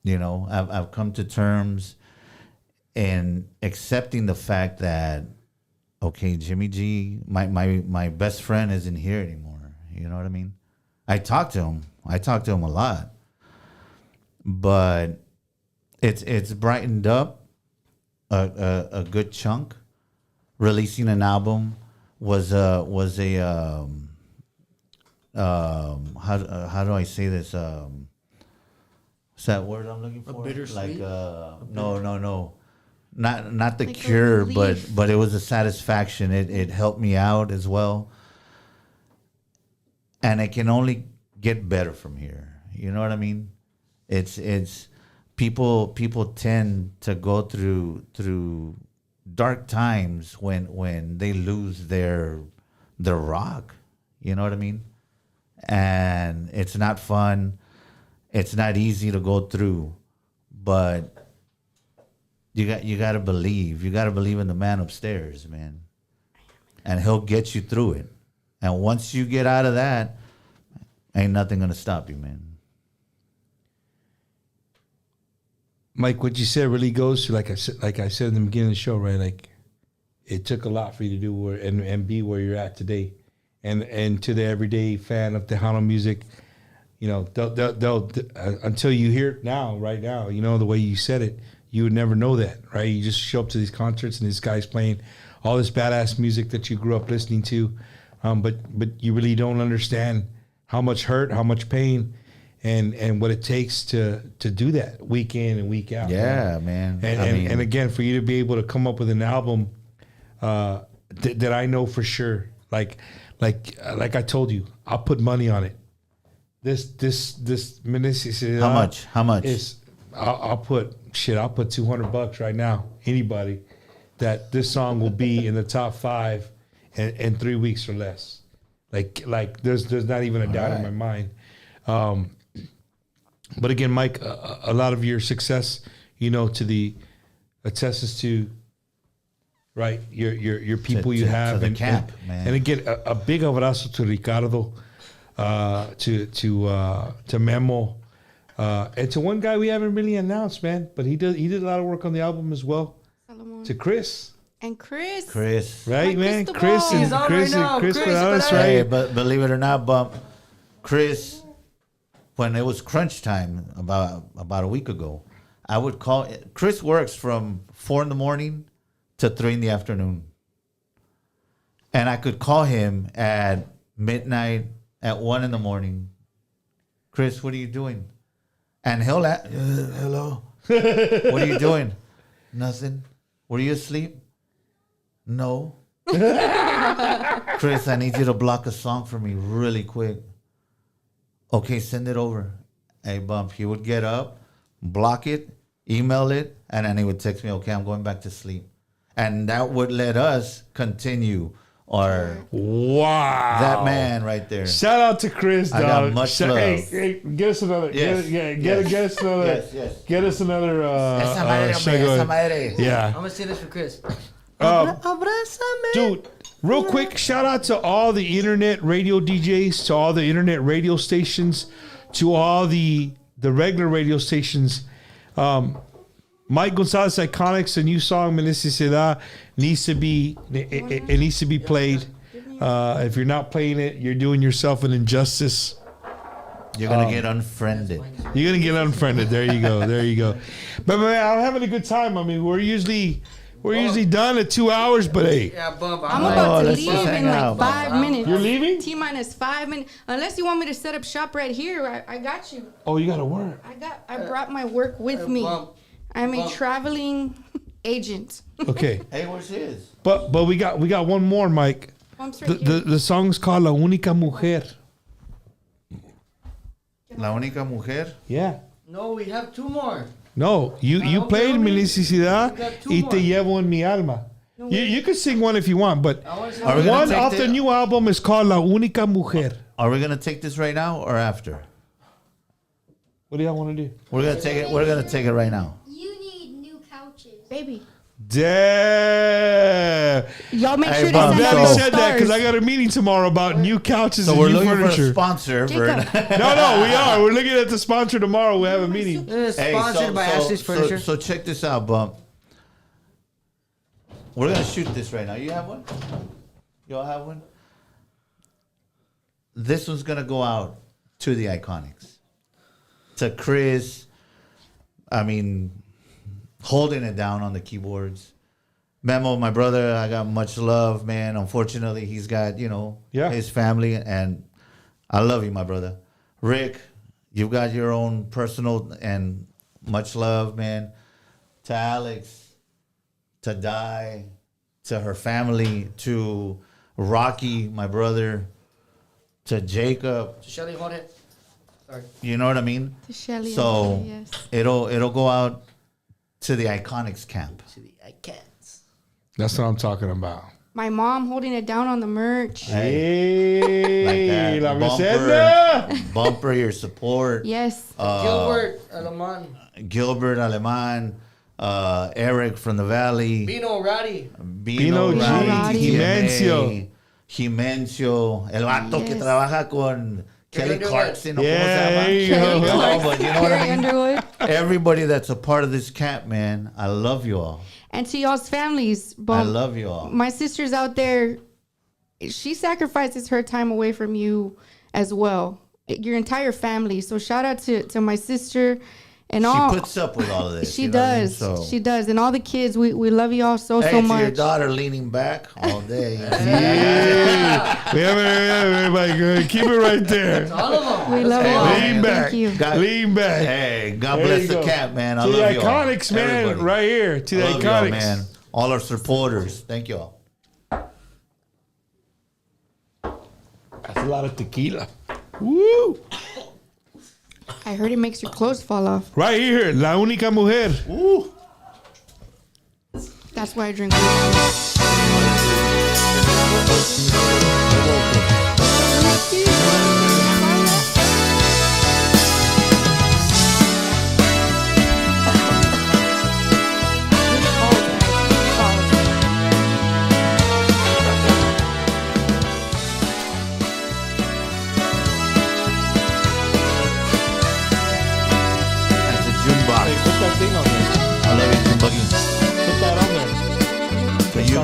You know, I've come to terms in accepting the fact that, okay, Jimmy G, my best friend isn't here anymore. You know what I mean? I talk to him a lot. But it's brightened up a good chunk. Releasing an album was a how do I say this? What's that word I'm looking for? bittersweet? Like no. not the Like a cure, relief. but it was a satisfaction. It helped me out as well, and it can only get better from here. You know what I mean? It's people tend to go through dark times when they lose their rock. You know what I mean? And it's not fun. It's not easy to go through, but you got to believe. You got to believe in the man upstairs, man, and he'll get you through it. And once you get out of that, ain't nothing gonna stop you, man. Mike, what you said really goes to like I said in the beginning of the show, right? Like it took a lot for you to do and be where you're at today, and to the everyday fan of Tejano music, you know, they'll until you hear it now, right now, you know, the way you said it, you would never know that, right? You just show up to these concerts and these guys playing all this badass music that you grew up listening to, but you really don't understand how much hurt, how much pain, and what it takes to do that week in and week out. Yeah, man. And again, for you to be able to come up with an album that I know for sure, like I told you, I'll put money on it. This Menicicidad. How much? I'll put $200 right now. Anybody that this song will be in the top 5 in 3 weeks or less. Like there's not even a doubt in my mind. But again, Mike, a lot of your success, you know, attests to, right, your people you have, to the and camp, man. And again, a big abrazo to Ricardo, to Memo, and to one guy we haven't really announced, man, but he did a lot of work on the album as well. Salomon. To Chris. And Chris. Right, man? Cristobal. Chris He's on Chris right now. Chris Chris Perales, Perales. Hey, right? but believe it or not, Bump, Chris, when it was crunch time about a week ago, I would call. Chris works from 4 a.m. to 3 p.m, and I could call him at midnight, at 1 a.m. Chris, what are you doing? And he'll hello. What are you doing? Nothing. Were you asleep? No. Chris, I need you to block a song for me really quick. Okay, send it over. Hey, Bump, he would get up, block it, email it, and then he would text me, okay, I'm going back to sleep. And that would let us continue our... Wow. That man right there. Shout out to Chris, dog. I got much love. Hey, get us another. Yes. Get us another. Yes. Get us another. Esa madre, hombre, esa madre. Yeah. I'm gonna say this for Chris. Dude, real quick, shout out to all the internet radio DJs, to all the internet radio stations, to all the regular radio stations. Mike Gonzalez Iconics, a new song, Menicicidad, needs to be played. If you're not playing it, you're doing yourself an injustice. You're gonna get unfriended. You're gonna get unfriended. There you go. But man, I'm having a good time. I mean, we're usually done at 2 hours, but hey. Yeah, Bump. I'm about to let's leave just in hang like out, 5 minutes. You're leaving? T-minus 5 minutes. Unless you want me to set up shop right here, I got you. Oh, you gotta work. I brought my work with me. I'm a traveling agent. Okay. Hey, where's his? But we got one more, Mike. Bump's right here. The song's called La Única Mujer. La única mujer. Yeah. No, we have 2 more. No, you okay, played Mi we Necesidad got 2 y more. Te Llevo en Mi Alma. You can sing one if you want, but Are we gonna one take off the new album is called La Única Mujer. Are we gonna take this right now or after? What do y'all want to do? We're gonna take it. We're gonna take it right now. You need new couches. Baby. Damn. Y'all make Hey, sure to Bob, send I'm out glad your you stars. said that because I got a meeting tomorrow about new couches So and we're new looking for a furniture. sponsor. Jacob. No, we are. We're looking at the sponsor tomorrow. We have a meeting. Sponsored by Ashley's Furniture. So check this out, Bump. We're gonna shoot this right now. You have one? Y'all have one? This one's gonna go out to the Iconics. To Chris. I mean, holding it down on the keyboards. Memo, my brother, I got much love, man. Unfortunately, he's got, his family, and I love you, my brother. Rick, you've got your own personal and much love, man. To Alex, to Die, to her family, to Rocky, my brother, to Jacob. Shelly, hold it. Sorry. You know what I mean? To Shelly. So Yes. it'll go out to the Iconics camp. To the Icons. That's what I'm talking about. My mom holding it down on the merch. Hey, la Bumper, meseta. bumper your support. Yes. Gilbert Alaman. Gilbert Aleman, Eric from the Valley, Bino Roddy. Bino G, Roddy, Jimencio. Jimencio, el vato que Yes. trabaja con Kelly Underwood. Clarkson. ¿O Yeah, cómo se llama? there you Kelly go. Clarkson, but you know what I Carrie mean? Underwood. Everybody that's a part of this camp, man, I love you all. And to y'all's families. I love you all. My sister's out there. She sacrifices her time away from you as well. Your entire family. So shout out to my sister and all. She puts up with all of this. She you know what I mean? does. So, She does. And all the kids, we love you all so hey, so to your much. daughter leaning back all day. Everybody, good. Keep it right there. All of them. We love you all. Lean back. Thank you. Lean back. Hey, God There bless you the go. camp, man. I To the love you all. Iconics, man, Everybody. right here. To the I love you all, Iconics. man. All our supporters. Thank you all. That's a lot of tequila. Woo! I heard it makes your clothes fall off. Right here, La Única Mujer. Woo! That's why I drink whiskey. That's a jukebox. Put that thing on there. I love you, June Buggy. Put that on there. For you,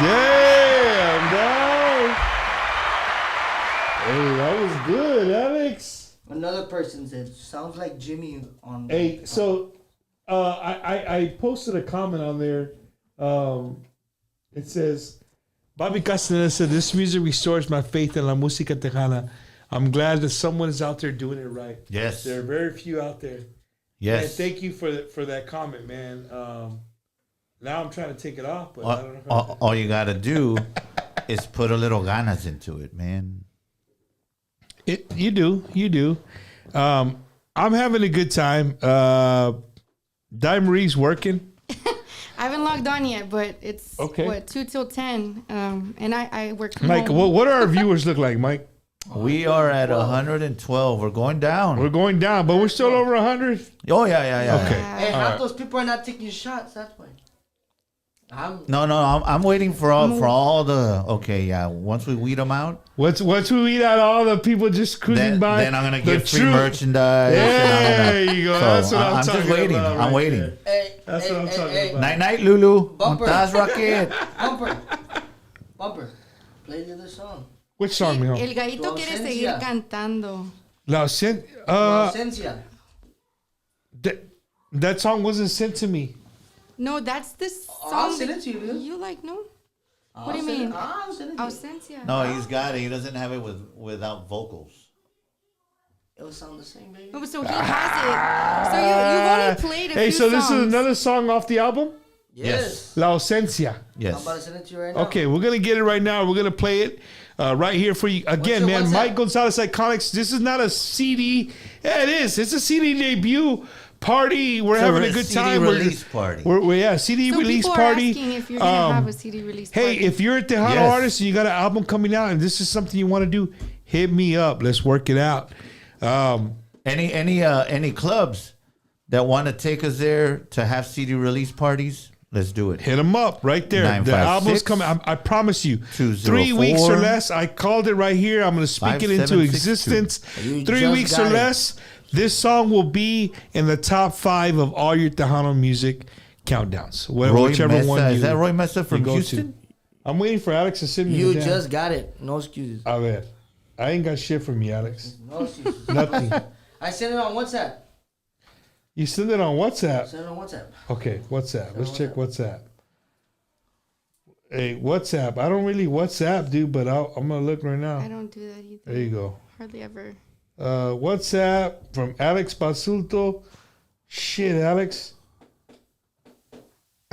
Damn, dog. Hey, that was good, Alex. Another person said, sounds like Jimmy on. Hey, so I posted a comment on there. It says, Bobby Castaneda said, this music restores my faith in la música tejana. I'm glad that someone is out there doing it right. Yes. There are very few out there. Yes. And thank you for that comment, man. Now I'm trying to take it off, but I don't know. All you got to do is put a little ganas into it, man. You do. I'm having a good time. Di Marie's working. I haven't logged on yet, but it's Okay. 2 till 10, and I work from Mike, home. what do our viewers look like, Mike? We are at 112. We're going down. We're going down, but we're still over 100. Oh, yeah. Okay. Hey, All half right. those people are not taking shots. That's why. No, I'm waiting for all the. Okay, yeah. Once we weed them out, Once we weed out all the people just cruising by, then I'm gonna the get free true- merchandise. There you go. That's what I'm talking just waiting. about. I'm right waiting. there. Hey, That's what I'm talking about. Night night, Lulu. Bumper. Montaz Rocket. Bumper. Play the other song. Which song, mijo? El gallito Tu quiere ausencia. seguir cantando. La Ausen- Ausencia. that song wasn't sent to me. No, that's this song. I'll send it to you, dude. You like, no? I'll What do you send it- mean? I'll send it to you. Ausencia. No, he's got it. He doesn't have it without vocals. It'll sound the same, baby. No, so he has it. So you've only played a Hey, few so this songs. is another song off the album? Yes. La Ausencia. I'm Yes. about to send it to you right now. Okay, we're gonna get it right now. We're gonna play it right here for you again, your man. WhatsApp? Mike Gonzalez Iconics. This is not a CD. Yeah, it is. It's a CD debut party. We're having a good CD time. release party. We're CD So release people party. are asking if you're gonna have a CD release Hey, party. if you're a Tejano Yes. artist and you got an album coming out and this is something you want to do, hit me up. Let's work it out. Any clubs that want to take us there to have CD release parties? Let's do it. Hit them up right there. The 956 album's coming. I promise you. 204 3 weeks or less. I called it right here. I'm going to speak it into 5762. existence. You 3 just weeks got or it. less. This song will be in the top 5 of all your Tejano music countdowns. Roy Whichever Mesa. one you, Is that Roy Mesa you from go Houston? to. I'm waiting for Alex to send me You the damn- just got it. No excuses. A ver. I ain't got shit from you, Alex. No excuses. Nothing. I sent it on WhatsApp. You send it on WhatsApp. Send it on WhatsApp. Okay, WhatsApp. Let's check WhatsApp. Hey, WhatsApp. I don't really WhatsApp, dude, but I'm gonna look right I now. don't do that either. There you go. Hardly ever. WhatsApp from Alex Basulto. Shit, Alex.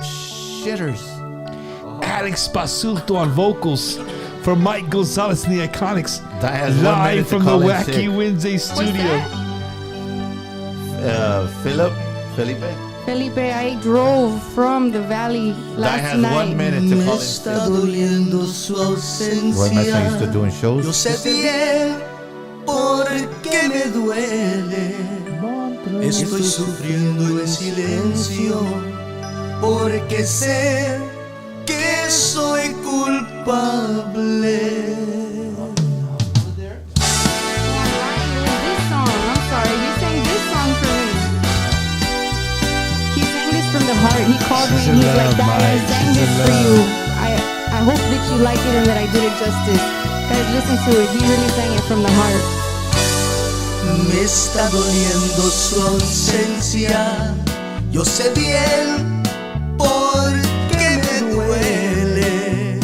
Shitters. Alex Basulto on vocals for Mike Gonzalez and the Iconics. That has 1 minute Live to from the call in Wacky sick. Wednesday studio. Felipe. Felipe, I drove from the valley That last has night. 1 minute to Me call in está sick. doliendo su Roy Mesa used to ausencia. doing Yo shows. sé bien por qué me duele. Estoy sufriendo en silencio porque sé que soy culpable. This song, I'm sorry, you sang this song for me. He sang this from the heart. He called me She's and in he's like, love, Dad, I Mike. sang She's this in for love." you. I hope that you like it and that I did it justice. Guys, listen to it. He really sang it from the heart. Me está doliendo su ausencia. Yo sé bien por qué me duele.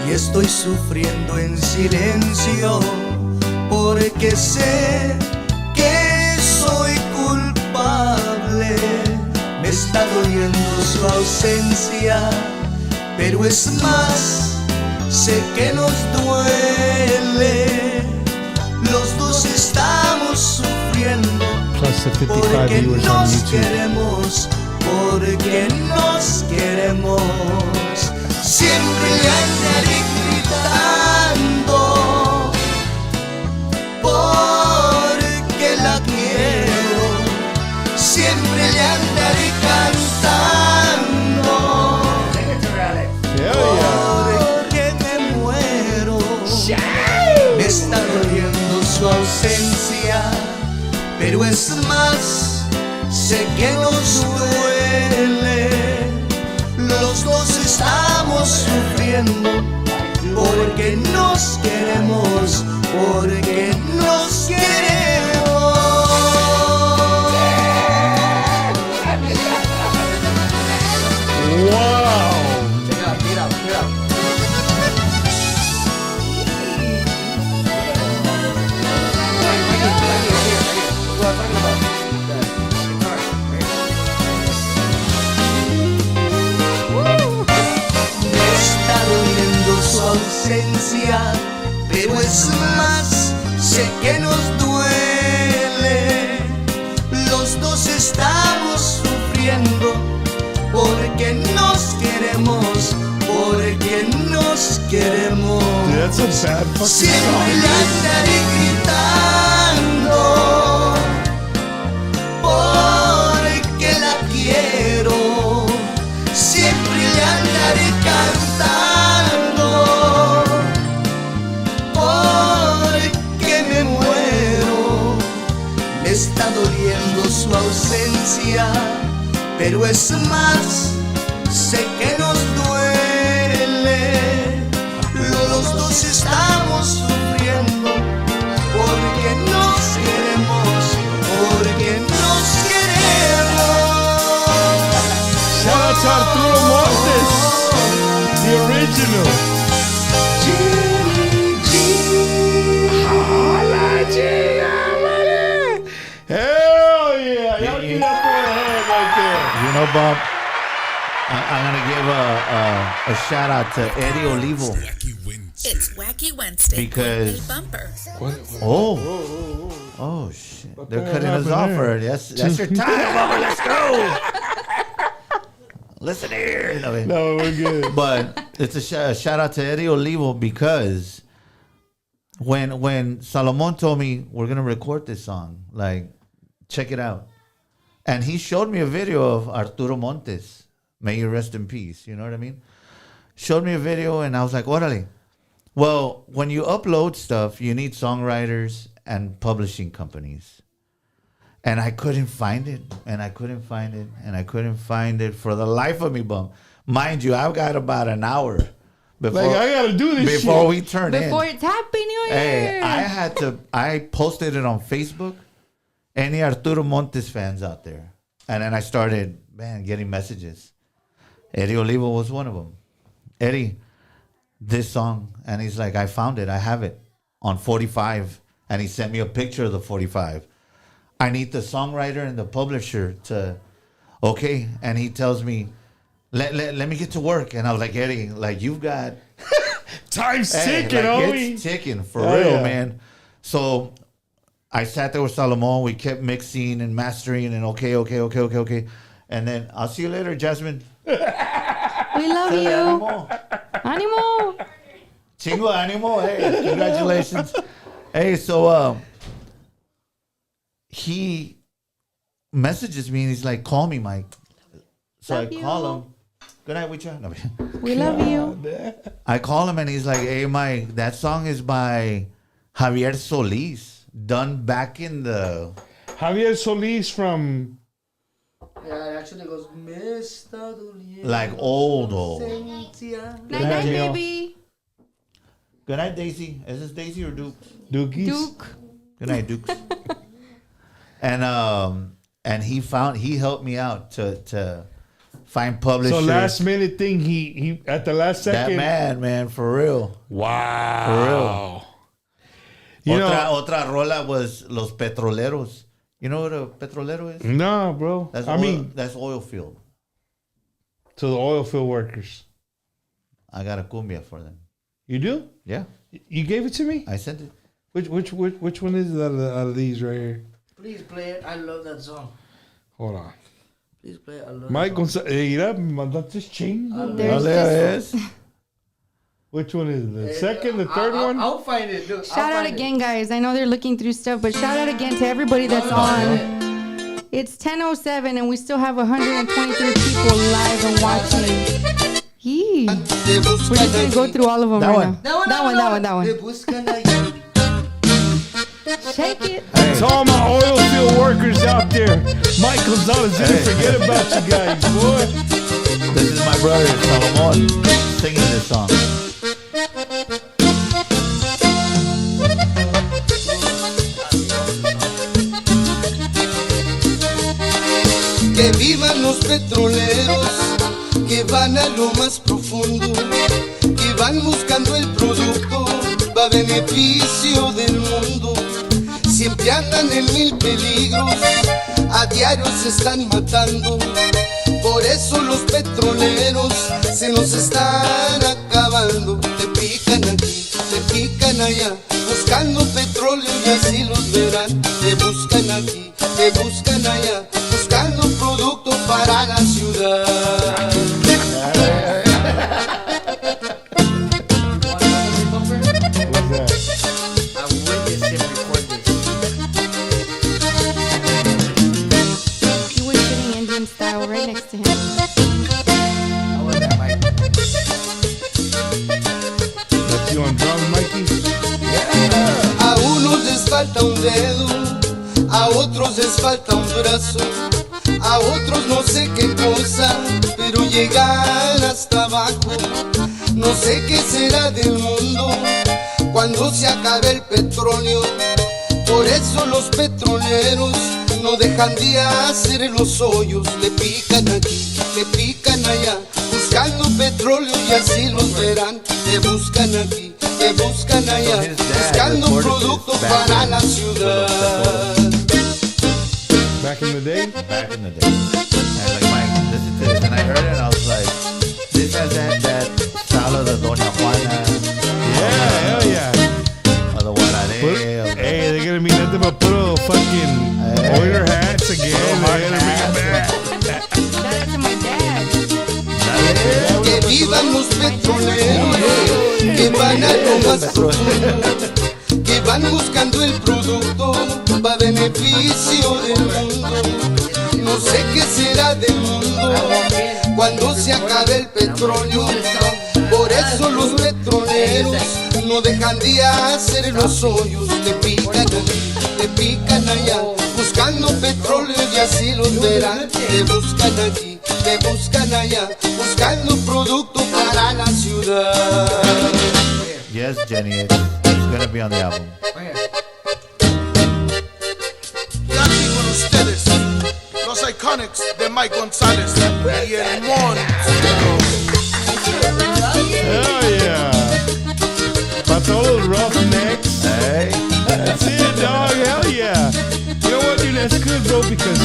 Y estoy sufriendo en silencio porque sé que soy culpable. Me está doliendo su ausencia, pero es más, sé que nos duele. Los dos estamos sufriendo Plus the 55 porque viewers on nos YouTube. queremos, porque nos queremos. Siempre le andaré gritando porque la quiero. Siempre le andaré cantando porque me muero. Me está doliendo su ausencia, pero es más, sé que nos duele. Los dos estamos sufriendo sufriendo, porque nos queremos, porque nos queremos. Wow. Check it out, check it out, check it out. Me está doliendo su ausencia, pero es más, sé que nos duele. Los dos estamos sufriendo, porque nos queremos, porque nos queremos. Dude, that's a bad fucking Siempre le song. andaré gritando, porque la quiero. Siempre le andaré cantando, porque me muero. Me está doliendo su ausencia, pero es más, sé que nos duele. Los dos estamos sufriendo, porque nos queremos, porque nos queremos. Shout out to Arturo Montes, the original. Jimmy G. Hola, Gina, buddy. Hell yeah. Y'all get up on the head right there. You know, Bob, I'm gonna give a shout out to Eddie Olivo Wacky Wednesday. It's Wacky Wednesday Because- con El Bumper. Oh shit! They're the cutting hell us happened off there? already. That's your time, Bubba. Let's go. Listen here. No, wait. No, we're good. But it's a shout out to Eddie Olivo because when Salomon told me we're gonna record this song, like check it out, and he showed me a video of Arturo Montes. May you rest in peace. You know what I mean? Showed me a video, and I was like, "Orale." Well, when you upload stuff, you need songwriters and publishing companies. And I couldn't find it, and I couldn't find it, and I couldn't find it for the life of me, bum. Mind you, I've got about an hour before, Like, I gotta do this before shit. we turn Before in. it's happening, Hey, I posted it on Facebook. Any Arturo Montes fans out there? And then I started, getting messages. Eddie Olivo was one of them. Eddie, this song. And he's like, I found it. I have it on 45. And he sent me a picture of the 45. I need the songwriter and the publisher to, okay. And he tells me, let me get to work. And I was like, Eddie, like you've got Time's Hey, ticking, like, homie. it's ticking for Oh, real, yeah. man. So I sat there with Salomon. We kept mixing and mastering and okay. And then I'll see you later, Jasmine. We love Tell you. Animo. Animo. Chingo animo. Hey, congratulations. Hey, so he messages me and he's like, call me, Mike. So Love I you. call him. Good night, with you. No, We love you. I call him and he's like, hey, Mike, that song is by Javier Solis, done back in the... Javier Solis from... Yeah, it actually goes, Me está doliendo Like old. ausencia. Night night, Gio. baby. Good night, Daisy. Is this Daisy or Duke? Dookies. Duke. Good night, Dukes. And he helped me out to find publishers. So last minute thing, he at the last that second. man, for real. Wow. You Otra rola was Los Petroleros. You know what a petrolero is? no, bro. That's I oil, mean, that's oil field. to the oil field workers. I got a cumbia for them. You do? Yeah, You gave it to me? I sent it. Which one is it out of these right here? Please play it. I love that song. Hold on. Please play it. I love Mike that Gonzalez. Mira, me mandaste chingo. There's Yes. Which one is it? The song. second, the third one? I'll find it. Look, Shout out again, guys. I know they're looking through stuff, but shout out again to everybody that's on. It's 10:07 and we still have 123 people live and watching. Yee. We're just gonna go through all of them That right one. now. That one. Te buscan allí. Shake it. To all my oil field workers out there, Mike Gonzalez didn't forget about you guys, boy. This is my brother Salomon singing this song. Que vivan los petroleros, que van a lo más profundo, que van buscando el producto para beneficio del mundo. Siempre andan en mil peligros, a diario se están matando. Por eso los petroleros se nos están acabando. Te pican aquí, te pican allá, buscando petróleo y así los verán. Te buscan aquí, te buscan allá, buscando producto para la ciudad. He was sitting Indian style right next to him. That's you on drums, Mikey? A unos les falta un dedo, a otros les falta un brazo, a otros no sé qué cosa, pero llegan hasta abajo. No sé qué será del mundo cuando se acabe el petróleo. Por eso los petroleros no dejan de hacer los hoyos. Le pican aquí, le pican allá, buscando petróleo y así los verán. Te buscan aquí, te buscan allá, buscando producto para la ciudad. Back in the day? Back in the day. And like, Mike, listen to this. And I heard it and I was like, this has that style of the Doña Juana. Yeah, hell yeah. Or the Guararé. Hey, they're gonna be nothing but puro fucking oiler hats again. They're gonna bring it back. Shout out to my dad. Que vivan los petroleros, que van a lo más profundo, que van buscando el producto para beneficio del mundo. No sé qué será del mundo cuando se acabe el petróleo. Por eso los petroleros no dejan de hacer los hoyos. Te pican allá, buscando petróleo y así los verán. Te buscan aquí, te buscan allá, buscando producto para la ciudad. Yes, Jenny, it's gonna be on the album. Y aquí con ustedes, los Iconics de Mike Gonzalez y el Mon. Hell yeah. Para todos los roughnecks. Hey. That's it, dog. Hell yeah. You know what, dude? That's good, bro, because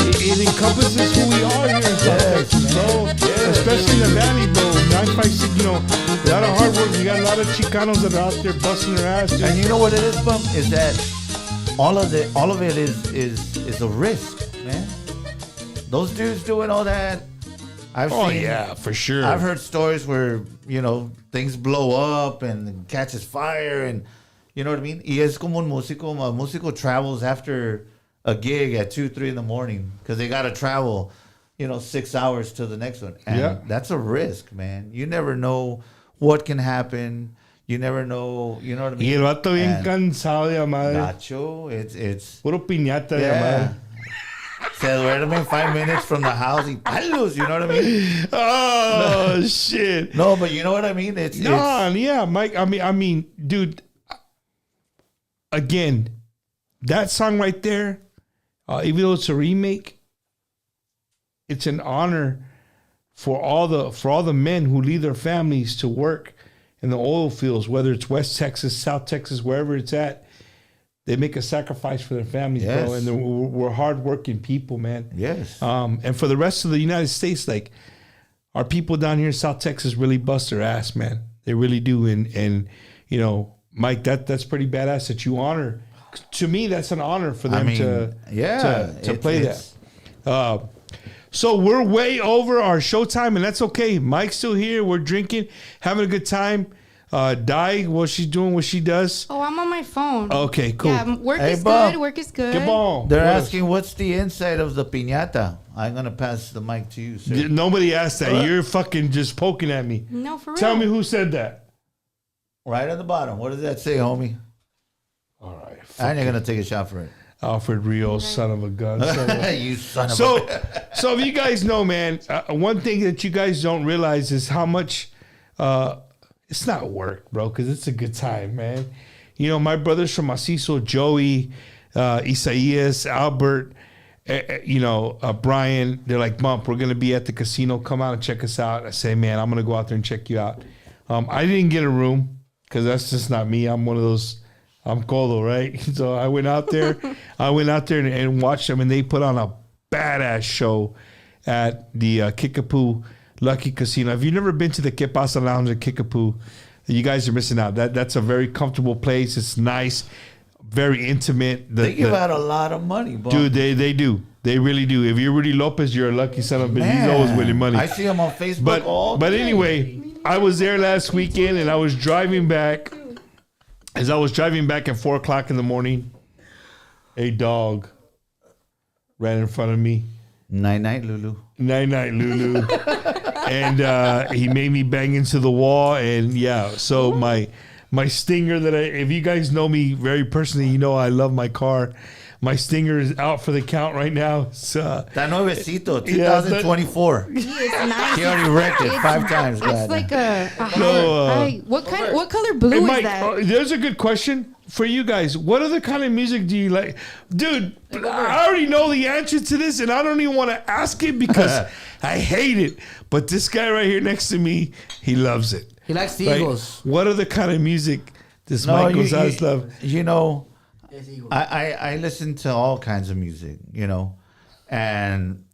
it encompasses who we are here in South Texas, bro. Especially in the valley, bro. 956, you know, a lot of hard work. We got a lot of Chicanos that are out there busting their ass, dude. And you know what it is, Bump? Is that all of it is a risk, man. Those dudes doing all that. Yeah, for sure. I've heard stories where, you know, things blow up and catches fire and, you know what I mean? Y es como un músico. A músico travels after a gig at 2, 3 in the morning because they got to travel, you know, 6 hours to the next one. And that's a risk, man. You never know what can happen. You never know, you know what I mean? Y el vato bien cansado de madre. Nacho, it's puro piñata de madre. Se duerme in 5 minutes from the house. Y palos, you know what I mean? Oh, shit. No, but you know what I mean? Yeah, Mike. I mean, dude. Again, that song right there, even though it's a remake, it's an honor for all the men who leave their families to work in the oil fields, whether it's West Texas, South Texas, wherever it's at. They make a sacrifice for their families, bro, and we're hardworking people, man. Yes. And for the rest of the United States, like our people down here in South Texas really bust their ass, man. They really do, and you know, Mike, that's pretty badass that you honor. To me, that's an honor for them to play that. So we're way over our showtime, and that's okay. Mike's still here. We're drinking, having a good time. Di, she's doing what she does. Oh, I'm on my phone. Okay, cool. Yeah, work is Bob. good. Work is good. Come on. They're asking what's the inside of the piñata. I'm going to pass the mic to you, sir. Nobody asked that. You're fucking just poking at me. No, for real. Tell me who said that. Right at the bottom. What does that say, homie? All right. And you're going to take a shot for it. Alfred Rio, son of a gun. You son of So a... if you guys know, man, one thing that you guys don't realize is how much it's not work, bro, because it's a good time, man. You know, my brothers from Macizo, Joey, Isaias, Albert, Brian, they're like, Bump, we're going to be at the casino. Come out and check us out. I say, man, I'm going to go out there and check you out. I didn't get a room because that's just not me. I'm one of those, I'm codo, right? So I went out there. And watched them, and they put on a badass show at the Kickapoo Lucky Casino. If you've never been to the Que Pasa Lounge at Kickapoo, you guys are missing out. That's a very comfortable place. It's nice, very intimate. They give out a lot of money, bro. Dude, they do. They really do. If you're Rudy Lopez, you're a lucky son of a bitch. He's always winning money. I see him on Facebook all day. But anyway, I was there last weekend, and I was driving back. As I was driving back at 4 o'clock in the morning, a dog ran in front of me. Night, Lulu. Night, Lulu. And he made me bang into the wall. And yeah, so my Stinger that if you guys know me very personally, you know I love my car. My Stinger is out for the count right now. That nuevecito, 2024. He is nice. He already wrecked it 5 times. It's like a what color blue hey, Mike, is that? There's a good question for you guys. What other kind of music do you like? Dude, I already know the answer to this, and I don't even want to ask it because I hate it. But this guy right here next to me, he loves it. He likes the Eagles. What other kind of music does Mike Gonzalez love? You know, I listen to all kinds of music, you know, and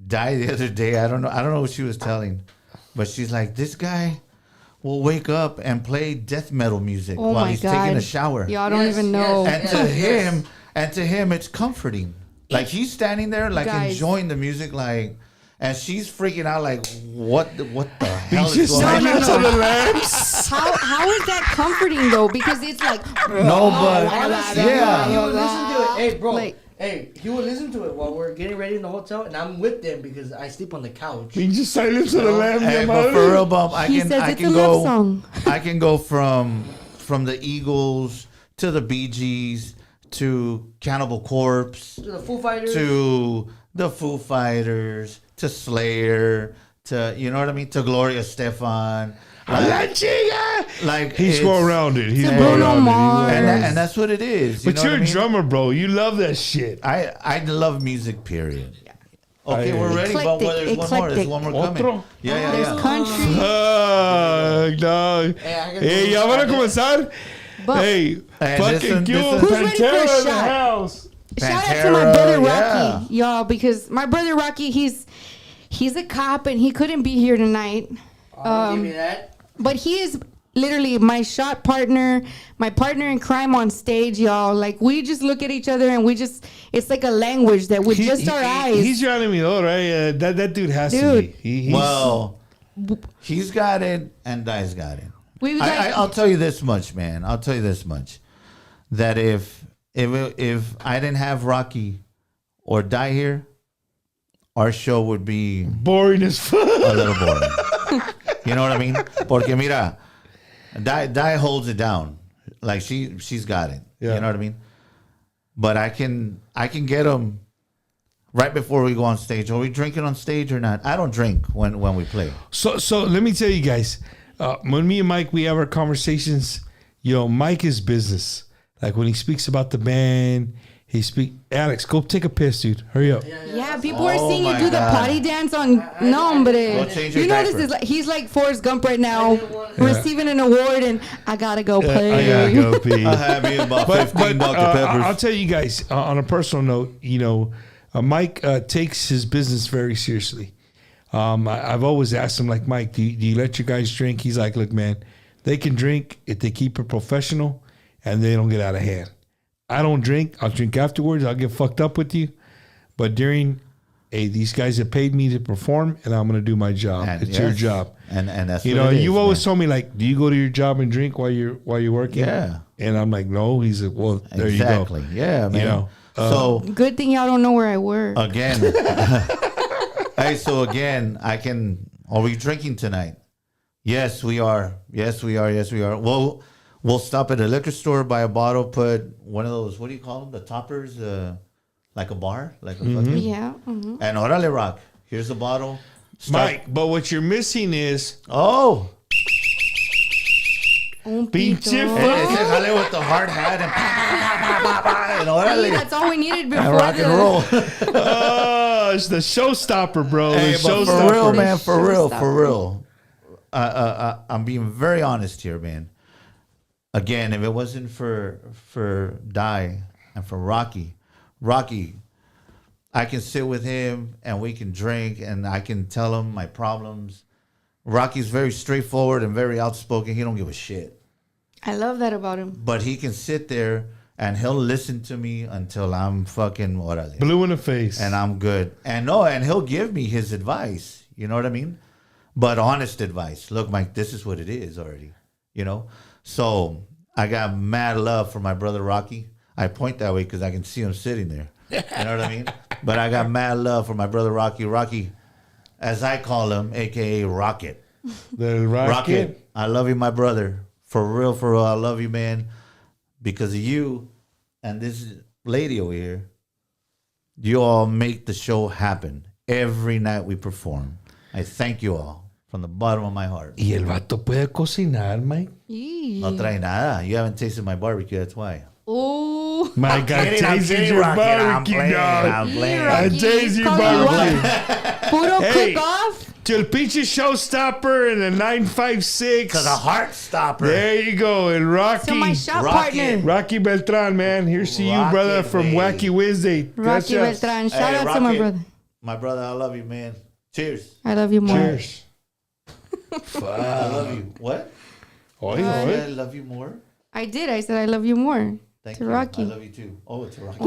Di the other day, I don't know what she was telling, but she's like, this guy will wake up and play death metal music while he's taking a shower. Y'all don't even know. And to him, it's comforting. Like he's standing there, like enjoying the music, like. And she's freaking out like, what the hell is going on? How is that comforting though? Because it's like no, but yeah. He would listen to it. Hey, bro. He would listen to it while we're getting ready in the hotel, and I'm with them because I sleep on the couch. We just silence to the lamb. Hey, but for real, Bump, I can go from the Eagles to the Bee Gees to Cannibal Corpse to the Foo Fighters. To Slayer, to you know what I mean, to Gloria Estefan, like he's going around it. He's going around it, and that's what it is. But you're a drummer, bro. You love that shit. I love music. Period. Okay, we're ready, but there's one more. There's one more coming. Yeah. There's country. No. Hey, ya van a comenzar. Hey, fucking you, Pantera in the house. Shout out to my brother Rocky, y'all, because my brother Rocky, he's a cop and he couldn't be here tonight. Give me that. But he is literally my shot partner, my partner in crime on stage, y'all. Like we just look at each other and it's like a language that with just our eyes. He's your enemy though, right? That dude has to be. He's got it and Di's got it. I'll tell you this much, man. I'll tell you this much, that if I didn't have Rocky or Di here, our show would be boring as fuck. A little boring. You know what I mean? Porque mira, Di holds it down. Like she's got it. Yeah. You know what I mean? But I can get them right before we go on stage. Are we drinking on stage or not? I don't drink when we play. So let me tell you guys, when me and Mike, we have our conversations, Mike is business. Like when he speaks about the band, Alex, go take a piss, dude. Hurry up. Yeah, people are seeing you do the potty dance on Nombre. You know this is like he's like Forrest Gump right now, receiving an award, and I gotta go play. I gotta go pee. I have me about 15 Dr. Peppers. I'll tell you guys on a personal note. Mike takes his business very seriously. I've always asked him, like, Mike, do you let your guys drink? He's like, look, man, they can drink if they keep it professional and they don't get out of hand. I don't drink. I'll drink afterwards. I'll get fucked up with you. But these guys have paid me to perform, and I'm going to do my job. And it's your job. And that's what it is, you always told me, like, do you go to your job and drink while you're working? Yeah. And I'm like, no. He's like, well, there you go. Exactly. Yeah, man. So good thing y'all don't know where I work. Again. Hey, so again, are we drinking tonight? Yes, we are. Yes, we are. Yes, we are. Well, We'll stop at a liquor store, buy a bottle, put one of those, what do you call them? The toppers, like a bar, like a fucking. Yeah. Mm-hmm. And orale rock. Here's the bottle. Mike, but what you're missing is pinche ese jale with the hard hat and orale. That's all we needed before rock and roll. It's the showstopper, bro. Hey, the but showstopper. for real, man. For real. I'm being very honest here, man. Again, if it wasn't for Di and for Rocky, I can sit with him and we can drink and I can tell him my problems. Rocky's very straightforward and very outspoken. He don't give a shit. I love that about him. But he can sit there and he'll listen to me until I'm fucking blue in the face. And I'm good. And he'll give me his advice. You know what I mean? But honest advice. Look, Mike, this is what it is already. You know? So I got mad love for my brother Rocky. I point that way because I can see him sitting there. You know what I mean? But I got mad love for my brother Rocky. Rocky, as I call him, a.k.a. Rocket. The Rocket. I love you, my brother. For real, I love you, man. Because of you and this lady over here, you all make the show happen. Every night we perform. I thank you all from the bottom of my heart. Y el vato puede cocinar, Mike. No trae nada. You haven't tasted my barbecue, that's why. Oh, Mike, I tasted your barbecue, dog. I tasted your barbecue. Puro cook off. To el pinche showstopper and a 956. To the heart stopper. There you go. And Rocky. So my shop partner. Rocky Beltran, man. Here's to you, brother, from Wacky Wednesday. Rocky Beltran. Shout out to my brother. My brother, I love you, man. Cheers. I love you more. Cheers. I love you. What? I love you more. I did. I said I love you more. Thank to you. Rocky. I love you too. Oh, to Rocky.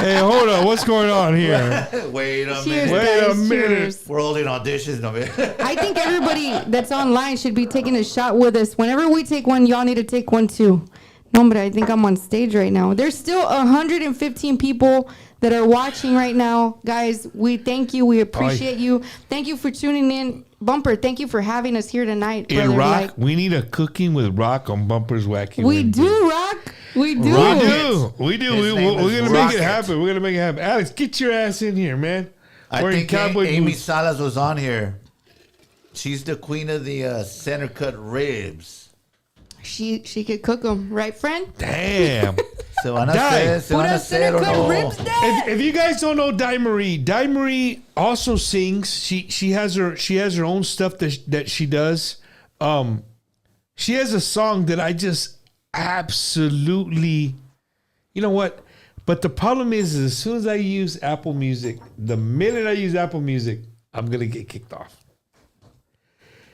Hey, hold on. What's going on here? Wait a Cheers, minute. Wait a minute. Cheers. We're holding auditions, no man. I think everybody that's online should be taking a shot with us. Whenever we take one, y'all need to take one too. No, but I think I'm on stage right now. There's still 115 people that are watching right now. Guys, we thank you. We appreciate you. Thank you for tuning in. Bumper, thank you for having us here tonight. Hey, Rock, we need a cooking with Rock on Bumper's Wacky. We do, Rock. We do. We do. We're going to make it happen. We're going to make it happen. Alex, get your ass in here, man. I think Amy Salas was on here. She's the queen of the center cut ribs. She could cook them, right, friend? Damn. Se van a hacer o no? If you guys don't know Di Marie also sings. She has her own stuff that she does. She has a song that I just absolutely, you know what? But the problem is as soon as I use Apple Music, the minute I use Apple Music, I'm gonna get kicked off.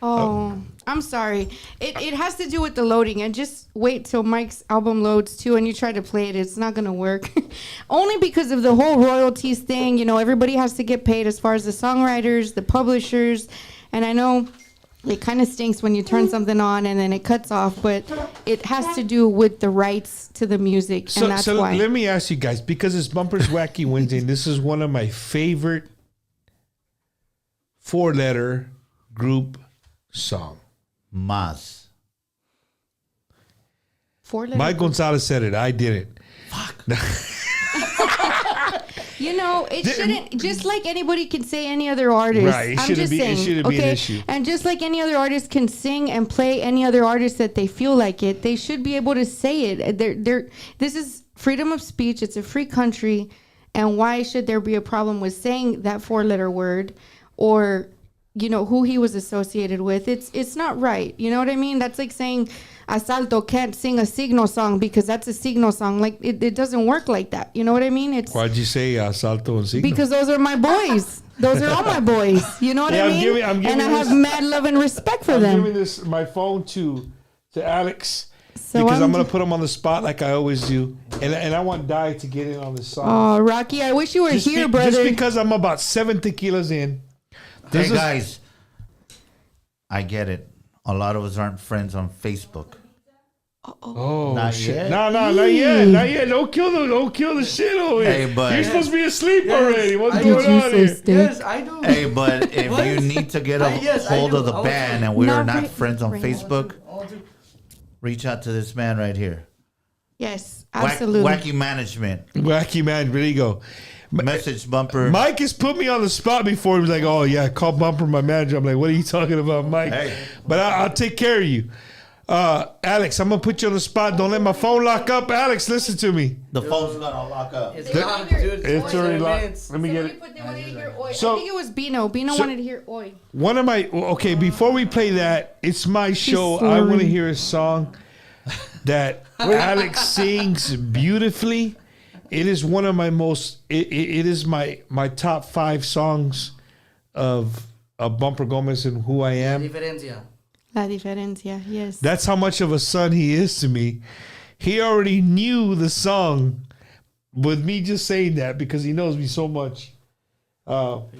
Oh, I'm sorry. It has to do with the loading. And just wait till Mike's album loads too and you try to play it. It's not going to work. Only because of the whole royalties thing. You know, everybody has to get paid as far as the songwriters, the publishers. And I know it kind of stinks when you turn something on and then it cuts off. But it has to do with the rights to the music. And that's why. Let me ask you guys, because it's Bumper's Wacky Wednesday, and this is one of my favorite 4-letter group song. Mazz. 4-letter. Mike Gonzalez said it. I did it. Fuck. You know, it shouldn't, just like anybody can say any other artist. Right. I'm just saying, it shouldn't be an issue. And just like any other artist can sing and play any other artist that they feel like it, they should be able to say it. This is freedom of speech. It's a free country. And why should there be a problem with saying that 4-letter word or, you know, who he was associated with? It's not right. You know what I mean? That's like saying Basulto can't sing a Signo song because that's a Signo song. Like, it doesn't work like that. You know what I mean? Why'd you say Basulto and Signo? Because those are my boys. Those are all my boys. You know what I mean? I'm giving and I have mad love and respect for them. I'm giving my phone to Alex because I'm going to put him on the spot like I always do. And I want Di to get in on this song. Oh, Rocky, I wish you were here, brother. Just because I'm about 7 tequilas in. Hey, guys, I get it. A lot of us aren't friends on Facebook. Oh, not shit. yet. No, not yet. Don't kill the shit over here. Hey, but you're supposed to be asleep already. What's going on here? Yes, I do. Hey, but if you need to get a hold of the band and we are not friends on Facebook, reach out to this man right here. Yes, absolutely. Wacky Management. Wacky man, there you go. Message Bumper. Mike has put me on the spot before. He was like, "Oh yeah, call Bumper my manager." I'm like, "What are you talking about, Mike?" Hey. But I'll take care of you. Alex, I'm gonna put you on the spot. Don't let my phone lock up. Alex, listen to me. The phone's gonna lock up. It's locked, dude. It's already locked. Let me get it. They wanted to hear oi. So- I think it was Bino. Bino wanted to hear oi. One of my before we play that, it's my show. I want to hear a song that Alex sings beautifully. It is one of my most. It is my top 5 songs of Bumper Gomez and who I am. La diferencia, yes. That's how much of a son he is to me. He already knew the song with me just saying that because he knows me so much.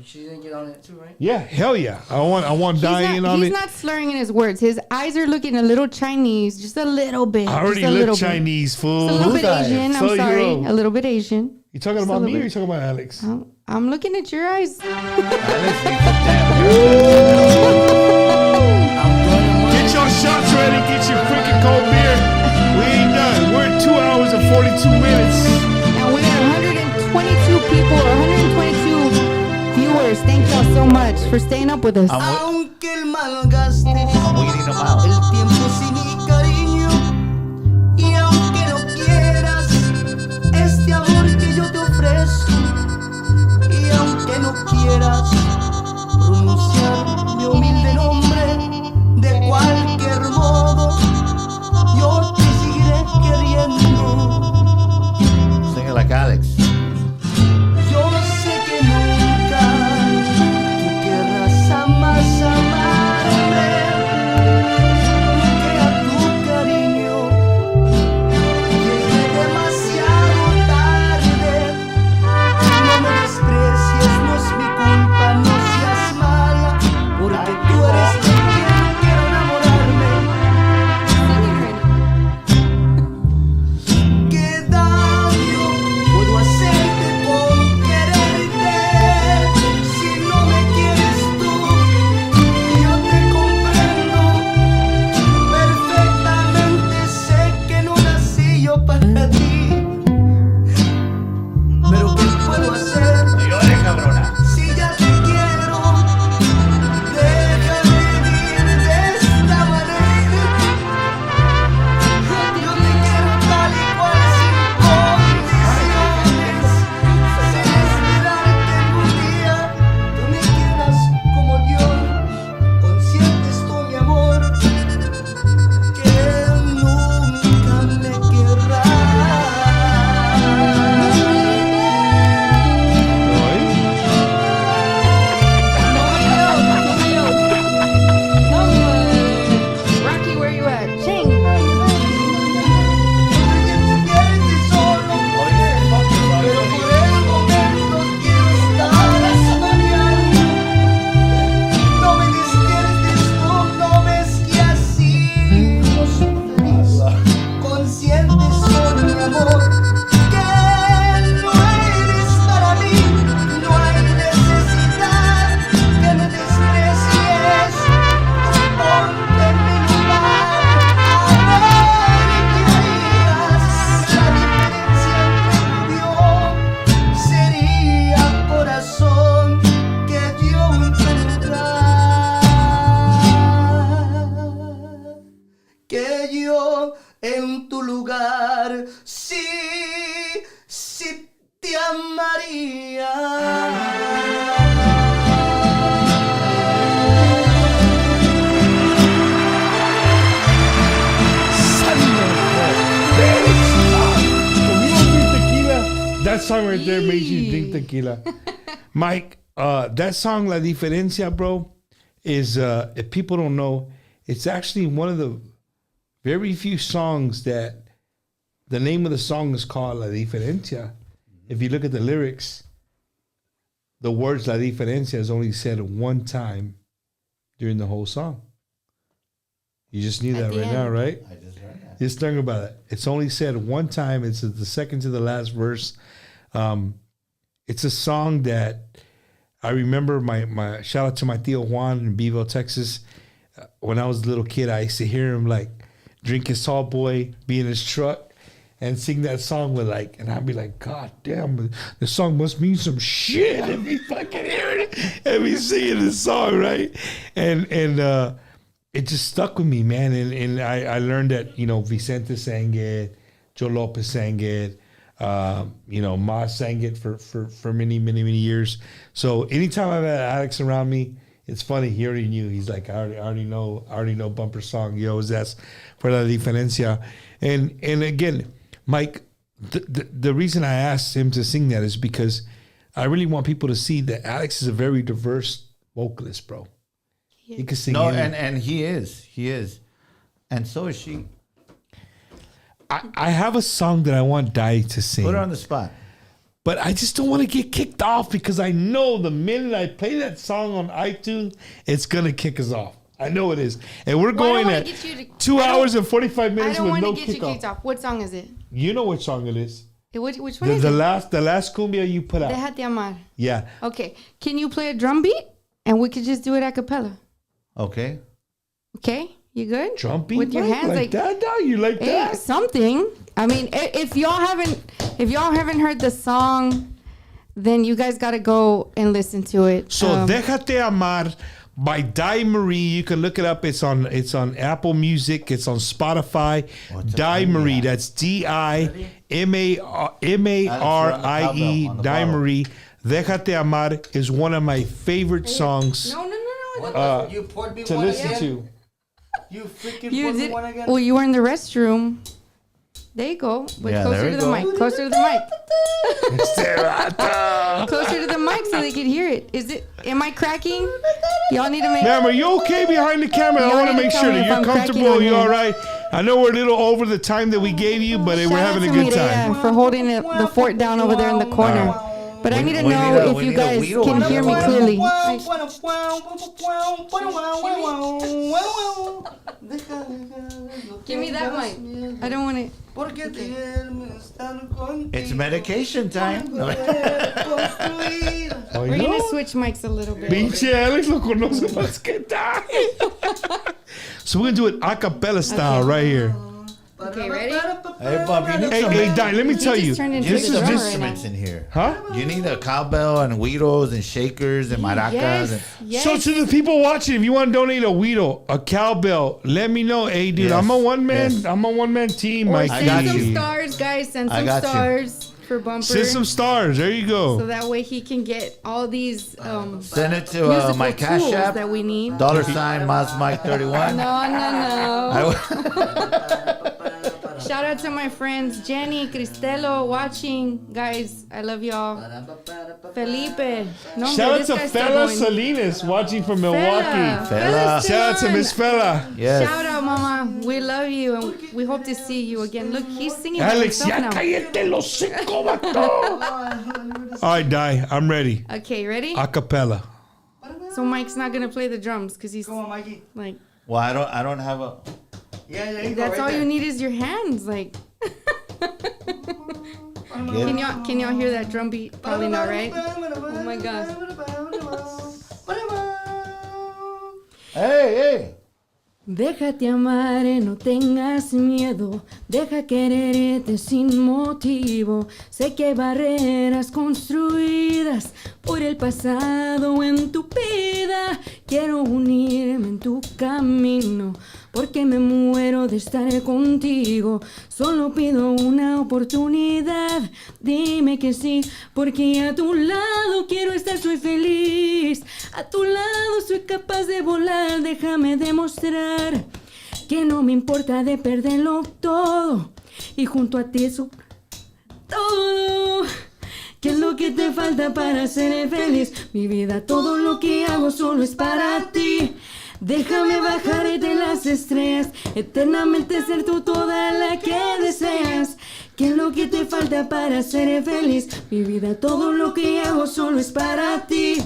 She didn't get on it too, right? Yeah, hell yeah. I want Diane on it. He's not slurring in his words. His eyes are looking a little Chinese, just a little bit. I already look Chinese, fool. Just a little bit Asian. I'm sorry. A little bit Asian. You talking about me or you talking about Alex? I'm looking at your eyes. Get your shots ready. Get your freaking cold beer. We ain't done. We're at 2 hours and 42 minutes. And we got 122 people, 122 viewers. Thank y'all so much for staying up with us. Aunque el malgaste el tiempo sin mi cariño, y aunque no quieras este amor que yo te ofrezco, y aunque no quieras pronunciar mi humilde nombre de cualquier modo, yo te seguiré queriendo. Sing it like Alex. Yo sé que nunca tú querrás jamás amarme, que a tu cariño llegué demasiado tarde. No me desprecies, no es mi culpa, no seas mala, porque tú eres de quien quiero enamorarme. ¿Qué daño puedo hacerte con quererte? Si no me quieres tú, yo te comprendo perfectamente. Sé que no nací yo para ti, pero ¿qué puedo hacer? Si ya te quiero, deja de vivir de esta manera. Yo te quiero tal y cual, sin condiciones, sin esperar que algún día tú me quieras como yo. Conscientes tú, mi amor, que nunca me querrás. Rocky, where you at? Ching. Pero por el momento quiero estar soñando. No me despiertes tú, no ves que así no soy feliz. Consciente soy, mi amor, que no eres para mí. No hay necesidad que me desprecies. Tú ponte en mi lugar. A ver qué harías. La diferencia entre tú y yo sería, corazón, que yo en tu lugar, sí, sí te amaría. That song right there makes you drink tequila. Mike, that song, La Diferencia, bro, is, if people don't know, it's actually one of the very few songs that the name of the song is called La Diferencia. If you look at the lyrics, the words La Diferencia is only said one time during the whole song. You just knew that right now, right? I just heard that. Just think about it. It's only said one time. It's the second to the last verse. It's a song that I remember my shout out to my Tío Juan in Beeville, Texas. When I was a little kid, I used to hear him like drink his tall boy, be in his truck, and sing that song with like, and I'd be like, God damn, the song must mean some shit if he fucking hearing it, and me singing this song, right? And it just stuck with me, man. And I learned that, you know, Vicente sang it, Joe Lopez sang it, you know, Mazz sang it for many, many, many years. So anytime I've had Alex around me, it's funny. He already knew. He's like, I already know bumper song. Yo, that's for la diferencia. And again, Mike, the reason I asked him to sing that is because I really want people to see that Alex is a very diverse vocalist, bro. He can sing. No, and he is, and so is she. I have a song that I want Dai to sing. Put her on the spot. But I just don't want to get kicked off because I know the minute I play that song on iTunes, it's going to kick us off. I know it is. And we're going at 2 hours and 45 minutes with no kickoff. I don't want to get you kicked off. What song is it? You know what song it is. Which one is it? The last cumbia you put out. Déjate amar. Yeah. Okay. Can you play a drum beat? And we could just do it a cappella. Okay. Okay? You good? Drum beat? With your hands like that? You like that? Something. I mean, if y'all haven't heard the song, then you guys got to go and listen to it. So Déjate Amar by Dai Marie. You can look it up. It's on Apple Music. It's on Spotify. Dai Marie. That's DIMARIE. Dai Marie. Déjate Amar is one of my favorite songs. No. You poured me to one listen again? to. You freaking poured me one again? Well, you were in the restroom. There you go. But closer to the mic. Closer to the mic. Closer to the mic so they can hear it. Am I cracking? Y'all need to make... Ma'am, are you okay behind the camera? I want to make sure that you're comfortable. You're all right. I know we're a little over the time that we gave you, but we're having a good time. For holding the fort down over there in the corner. But I need to know if you guys can hear me clearly. Give me that mic. I don't want it. It's medication time. We're going to switch mics a little bit. Pinche Alex lo conoce más que tal. So we're going to do it a cappella style right here. Okay, ready? Hey, Bob, you need Hey, Dai, let me tell you. You need some instruments in here. Huh? You need a cowbell and güiros and shakers and maracas. Yes. So to the people watching, if you want to donate a güiro, a cowbell, let me know. Hey, dude, I'm a one man team. Or I got send some you. stars, guys. Send some stars for Bumper. Send some stars. There you go. So that way he can get all these send it to my Cash App that we need. $, Mazz Mike 31. No. Shout out to my friends Jenny, Cristelo, watching. Guys, I love y'all. Felipe. No, shout out to Fela Salinas, watching from Milwaukee. Fela. Shout out to Miss Fela. Yes. Shout out, Mama. We love you, and we hope to see you again. Look, he's singing by Alex, himself ya now. cállate los cinco, vato. All right, Dai, I'm ready. Okay, ready? A cappella. So Mike's not gonna play the drums because he's Come on, Mikey. like. Well, I don't have a. Yeah, That's all you need is your hands, like. Can y'all hear that drum beat? Probably not, right? Oh my gosh. Hey. Déjate amar, no tengas miedo, deja quererte sin motivo. Sé que hay barreras construidas por el pasado en tu vida. Quiero unirme en tu camino, porque me muero de estar contigo. Solo pido una oportunidad, dime que sí, porque a tu lado quiero estar, soy feliz. A tu lado soy capaz de volar, déjame demostrar que no me importa de perderlo todo. Y junto a ti eso todo. ¿Qué es lo que te falta para ser feliz? Mi vida, todo lo que hago solo es para ti. Déjame bajarte las estrellas, eternamente ser tú toda la que deseas. ¿Qué es lo que te falta para ser feliz? Mi vida, todo lo que hago solo es para ti.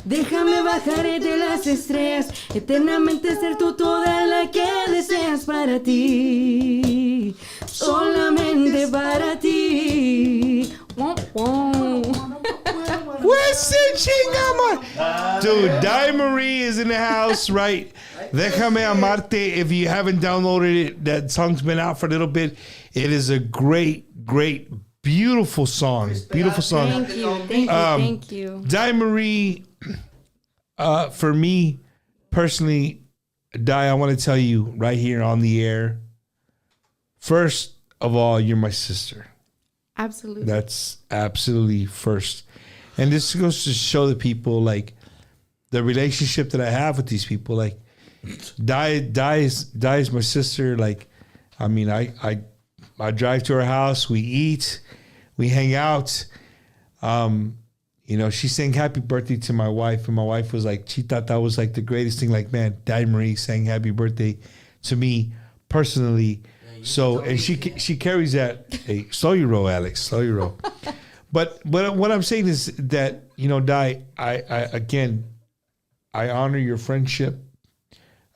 Déjame bajarte las estrellas, eternamente ser tú toda la que deseas para ti. Solamente para ti. Where's CJ? Chingama. Dude, Di Marie is in the house, right? Déjame Amarte. If you haven't downloaded it, that song's been out for a little bit. It is a great, beautiful song. Beautiful song. Thank you. Di Marie, for me personally, Di, I want to tell you right here on the air. First of all, you're my sister. Absolutely. That's absolutely first. And this goes to show the people, like, the relationship that I have with these people. Like, Di is my sister. Like, I mean, I drive to her house, we eat, we hang out. You know, she sang happy birthday to my wife, and my wife was like, she thought that was like the greatest thing. Like, man, Di Marie sang happy birthday to me personally. So, and she carries that. Hey, slow your roll, Alex. Slow your roll. But what I'm saying is that, you know, Di, I honor your friendship,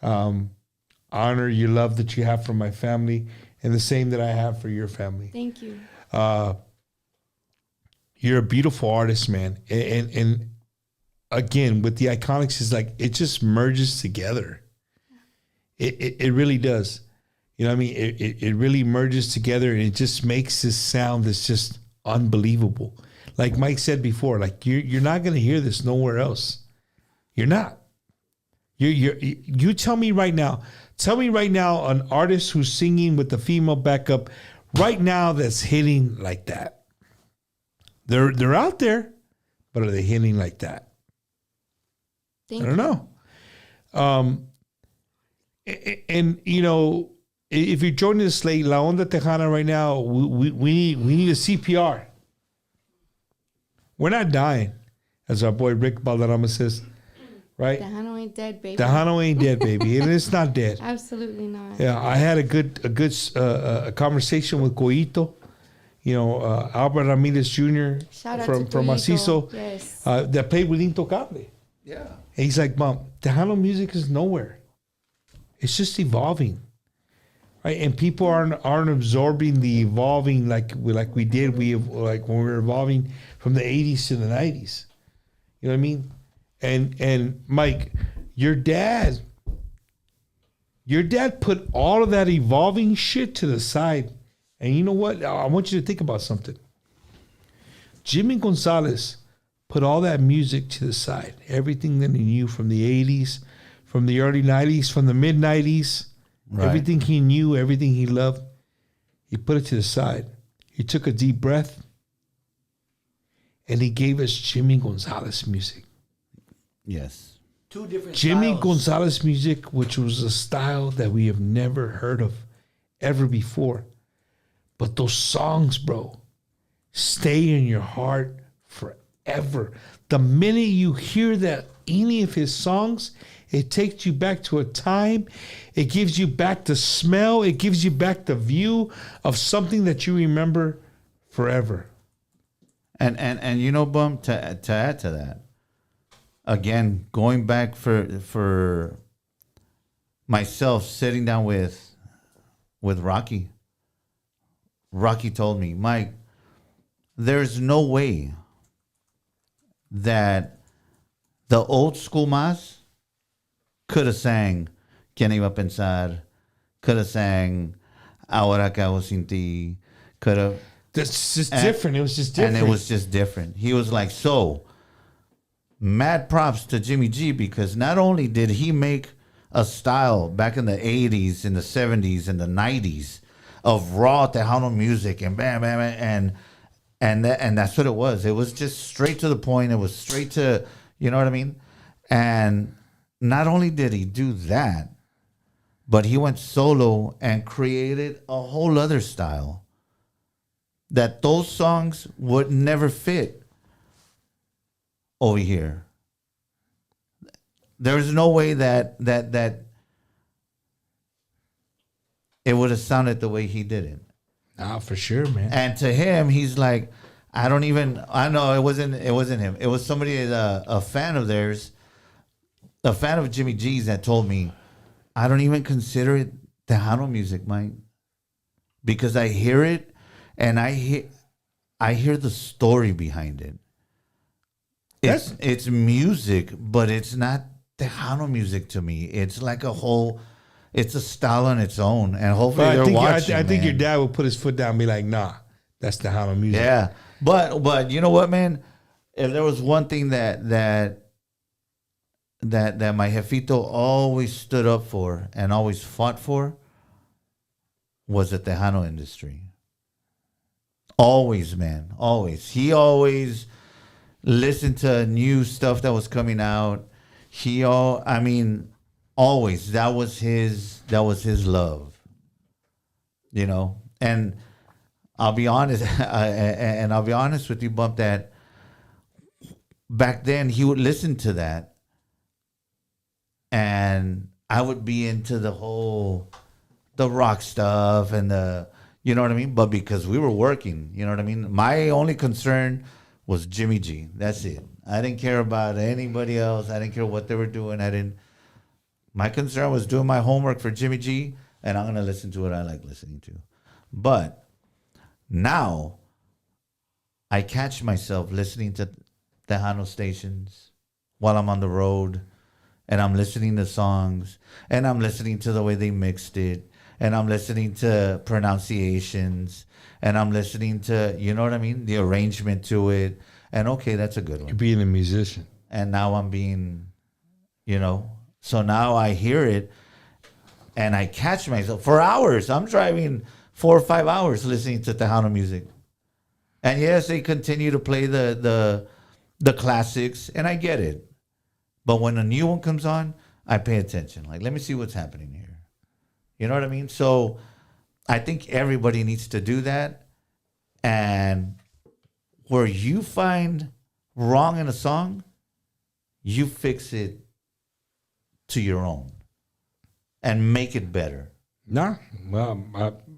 honor your love that you have for my family, and the same that I have for your family. Thank you. You're a beautiful artist, man. And again, with the Iconics, is like, it just merges together. It really does. You know what I mean? It really merges together, and it just makes this sound that's just unbelievable. Like Mike said before, like you're not going to hear this nowhere else. You're not. You tell me right now. Tell me right now an artist who's singing with the female backup right now that's hitting like that. They're out there, but are they hitting like that? I don't know. And you know, if you're joining us late, La Onda Tejana right now, we need a CPR. We're not dying, as our boy Rick Balderrama says, right? Tejano ain't dead, baby. Tejano ain't dead, baby, and it's not dead. Absolutely not. Yeah, I had a good conversation with Coito, you know, Albert Ramirez Jr. Shout out from to Macizo, yes. that played with Intocable. Yeah. And he's like, Mom, Tejano music is nowhere. It's just evolving. Right, and people aren't absorbing the evolving like we did. Like when we were evolving from the 80s to the 90s. You know what I mean? And Mike, your dad put all of that evolving shit to the side. And you know what? I want you to think about something. Jimmy Gonzalez put all that music to the side. Everything that he knew from the 80s, from the early 90s, from the mid 90s. Right. Everything he knew, everything he loved, he put it to the side. He took a deep breath, and he gave us Jimmy Gonzalez music. Yes. Two different Jimmy styles. Gonzalez music, which was a style that we have never heard of ever before. But those songs, bro, stay in your heart forever. The minute you hear that, any of his songs, it takes you back to a time. It gives you back the smell. It gives you back the view of something that you remember forever. And you know, Bum, to add to that, again, going back for myself, sitting down with Rocky. Rocky told me, Mike, there's no way that the old school Mazz could have sang ¿Quién iba a pensar? Could have sang Ahora que hago sin ti. Could have. That's just different. It was just different. And it was just different. He was like, so, mad props to Jimmy G, because not only did he make a style back in the 80s, in the 70s, and the 90s of raw Tejano music and bam, bam, and that's what it was. It was just straight to the point. It was straight to, you know what I mean? And not only did he do that, but he went solo and created a whole other style that those songs would never fit over here. There's no way that it would have sounded the way he did it. Nah, for sure, man. And to him, he's like, I know it wasn't him. It was somebody, a fan of theirs, a fan of Jimmy G's, that told me, I don't even consider it Tejano music, Mike, because I hear it and I hear the story behind it. It's music, but it's not Tejano music to me. It's like it's a style on its own, and hopefully they're watching. I think your dad will put his foot down and be like, nah, that's Tejano music. Yeah, but you know what, man? If there was one thing that my jefito always stood up for and always fought for, was the Tejano industry. Always, man. Always. He always listened to new stuff that was coming out. Always. That was his love. You know? And I'll be honest, and I'll be honest with you, Bump, that back then he would listen to that, and I would be into the rock stuff and you know what I mean? But because we were working, you know what I mean? My only concern was Jimmy G. That's it. I didn't care about anybody else. I didn't care what they were doing. My concern was doing my homework for Jimmy G, and I'm going to listen to what I like listening to. But now I catch myself listening to Tejano stations while I'm on the road, and I'm listening to songs, and I'm listening to the way they mixed it, and I'm listening to pronunciations, and I'm listening to, you know what I mean, the arrangement to it. And okay, that's a good one. You're being a musician. And now I'm being, so now I hear it and I catch myself for hours. I'm driving 4 or 5 hours listening to Tejano music. And yes, they continue to play the classics, and I get it. But when a new one comes on, I pay attention. Like, let me see what's happening here. You know what I mean? So I think everybody needs to do that. And where you find wrong in a song, you fix it to your own and make it better. Nah, well,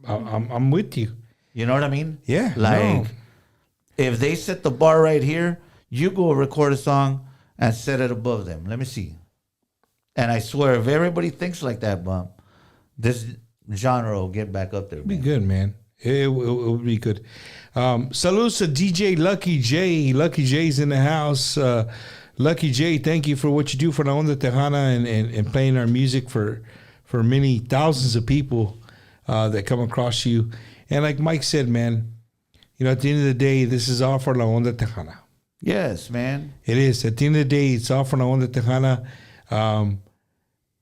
I'm with you. You know what I mean? Yeah. Like, if they set the bar right here, you go record a song and set it above them. Let me see. And I swear, if everybody thinks like that, Bump, this genre will get back up there. It'll be good, man. It will be good. Saludos to DJ Lucky J. Lucky J's in the house. Lucky J, thank you for what you do for La Onda Tejana and playing our music for many thousands of people that come across you. And like Mike said, man, at the end of the day, this is all for La Onda Tejana. Yes, man. It is. At the end of the day, it's all for La Onda Tejana.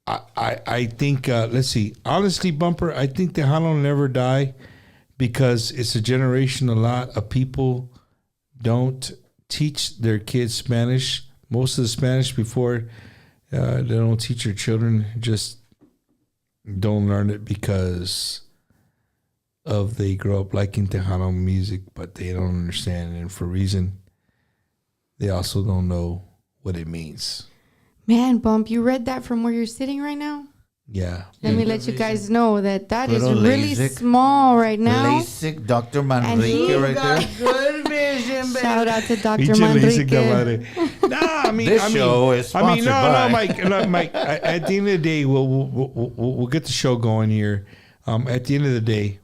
I think, let's see. Honestly, Bumper, I think Tejano will never die because it's a generation a lot of people don't teach their kids Spanish. Most of the Spanish before, they don't teach their children, just don't learn it because of they grow up liking Tejano music, but they don't understand. And for a reason, they also don't know what it means. Man, Bump, you read that from where you're sitting right now? Yeah. Let me let you guys know that is Little really LASIK. small right now. LASIK, Dr. Manrique right there. Good vision, baby. Shout out to Dr. Manrique. This show is sponsored by. Mike. At the end of the day, we'll get the show going here. At the end of the day,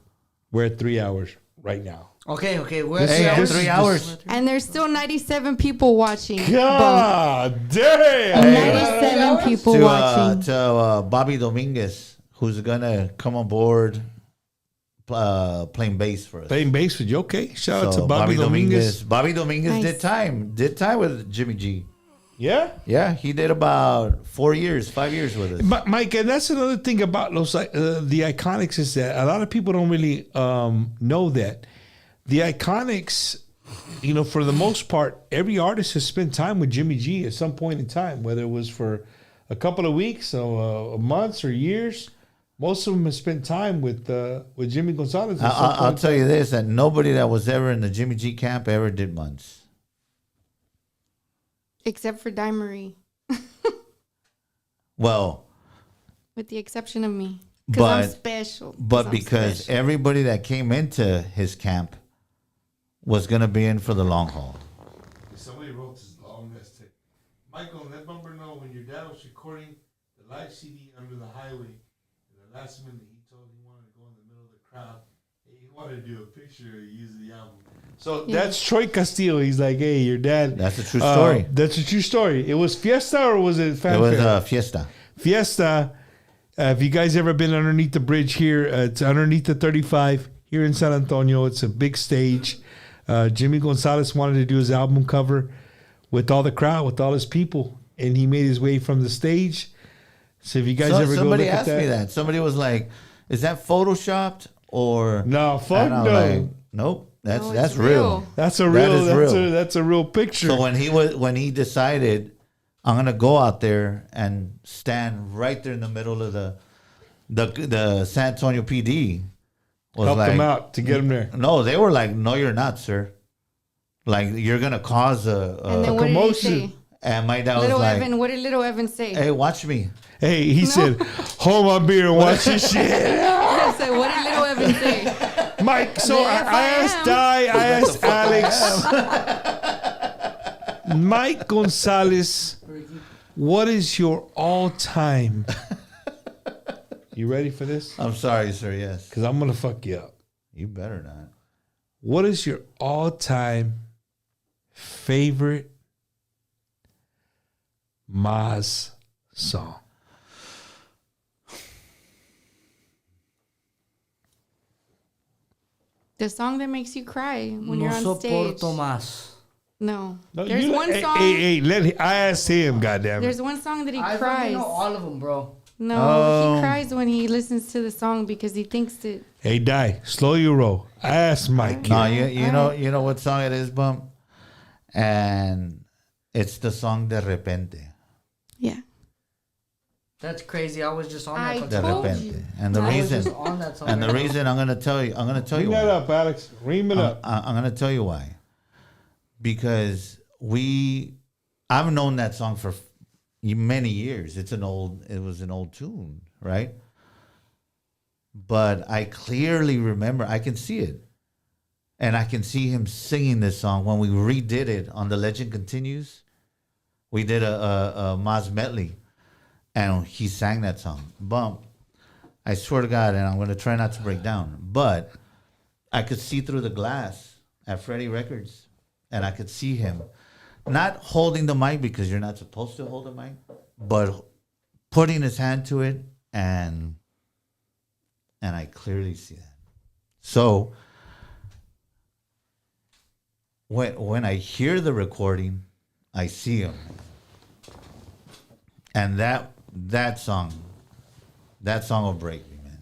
we're at 3 hours right now. Okay. Hey, 3 hours. And there's still 97 people watching. God damn. 97 people watching. To Bobby Dominguez, who's going to come on board playing bass for us. Playing bass with you. Okay. Shout out to Bobby Dominguez. Bobby Dominguez Nice. did time with Jimmy G. Yeah? Yeah, he did about 5 years with us. But Mike, and that's another thing about those the Iconics is that a lot of people don't really know that. The Iconics, for the most part, every artist has spent time with Jimmy G at some point in time, whether it was for a couple of weeks or months or years. Most of them have spent time with Jimmy Gonzalez. I'll tell you this, that nobody that was ever in the Jimmy G camp ever did months. Except for Dimery. Well, with the exception of me. Because I'm special. But because everybody that came into his camp was going to be in for the long haul. Somebody wrote this long message. Michael, let Bumper know when your dad was recording the live CD under the highway, the last minute he told he wanted to go in the middle of the crowd. He want to do a picture using the album. So that's Troy Castillo. He's like, hey, your dad. That's a true story. That's a true story. It was Fiesta or was it Fanfare? It was Fiesta. Fiesta. If you guys ever been underneath the bridge here, it's underneath the 35 here in San Antonio. It's a big stage. Jimmy Gonzalez wanted to do his album cover with all the crowd, with all his people, and he made his way from the stage. So if you guys ever go look at that. Somebody asked me that. Somebody was like, is that photoshopped or... No, fuck no. Like, nope. That's real. That's a real. That's a real picture. So when he decided, I'm gonna go out there and stand right there in the middle of the San Antonio PD. Help them out to get them there. No, they were like, no, you're not, sir. Like you're gonna cause a commotion. And my dad Little was like, Evan, what did Little Evan say? Hey, watch me. Hey, he said, hold my beer and watch this shit. I said, what did Little Evan say? Mike, so I asked Di, I asked Alex, Mike Gonzalez, what is your all-time? You ready for this? I'm sorry, sir, yes. Because I'm going to fuck you up. You better not. What is your all-time favorite Mazz song? The song that makes you cry when you're on stage. Soporto más. No. There's one song. I asked him, goddamn. There's one song that he I cries. know all of them, bro. No, he cries when he listens to the song because he thinks that. Hey, Di, slow your roll. I asked Mike. No, you know what song it is, Bump? And it's the song De Repente. Yeah. That's crazy. I was just on that. De Repente. And the reason I'm gonna tell you Ream that up, Alex. Ream it up. I'm gonna tell you why. Because I've known that song for many years. It was an old tune, right? But I clearly remember, I can see it. And I can see him singing this song when we redid it on The Legend Continues. We did a Mazz medley. And he sang that song. Bump. I swear to God, and I'm going to try not to break down. But I could see through the glass at Freddie Records. And I could see him not holding the mic because you're not supposed to hold the mic, but putting his hand to it, and I clearly see that. So when I hear the recording, I see him, and that song will break me, man.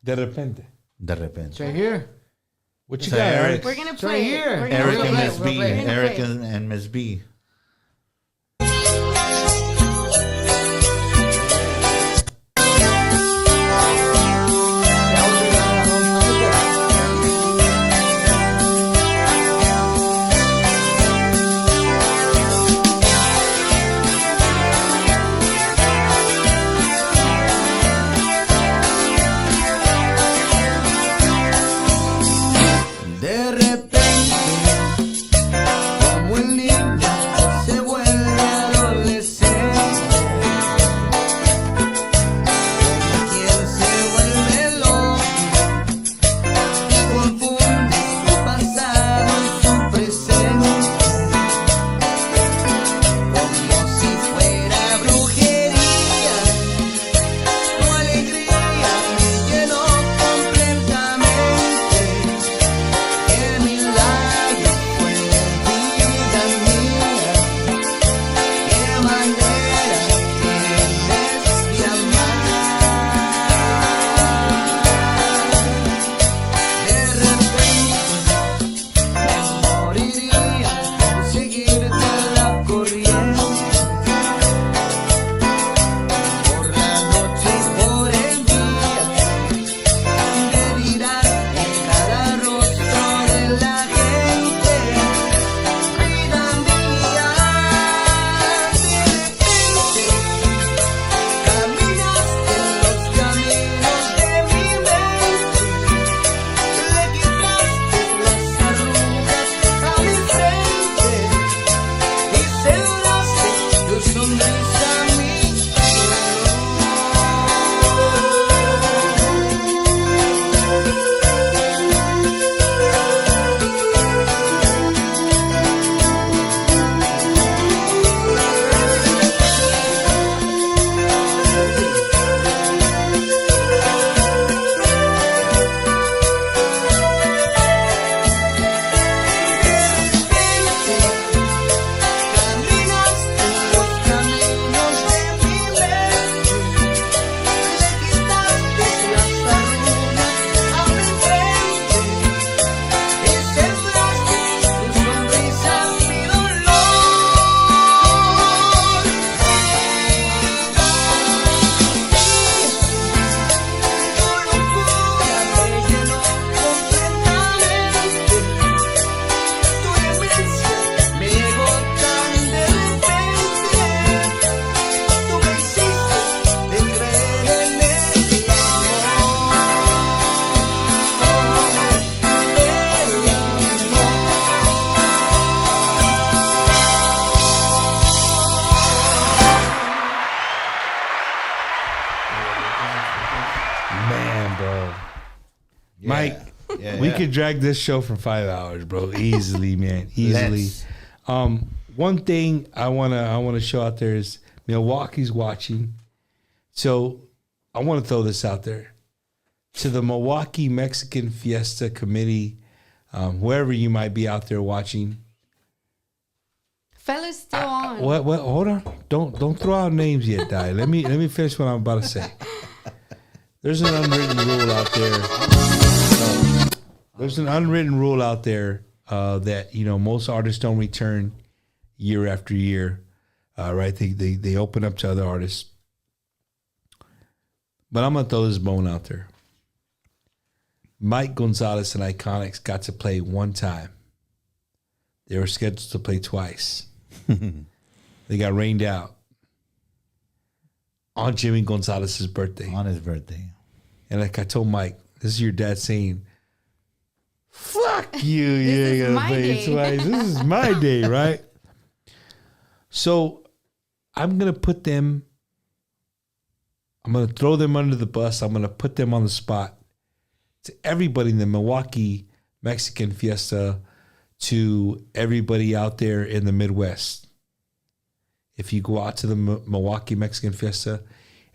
De repente. De repente. It's right here. What you got, Eric? We're gonna play here. Eric and Miss B. Eric and Miss B. De repente, como un niño Man, bro. Yeah. Mike, Yeah, we yeah. could drag this show for 5 hours, bro. Easily, man. Easily. Let's. One thing I wanna show out there is Milwaukee's watching. So I want to throw this out there to the Milwaukee Mexican Fiesta Committee, wherever you might be out there watching. Fella's still on. What? Hold on! Don't throw out names yet, Di. Let me finish what I'm about to say. There's an unwritten rule out there. There's an unwritten rule out there that most artists don't return year after year. Right? They open up to other artists. But I'm gonna throw this bone out there. Mike Gonzalez and Iconics got to play one time. They were scheduled to play twice. They got rained out on Jimmy Gonzalez's birthday. On his birthday. And like I told Mike, this is your dad saying, fuck you. This You is ain't gonna my play day. twice. This is my day, right? So I'm going to throw them under the bus. I'm going to put them on the spot. To everybody in the Milwaukee Mexican Fiesta, to everybody out there in the Midwest. If you go out to the Milwaukee Mexican Fiesta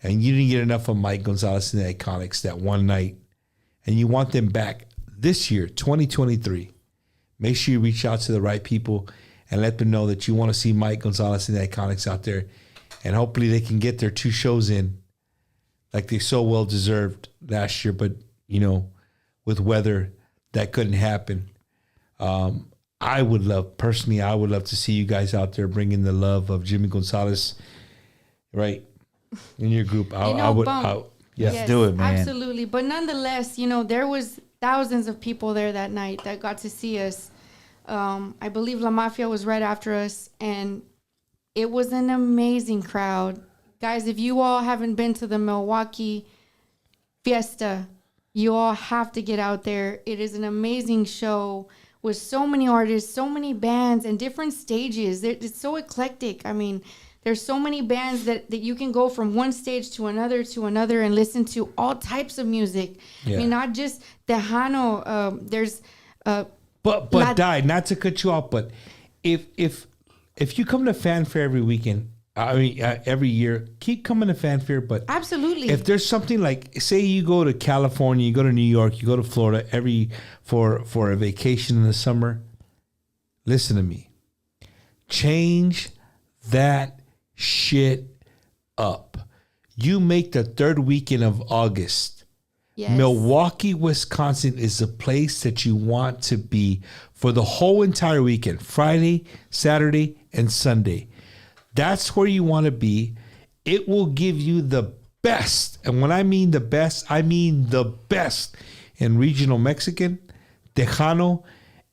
and you didn't get enough of Mike Gonzalez and the Iconics that one night, and you want them back this year, 2023, make sure you reach out to the right people and let them know that you want to see Mike Gonzalez and the Iconics out there. And hopefully they can get their 2 shows in like they so well deserved last year. But, with weather, that couldn't happen. I would love to see you guys out there bringing the love of Jimmy Gonzalez, right, in your group. Yes, do it, man. Absolutely. But nonetheless, there was thousands of people there that night that got to see us. I believe La Mafia was right after us, and it was an amazing crowd. Guys, if you all haven't been to the Milwaukee Fiesta, you all have to get out there. It is an amazing show with so many artists, so many bands, and different stages. It's so eclectic. I mean, there's so many bands that you can go from one stage to another and listen to all types of music. Yeah. I mean, not just Tejano. There's But Di, not to cut you off, but if you come to Fanfare every weekend, every year, keep coming to Fanfare. But absolutely, if there's something like, say you go to California, you go to New York, you go to Florida for a vacation in the summer, listen to me. Change that shit up. You make the 3rd weekend of August. Yes. Milwaukee, Wisconsin is the place that you want to be for the whole entire weekend, Friday, Saturday, and Sunday. That's where you want to be. It will give you the best. And when I mean the best, I mean the best in regional Mexican, Tejano,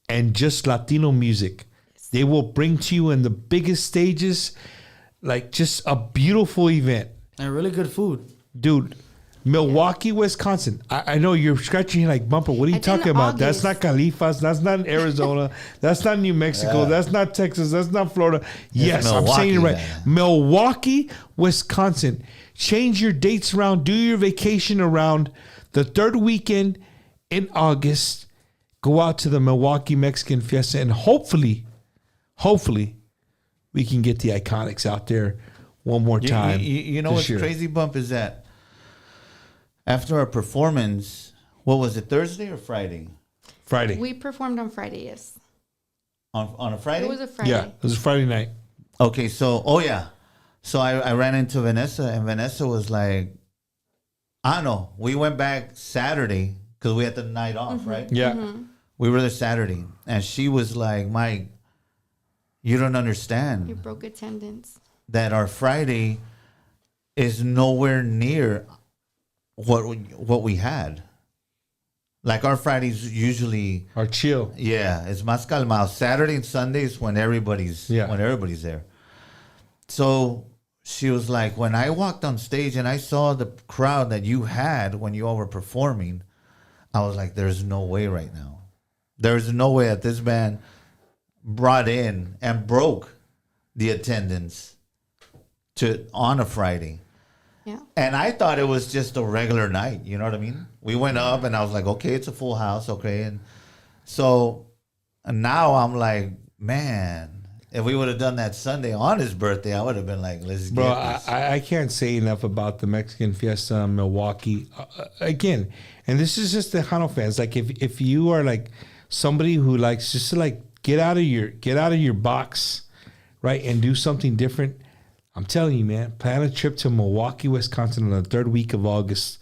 and just Latino music. They will bring to you in the biggest stages, like just a beautiful event. And really good food. Dude, Milwaukee, Wisconsin. I know you're scratching your like, Bumper, what are you talking about? That's not Califas. That's not Arizona. That's not New Mexico. Yeah. That's not Texas. That's not Florida. Yes, I'm saying it right. Milwaukee, Wisconsin. Change your dates around. Do your vacation around the 3rd weekend in August. Go out to the Milwaukee Mexican Fiesta, and hopefully, we can get the Iconics out there one more time. You know what's crazy, Bump, is that after our performance, what was it, Thursday or Friday? Friday. We performed on Friday, yes. On a Friday? It was a Friday. Yeah, it was a Friday night. Okay, so, So I ran into Vanessa, and Vanessa was like, I don't know. We went back Saturday because we had the night off, right? Yeah. Mm-hmm. We were there Saturday, and she was like, Mike, you don't understand. You broke attendance. That our Friday is nowhere near what we had. Like our Fridays usually are chill. Yeah, it's más calmado. Saturday and Sundays when everybody's there. So she was like, when I walked on stage and I saw the crowd that you had when you all were performing, I was like, there's no way right now. There's no way that this band brought in and broke the attendance on a Friday. Yeah. And I thought it was just a regular night. You know what I mean? We went up and I was like, okay, it's a full house. Okay. And so now I'm like, man, if we would have done that Sunday on his birthday, I would have been like, let's Bro, get this. I can't say enough about the Mexican Fiesta in Milwaukee. Again, and this is just the Jano fans. Like if you are like somebody who likes just to like get out of your box, right, and do something different, I'm telling you, man, plan a trip to Milwaukee, Wisconsin on the third week of August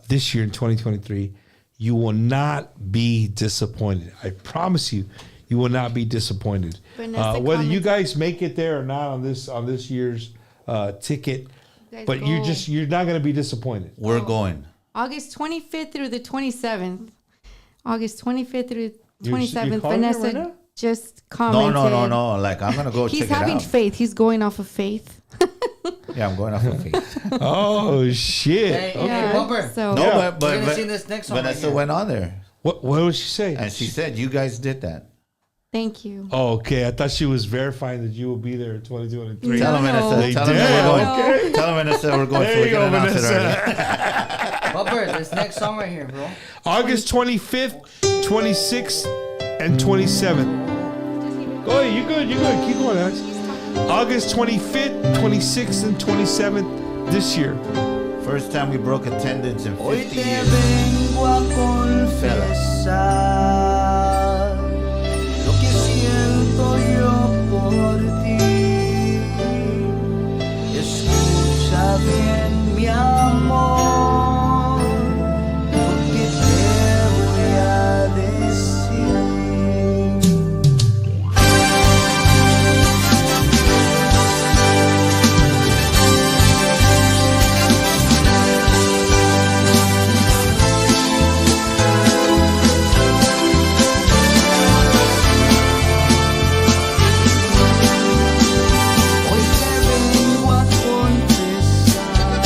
this year in 2023. You will not be disappointed. I promise you, you will not be disappointed. Whether you guys make it there or not on this year's ticket, but go. you're not going to be disappointed. We're going. August 25th through the 27th. August 25th through You're 27th. calling it Vanessa right now? just commented. No. Like, I'm going to go check He's it having out. faith. He's going off of faith. Yeah, I'm going off of faith. Oh, shit. Hey, Okay. okay, Bumper. So No, Yeah. but We're gonna sing this next song. Vanessa right here. went on there. What did she say? And she said, you guys did that. thank you. Oh, okay. I thought she was verifying that you will be there in 2023. Tell them, Vanessa. They Tell them did. we're going. Okay. Tell them, Vanessa, we're going. There So we you can go, announce it Vanessa. already. Bumper, this next song right here, bro. August 25th, 26th, and 27th. Go ahead. You're good. Keep going, Alex. August 25th, 26th, and 27th this year. First time we broke attendance in Hoy 50 te years. vengo a confesar lo que siento yo por ti. Escucha bien, mi amor, lo que te voy a decir. Hoy te vengo a confesar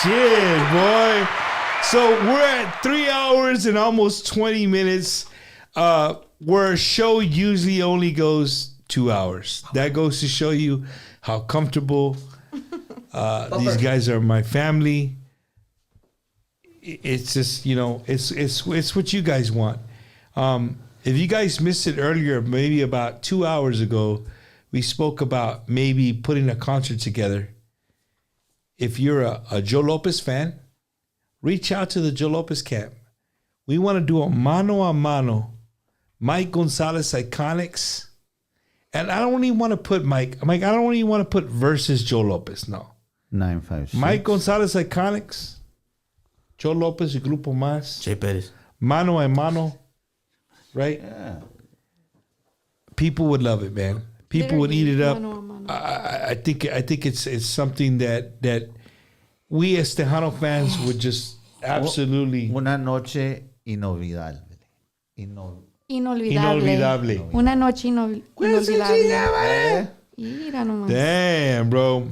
Shit, boy. So we're at 3 hours and almost 20 minutes, where a show usually only goes 2 hours. That goes to show you how comfortable these guys are. My family. It's just, you know, it's what you guys want. If you guys missed it earlier, maybe about 2 hours ago, we spoke about maybe putting a concert together. If you're a Joe Lopez fan, reach out to the Joe Lopez camp. We want to do a mano a mano, Mike Gonzalez Iconics. And I don't even want to put Mike. I don't even want to put versus Joe Lopez. No. 956. Mike Gonzalez Iconics, Joe Lopez, el Grupo Más, Jay Perez. Mano a mano. Right? Yeah. People would love it, man. People would eat it up. Mano a mano. I think it's something that we as Tejano fans would just absolutely Una noche inolvidable. Inolvidable. Una noche inolvidable. Mira nomás. Damn, bro.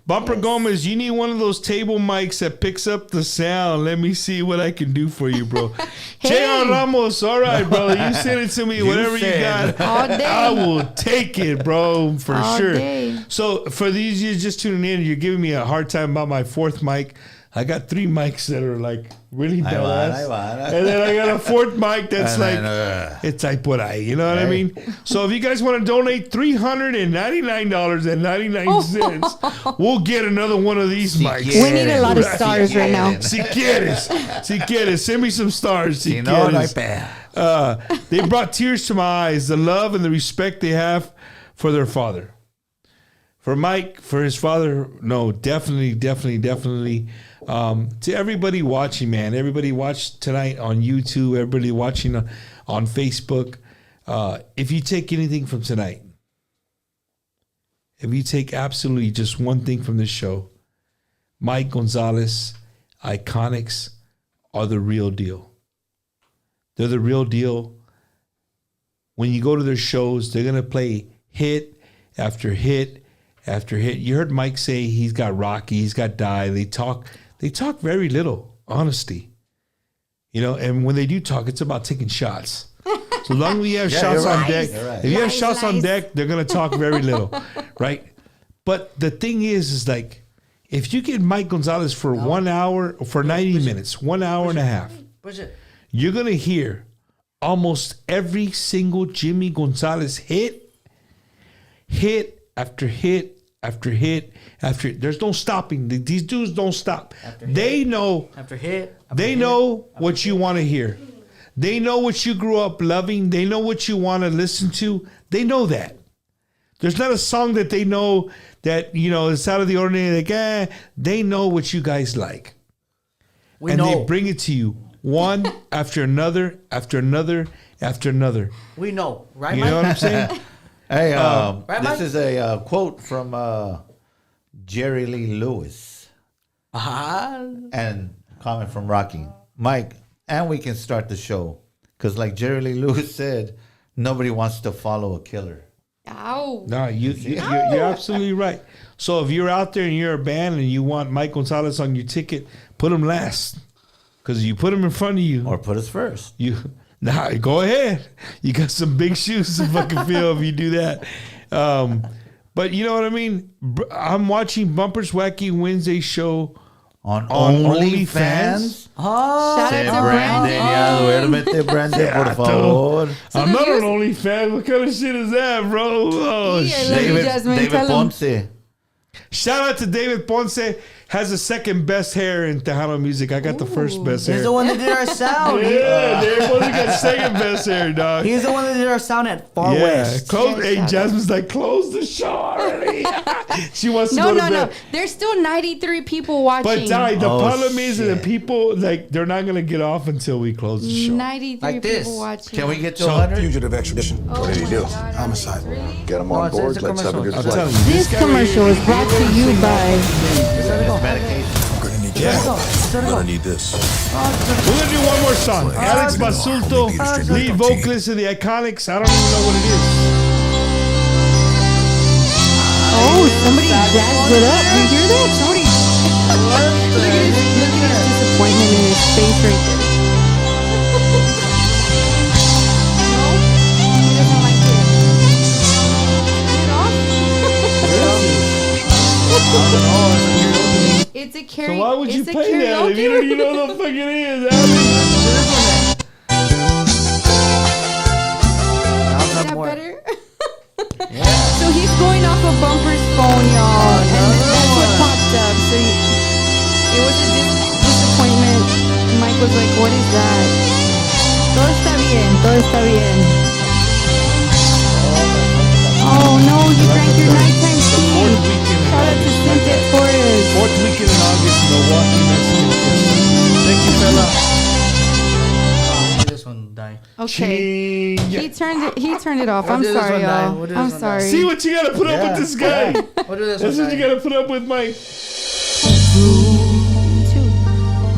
Bumper Gomez, you need one of those table mics that picks up the sound. Let me see what I can do for you, bro. J.R. Ramos, all right, bro. You send it to me, whatever you got. All day. I will take it, bro, for All sure. day. So for these you just tuning in, you're giving me a hard time about my fourth mic. I got 3 mics that are like really badass. And then I got a fourth mic that's like, it's like por ahí, you know what I mean? So if you guys want to donate $399.99, we'll get another one of these mics. We need a lot of stars right now. Si quieres, send me some stars. Si no, no hay quieres. They brought tears to my eyes, the love and the respect they have for their father. For Mike, for his father, no, definitely. To everybody watching, man, everybody watch tonight on YouTube, everybody watching on Facebook. If you take anything from tonight, if you take absolutely just one thing from this show, Mike Gonzalez, Iconics are the real deal. They're the real deal. When you go to their shows, they're going to play hit after hit after hit. You heard Mike say he's got Rocky, he's got Die. They talk very little, honesty. You know, and when they do talk, it's about taking shots. So long as you have shots on deck, if you have shots on deck, they're going to talk very little, right? But the thing is like, if you get Mike Gonzalez for 1 hour, for 90 minutes, 1 hour and a half, you're going to hear almost every single Jimmy Gonzalez hit after hit after hit after hit. There's no stopping. These dudes don't stop. They know what you want to hear. They know what you grew up loving. They know what you want to listen to. They know that. There's not a song that they know that, you know, is out of the ordinary. Like, they know what you guys like. They bring it to you one after another, after another, after another. We know, right, You Mike? know what I'm saying? Hey, Right, this Mike? is a quote from Jerry Lee Lewis. And comment from Rocky. Mike, and we can start the show. Because like Jerry Lee Lewis said, nobody wants to follow a killer. Ow. No, you're absolutely right. So if you're out there and you're a band and you want Mike Gonzalez on your ticket, put him last. Because you put him in front of you. Or put us first. Go ahead. You got some big shoes to fucking fill if you do that. But you know what I mean? I'm watching Bumper's Wacky Wednesday show on OnlyFans. Shout out to Brandon. Ya duérmete, Brandon, por favor. I'm not an OnlyFans. What kind of shit is that, bro? Oh, shit. David Ponce. Shout out to David Ponce. Has the second best hair in Tejano music. I got the first best hair. He's the one that did our sound. Yeah, David Ponce got second best hair, dog. He's the one that did our sound at Far West. Hey, Jasmine's like, close the show already. She wants to go to bed. No. There's still 93 people watching. But the problem is that the people, like, they're not going to get off until we close the show. 93 people watching. Can we get to 100? Fugitive extradition. What did he do? Homicide. Get him on board. Let's have a good I'm flight. telling you, This commercial is brought to you by... Medication. I'm gonna need I'm gonna need this. We're going to do one more song. Alex Basulto, lead vocalist of the Iconics. I don't even know what it is. Oh, somebody jazzed it up. You hear that? Somebody. Look at his disappointment in his face right there. No? He doesn't like it. Turn it off. It's a karaoke. So why would you it's a play that if you don't even know what the fuck it is? Is that better? So he's going off of Bumper's phone, y'all, and that's what popped up. So it was a disappointment. Mike was like, "What is that?" Todo está bien, todo está bien. Oh no, you drank your nighttime tea. Shout out to Cynthia Torres. Fourth weekend in August, Milwaukee, Mexican Fiesta. Thank you, fella. This one die. Okay. He turned it off. I'm sorry, y'all. I'm sorry. See what you gotta put up with this guy. That's what you gotta put up with, Mike.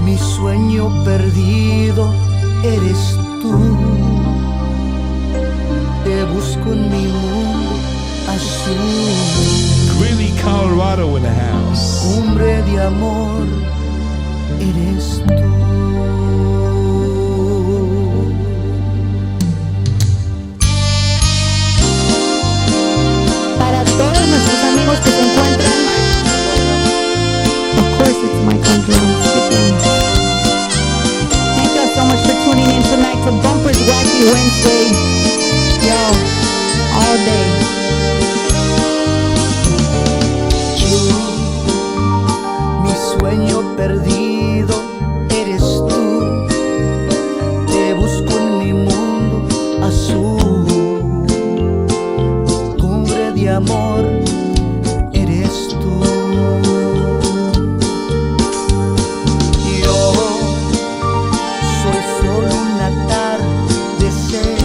Mi sueño perdido eres tú. Te busco en mi mundo azul. Greeley, Colorado in the house. Hombre de amor eres tú. Para todos nuestros amigos que se encuentran. Of course it's Mike on drums. Thank you so much for tuning in tonight to Bumper's Wacky Wednesday. Yo, all day. Mi sueño perdido eres tú. Te busco en mi mundo azul. Cumbre de amor eres tú. Yo soy solo un atardecer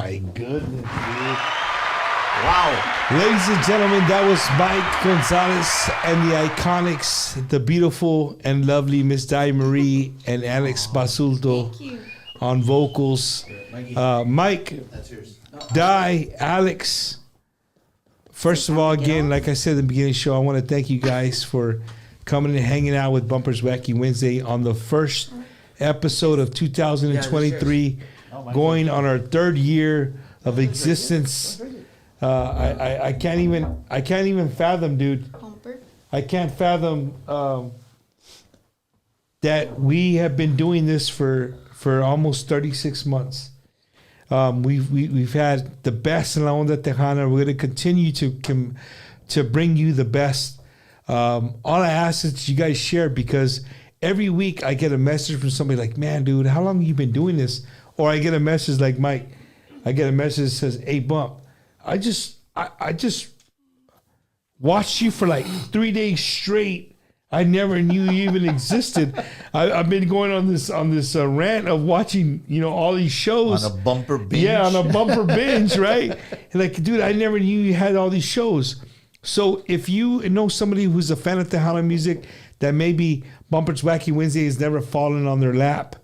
my goodness, dude. Wow. Ladies and gentlemen, that was Mike Gonzalez and the Iconics, the beautiful and lovely Miss Di Marie and Alex Basulto on vocals. Mike, Di, Alex. First of all, again, like I said at the beginning of the show, I want to thank you guys for coming and hanging out with Bumpers Wacky Wednesday on the first episode of 2023, going on our third year of existence. I can't even fathom, dude. I can't fathom that we have been doing this for almost 36 months. We've had the best in La Onda Tejana. We're going to continue to bring you the best. All I ask is that you guys share, because every week I get a message from somebody like, man, dude, how long have you been doing this? Or I get a message like Mike. I get a message that says, hey, Bump, I just watched you for like 3 days straight. I never knew you even existed. I've been going on this rant of watching, all these shows on a bumper binge. Yeah, on a bumper binge, right? Like, dude, I never knew you had all these shows. So if you know somebody who's a fan of Tejano music that maybe Bumpers Wacky Wednesday has never fallen on their lap,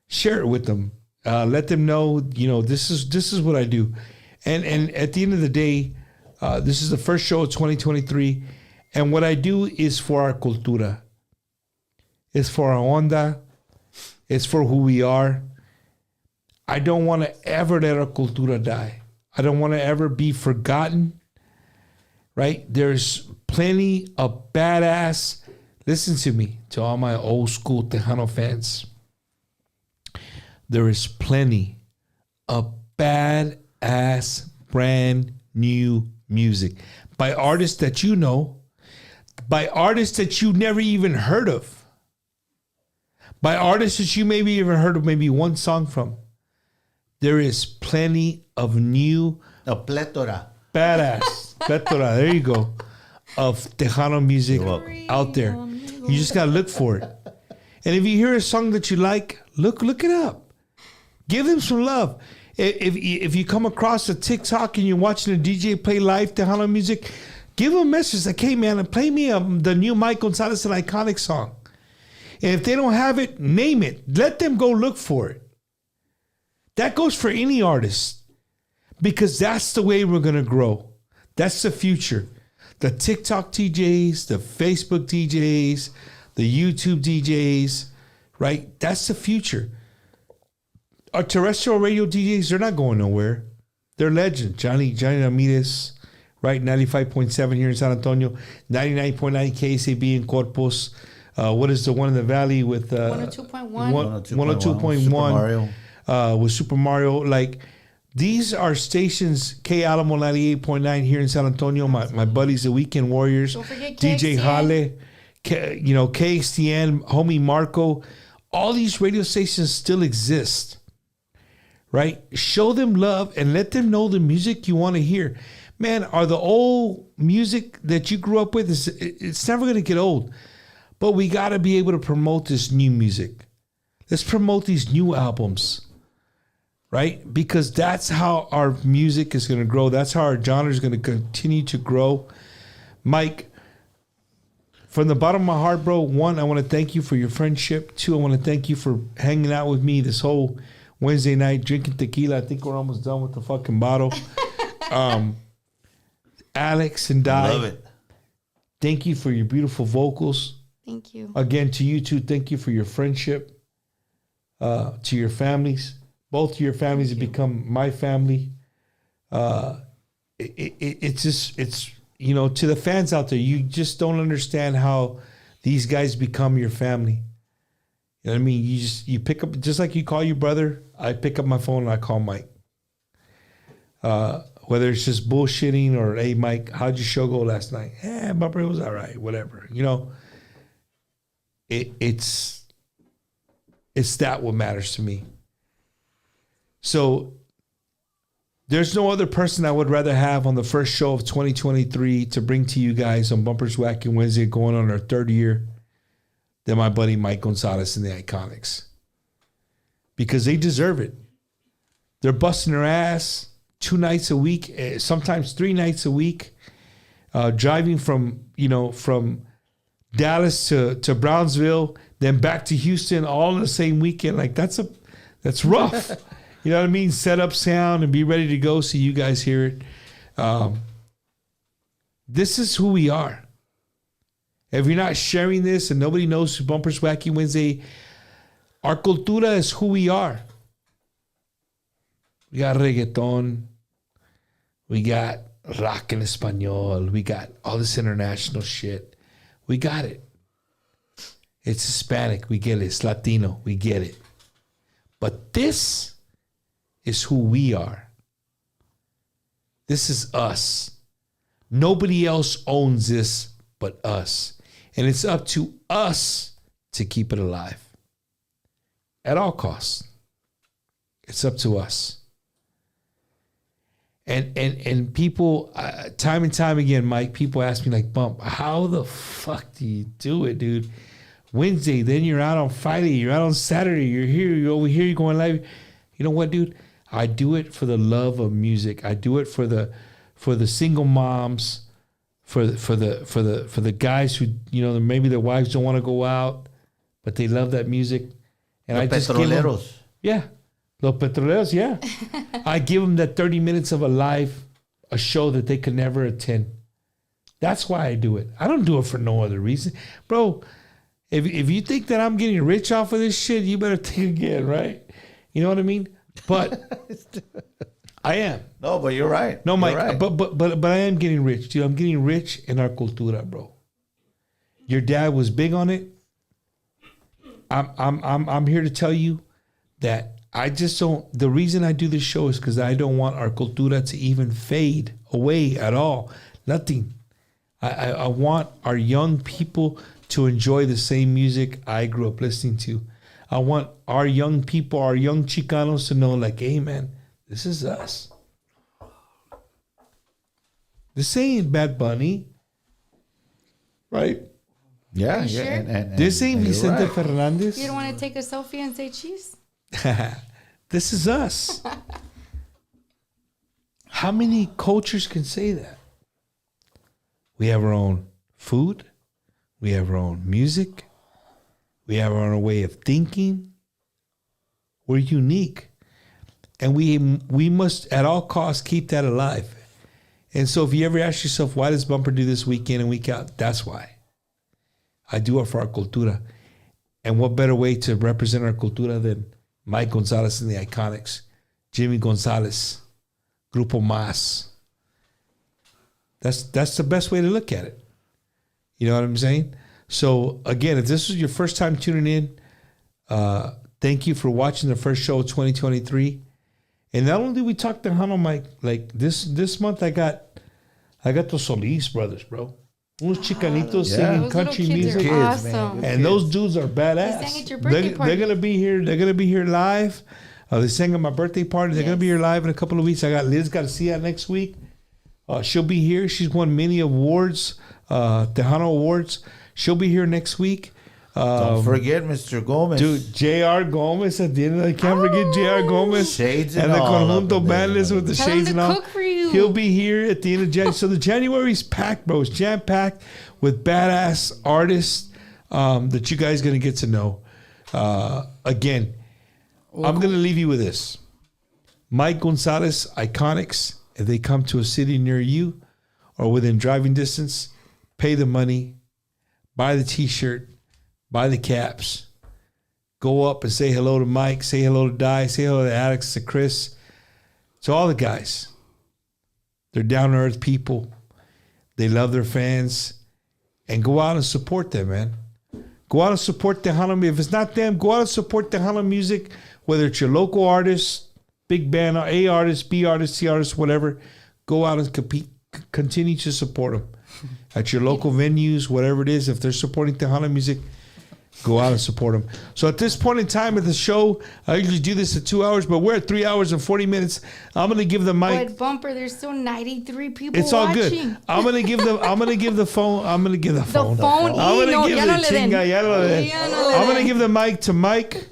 share it with them. Let them know, this is what I do. And at the end of the day, this is the first show of 2023. And what I do is for our cultura. It's for our onda. It's for who we are. I don't want to ever let our cultura die. I don't want to ever be forgotten, right? There's plenty of badass, listen to me, to all my old school Tejano fans. There is plenty of badass, brand new music by artists that you know, by artists that you never even heard of, by artists that you maybe even heard of maybe one song from. There is plenty of new, a plethora, badass, plethora, there you go, of Tejano music out there. You just gotta look for it. And if you hear a song that you like, look it up. Give them some love. If you come across a TikTok and you're watching a DJ play live Tejano music, give them a message like, hey man, play me the new Mike Gonzalez and Iconic song. And if they don't have it, name it. Let them go look for it. That goes for any artist, because that's the way we're going to grow. That's the future. The TikTok DJs, the Facebook DJs, the YouTube DJs, right? That's the future. Our terrestrial radio DJs, they're not going nowhere. They're legends. Johnny Ramirez, right? 95.7 here in San Antonio, 99.9 KSAB in Corpus. What is the one in the valley with 102.1? 102.1 with Super Mario. Like, these are stations. K Alamo 98.9 here in San Antonio. My buddies, the Weekend Warriors. Don't forget DJ KXTN. Hale, KXTN, homie Marco. All these radio stations still exist, right? Show them love and let them know the music you want to hear. Man, are the old music that you grew up with, it's never going to get old. But we got to be able to promote this new music. Let's promote these new albums, right? Because that's how our music is going to grow. That's how our genre is going to continue to grow. Mike, from the bottom of my heart, bro, one, I want to thank you for your friendship. Two, I want to thank you for hanging out with me this whole Wednesday night, drinking tequila. I think we're almost done with the fucking bottle. Alex and Di, love it. Thank you for your beautiful vocals. Thank you. Again, to you two, thank you for your friendship. To your families. Both of your families have become my family. It's to the fans out there, you just don't understand how these guys become your family. You know what I mean? You pick up, just like you call your brother, I pick up my phone and I call Mike. Whether it's just bullshitting or, hey, Mike, how'd your show go last night? Bumper, it was all right, whatever. It's that what matters to me. So there's no other person I would rather have on the first show of 2023 to bring to you guys on Bumpers Wacky Wednesday, going on our third year, than my buddy Mike Gonzalez and the Iconics. Because they deserve it. They're busting their ass 2 nights a week, sometimes 3 nights a week, driving from Dallas to Brownsville, then back to Houston, all in the same weekend. Like that's rough. You know what I mean? Set up sound and be ready to go so you guys hear it. This is who we are. If you're not sharing this and nobody knows Bumpers Wacky Wednesday, our cultura is who we are. We got reggaeton. We got rock en español. We got all this international shit. We got it. It's Hispanic. We get it. It's Latino. We get it. But this is who we are. This is us. Nobody else owns this but us. And it's up to us to keep it alive. At all costs. It's up to us. And people, time and time again, Mike, people ask me like, Bump, how the fuck do you do it, dude? Wednesday, then you're out on Friday, you're out on Saturday, you're here, you're over here, you're going live. You know what, dude? I do it for the love of music. I do it for the single moms, for the guys who, maybe their wives don't want to go out, but they love that music. And I just give them, Los Petroleros, yeah. I give them that 30 minutes of a show that they could never attend. That's why I do it. I don't do it for no other reason. Bro, if you think that I'm getting rich off of this shit, you better think again, right? You know what I mean? But I am. No, but you're right. No, Mike, right. but I am getting rich, dude. I'm getting rich in our cultura, bro. Your dad was big on it. I'm here to tell you that I just don't. The reason I do this show is because I don't want our cultura to even fade away at all. Nothing. I want our young people to enjoy the same music I grew up listening to. I want our young people, our young Chicanos to know, like, hey, man, this is us. This ain't Bad Bunny, right? Yeah, yeah. Sure? And this ain't Vicente right. Fernandez. You don't want to take a selfie and say cheese? This is us. How many cultures can say that? We have our own food. We have our own music. We have our own way of thinking. We're unique. And we must, at all costs, keep that alive. And so if you ever ask yourself, why does Bumper do this week in and week out? That's why. I do it for our cultura. And what better way to represent our cultura than Mike Gonzalez and the Iconics, Jimmy Gonzalez, Grupo Mazz. That's the best way to look at it. You know what I'm saying? So again, if this is your first time tuning in, thank you for watching the first show of 2023. And not only did we talk to Hano, Mike, like this month I got the Solis brothers, bro. Unos chicanitos singing country music. Awesome. And those dudes are badass. They sang at your birthday party. They're gonna be here. They're gonna be here live. They sang at my birthday party. They're gonna be here live in a couple of weeks. I got Liz Garcia next week. She'll be here. She's won many awards, Tejano Awards. She'll be here next week. Don't forget Mr. Gomez. Dude, J.R. Gomez at the end of the can't forget J.R. Gomez. Shades and the Conjunto Bandless with the Tell shades him and to all. cook for you. He'll be here at the end of January. So the January's packed, bro. It's jam-packed with badass artists that you guys are going to get to know. Again, I'm going to leave you with this. Mike Gonzalez, Iconics, if they come to a city near you or within driving distance, pay the money, buy the T-shirt, buy the caps, go up and say hello to Mike, say hello to Di, say hello to Alex, to Chris, to all the guys. They're down-to-earth people. They love their fans. And go out and support them, man. Go out and support Tejano. If it's not them, go out and support Tejano music, whether it's your local artist, big band, A artist, B artist, C artist, whatever. Go out and continue to support them. At your local venues, whatever it is, if they're supporting Tejano music, go out and support them. So at this point in time of the show, I usually do this at 2 hours, but we're at 3 hours and 40 minutes. I'm going to give the mic. But Bumper, there's still 93 people It's all watching. good. I'm going to give the phone. I'm going to give the phone. The phone. I'm going to give ya the no le den. chinga. Ya no le den. Ya no le I'm going to den. give the mic to Mike,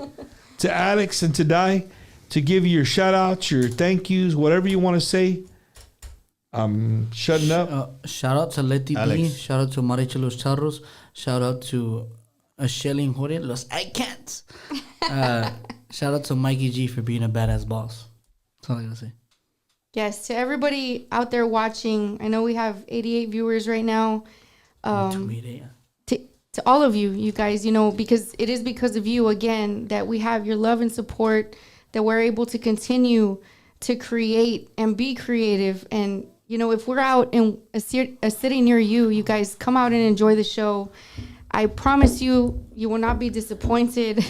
to Alex, and to Di to give you your shout outs, your thank yous, whatever you want to say. I'm shutting up. Shout out to Leti B. Alex. Shout out to Maricha Los Charros. Shout out to Shelly Jorge Los Icons. Shout out to Mikey G for being a badass boss. That's all I gotta say. Yes, to everybody out there watching, I know we have 88 viewers right now. To all of you, you guys, you know, because it is because of you, again, that we have your love and support, that we're able to continue to create and be creative. And, you know, if we're out in a city near you, you guys come out and enjoy the show. I promise you, you will not be disappointed.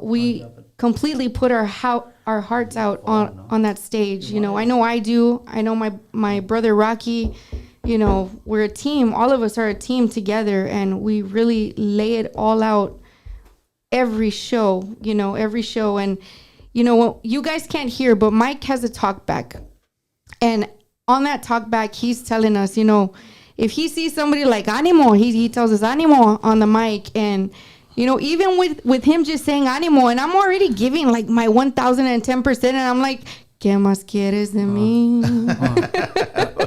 We completely put our hearts out on that stage. You know I do. I know my brother Rocky, you know, we're a team. All of us are a team together, and we really lay it all out every show. And, you know, you guys can't hear, but Mike has a talk back. And on that talk back, he's telling us, you know, if he sees somebody like Animo, he tells us Animo on the mic. And, you know, even with him just saying Animo, and I'm already giving like my 1010%, and I'm like, ¿Qué más quieres de mí?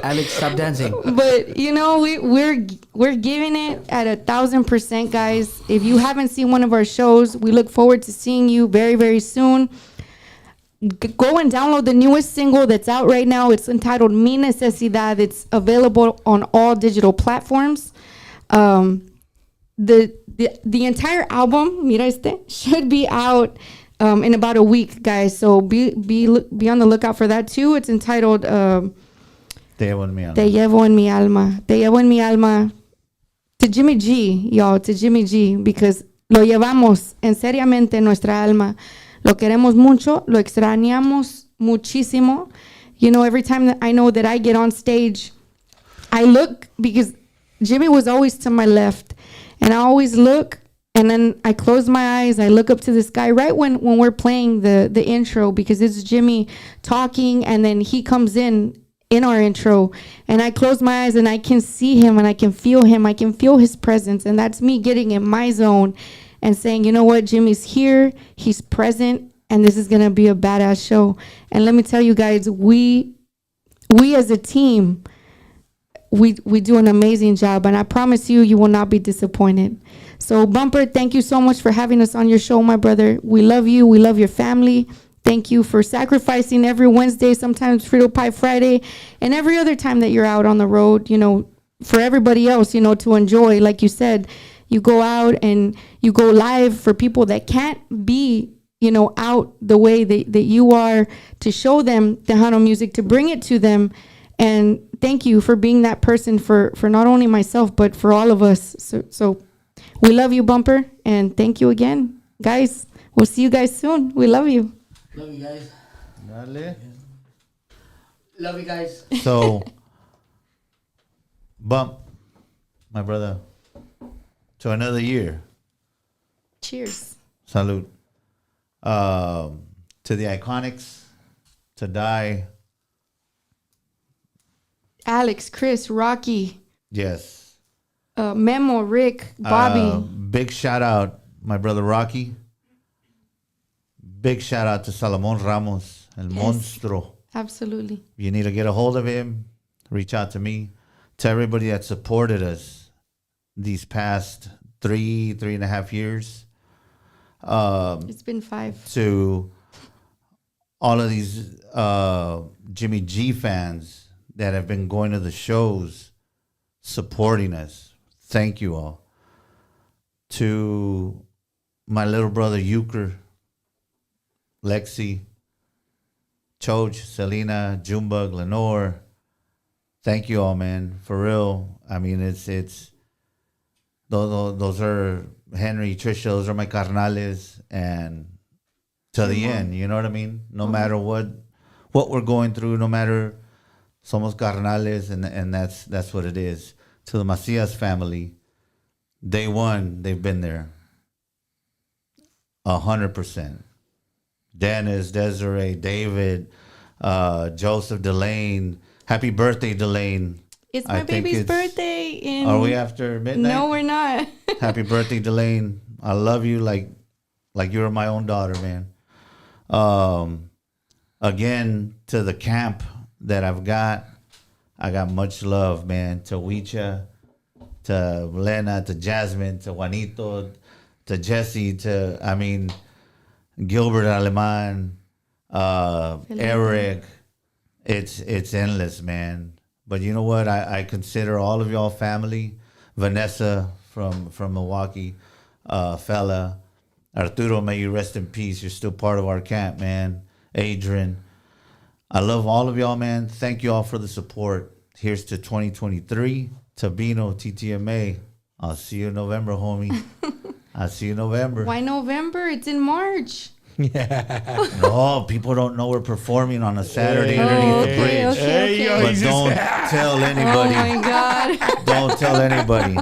Alex, stop dancing. But, you know, we're giving it at 1,000%, guys. If you haven't seen one of our shows, we look forward to seeing you very, very soon. Go and download the newest single that's out right now. It's entitled Mi Necesidad. It's available on all digital platforms. The entire album, Mira Este, should be out in about a week, guys. So be on the lookout for that too. It's entitled Te llevo en mi alma. Te llevo en mi alma. Te llevo en mi alma. To Jimmy G, y'all, to Jimmy G, because lo llevamos en seriamente en nuestra alma. Lo queremos mucho, lo extrañamos muchísimo. You know, every time that I know that I get on stage, I look, because Jimmy was always to my left, and I always look, and then I close my eyes, I look up to the sky right when we're playing the intro, because it's Jimmy talking, and then he comes in our intro, and I close my eyes and I can see him and I can feel him, I can feel his presence, and that's me getting in my zone and saying, you know what, Jimmy's here, he's present, and this is gonna be a badass show. And let me tell you guys, we as a team, we do an amazing job, and I promise you will not be disappointed. So Bumper, thank you so much for having us on your show, my brother. We love you, we love your family. Thank you for sacrificing every Wednesday, sometimes Frito Pie Friday, and every other time that you're out on the road, you know, for everybody else, you know, to enjoy. Like you said, you go out and you go live for people that can't be, you know, out the way that you are, to show them Tejano music, to bring it to them. And thank you for being that person for not only myself, but for all of us. So we love you, Bumper, and thank you again. Guys, we'll see you guys soon. We love you. Love you guys. Dale. Love you guys. So, Bump, my brother, to another year. Cheers. Salud. To the Iconics, to Die. Alex, Chris, Rocky. Yes. Memo, Rick, Bobby. Big shout out, my brother Rocky. Big shout out to Salomon Ramos, El Monstro. Absolutely. You need to get a hold of him. Reach out to me. To everybody that supported us these past 3.5 years. It's been 5. To all of these Jimmy G fans that have been going to the shows, supporting us. Thank you all. To my little brother Euchre, Lexi, Choj, Selena, Junebug, Lenore. Thank you all, man. For real. I mean, it's those are Henry, Trisha, those are my carnales, and to the end, you know what I mean? No matter what we're going through, no matter, somos carnales, and that's what it is. To the Macias family, day one, they've been there 100%. Dennis, Desiree, David, Joseph, Delane. Happy birthday, Delane. It's my baby's birthday. Are we after midnight? No, we're not. Happy birthday, Delane. I love you like you're my own daughter, man. Again, to the camp that I got much love, man. To Wicha, to Lena, to Jasmine, to Juanito, to Jesse, Gilbert Aleman, Eric. It's endless, man. But you know what? I consider all of y'all family. Vanessa from Milwaukee, fella. Arturo, may you rest in peace. You're still part of our camp, man. Adrian. I love all of y'all, man. Thank you all for the support. Here's to 2023. Tabino, TTMA. I'll see you in November, homie. I'll see you in November. Why November? It's in March. No, people don't know we're performing on a Saturday underneath the bridge. Okay. But don't tell anybody. Oh, my God. Don't tell anybody.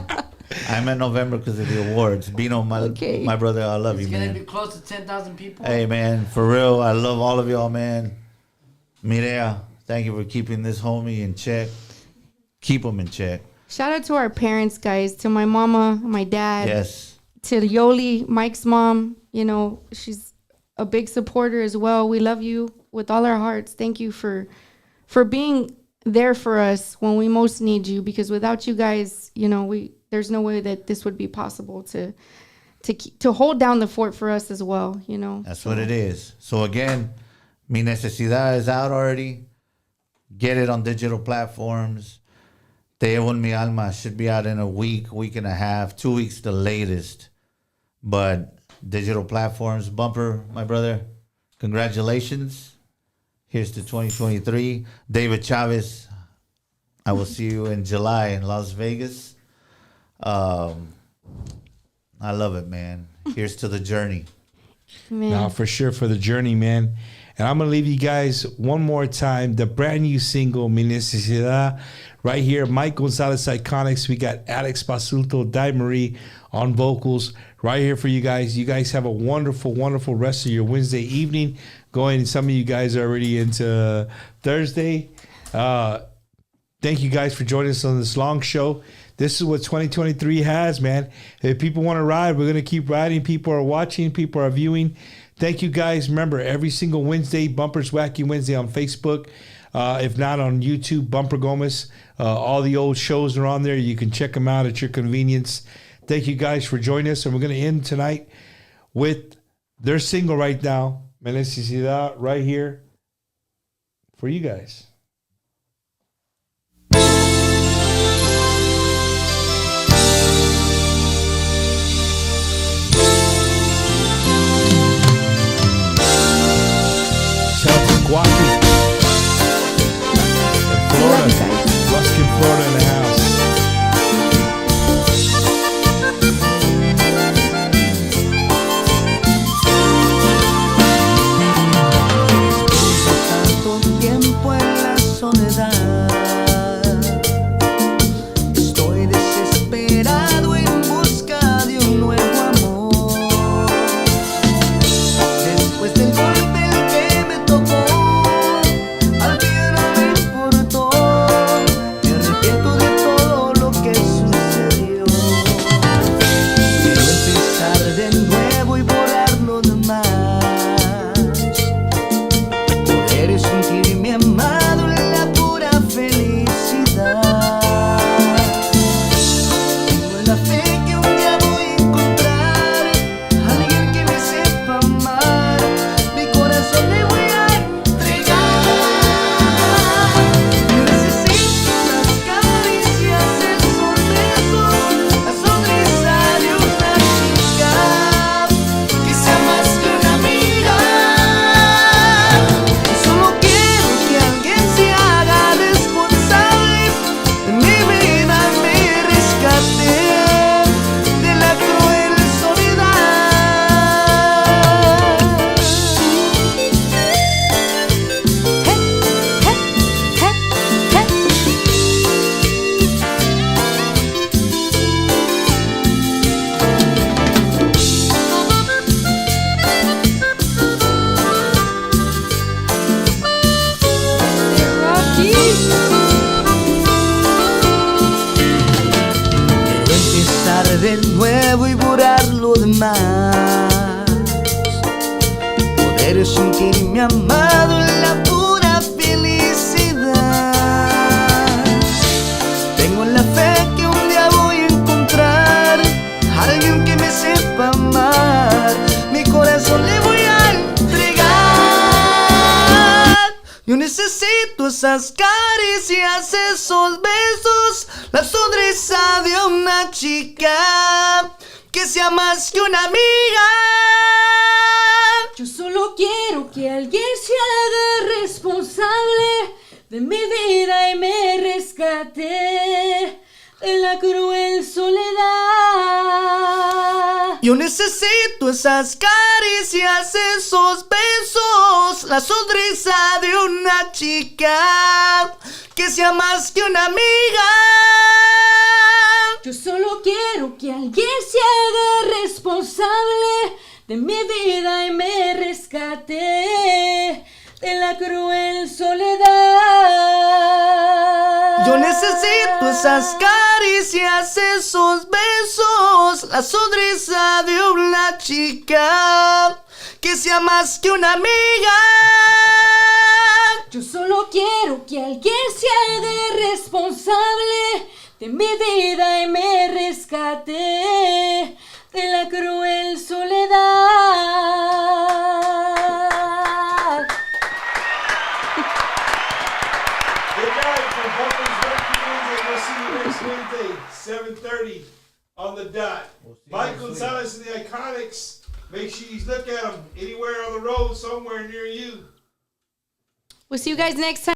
I meant November because of the awards. Bino, my brother, I love you, man. It's going to be close to 10,000 people. Hey, man, for real, I love all of y'all, man. Mireya, thank you for keeping this homie in check. Keep him in check. Shout out to our parents, guys. To my mama, my dad. Yes. To Yoli, Mike's mom. You know, she's a big supporter as well. We love you with all our hearts. Thank you for being there for us when we most need you. Because without you guys, you know, there's no way that this would be possible to hold down the fort for us as well. You know. That's what it is. So again, Mi Necesidad is out already. Get it on digital platforms. Te Llevo en Mi Alma should be out in a week and a half, 2 weeks the latest. But digital platforms, Bumper, my brother, congratulations. Here's to 2023. David Chavez, I will see you in July in Las Vegas. I love it, man. Here's to the journey. Man. Now, for sure, for the journey, man. And I'm going to leave you guys one more time. The brand new single, Mi Necesidad, right here. Mike Gonzalez, Iconics. We got Alex Basulto, Di Marie on vocals right here for you guys. You guys have a wonderful, wonderful rest of your Wednesday evening. Some of you guys are already into Thursday. Thank you guys for joining us on this long show. This is what 2023 has, man. If people want to ride, we're going to keep riding. People are watching. People are viewing. Thank you, guys. Remember, every single Wednesday, Bumper's Wacky Wednesday on Facebook. If not on YouTube, Bumper Gomez. All the old shows are on there. You can check them out at your convenience. Thank you, guys, for joining us. And we're going to end tonight with their single right now, Mi Necesidad, right here for you guys. Wacky in Florida. Ruskin, Florida in the house. Tanto tiempo en la soledad, estoy desesperado en busca de un nuevo amor. Después del golpe que me tocó, Quiero sentirme amado en la pura felicidad. Tengo la fe que un día voy a encontrar a alguien que me sepa amar. Mi corazón le voy a entregar. Yo necesito esas caricias, esos besos, la sonrisa de una chica que sea más que una amiga. Yo solo quiero que alguien se haga responsable de mi vida y me rescate de la cruel soledad. Yo necesito esas caricias, esos besos, la sonrisa de una chica que sea más que una amiga. Yo solo quiero que alguien se haga responsable de mi vida y me rescate de la cruel soledad. Yo necesito esas caricias, esos besos, la sonrisa de una chica que sea más que una amiga. Yo solo quiero que alguien se haga responsable de mi vida y me rescate de la cruel soledad. Good night from Bumpers Wacky Wednesday. We'll see you next Wednesday, 7:30 on the dot. Mike Gonzalez and the Iconics. Make sure you look at them anywhere on the road, somewhere near you. We'll see you guys next time.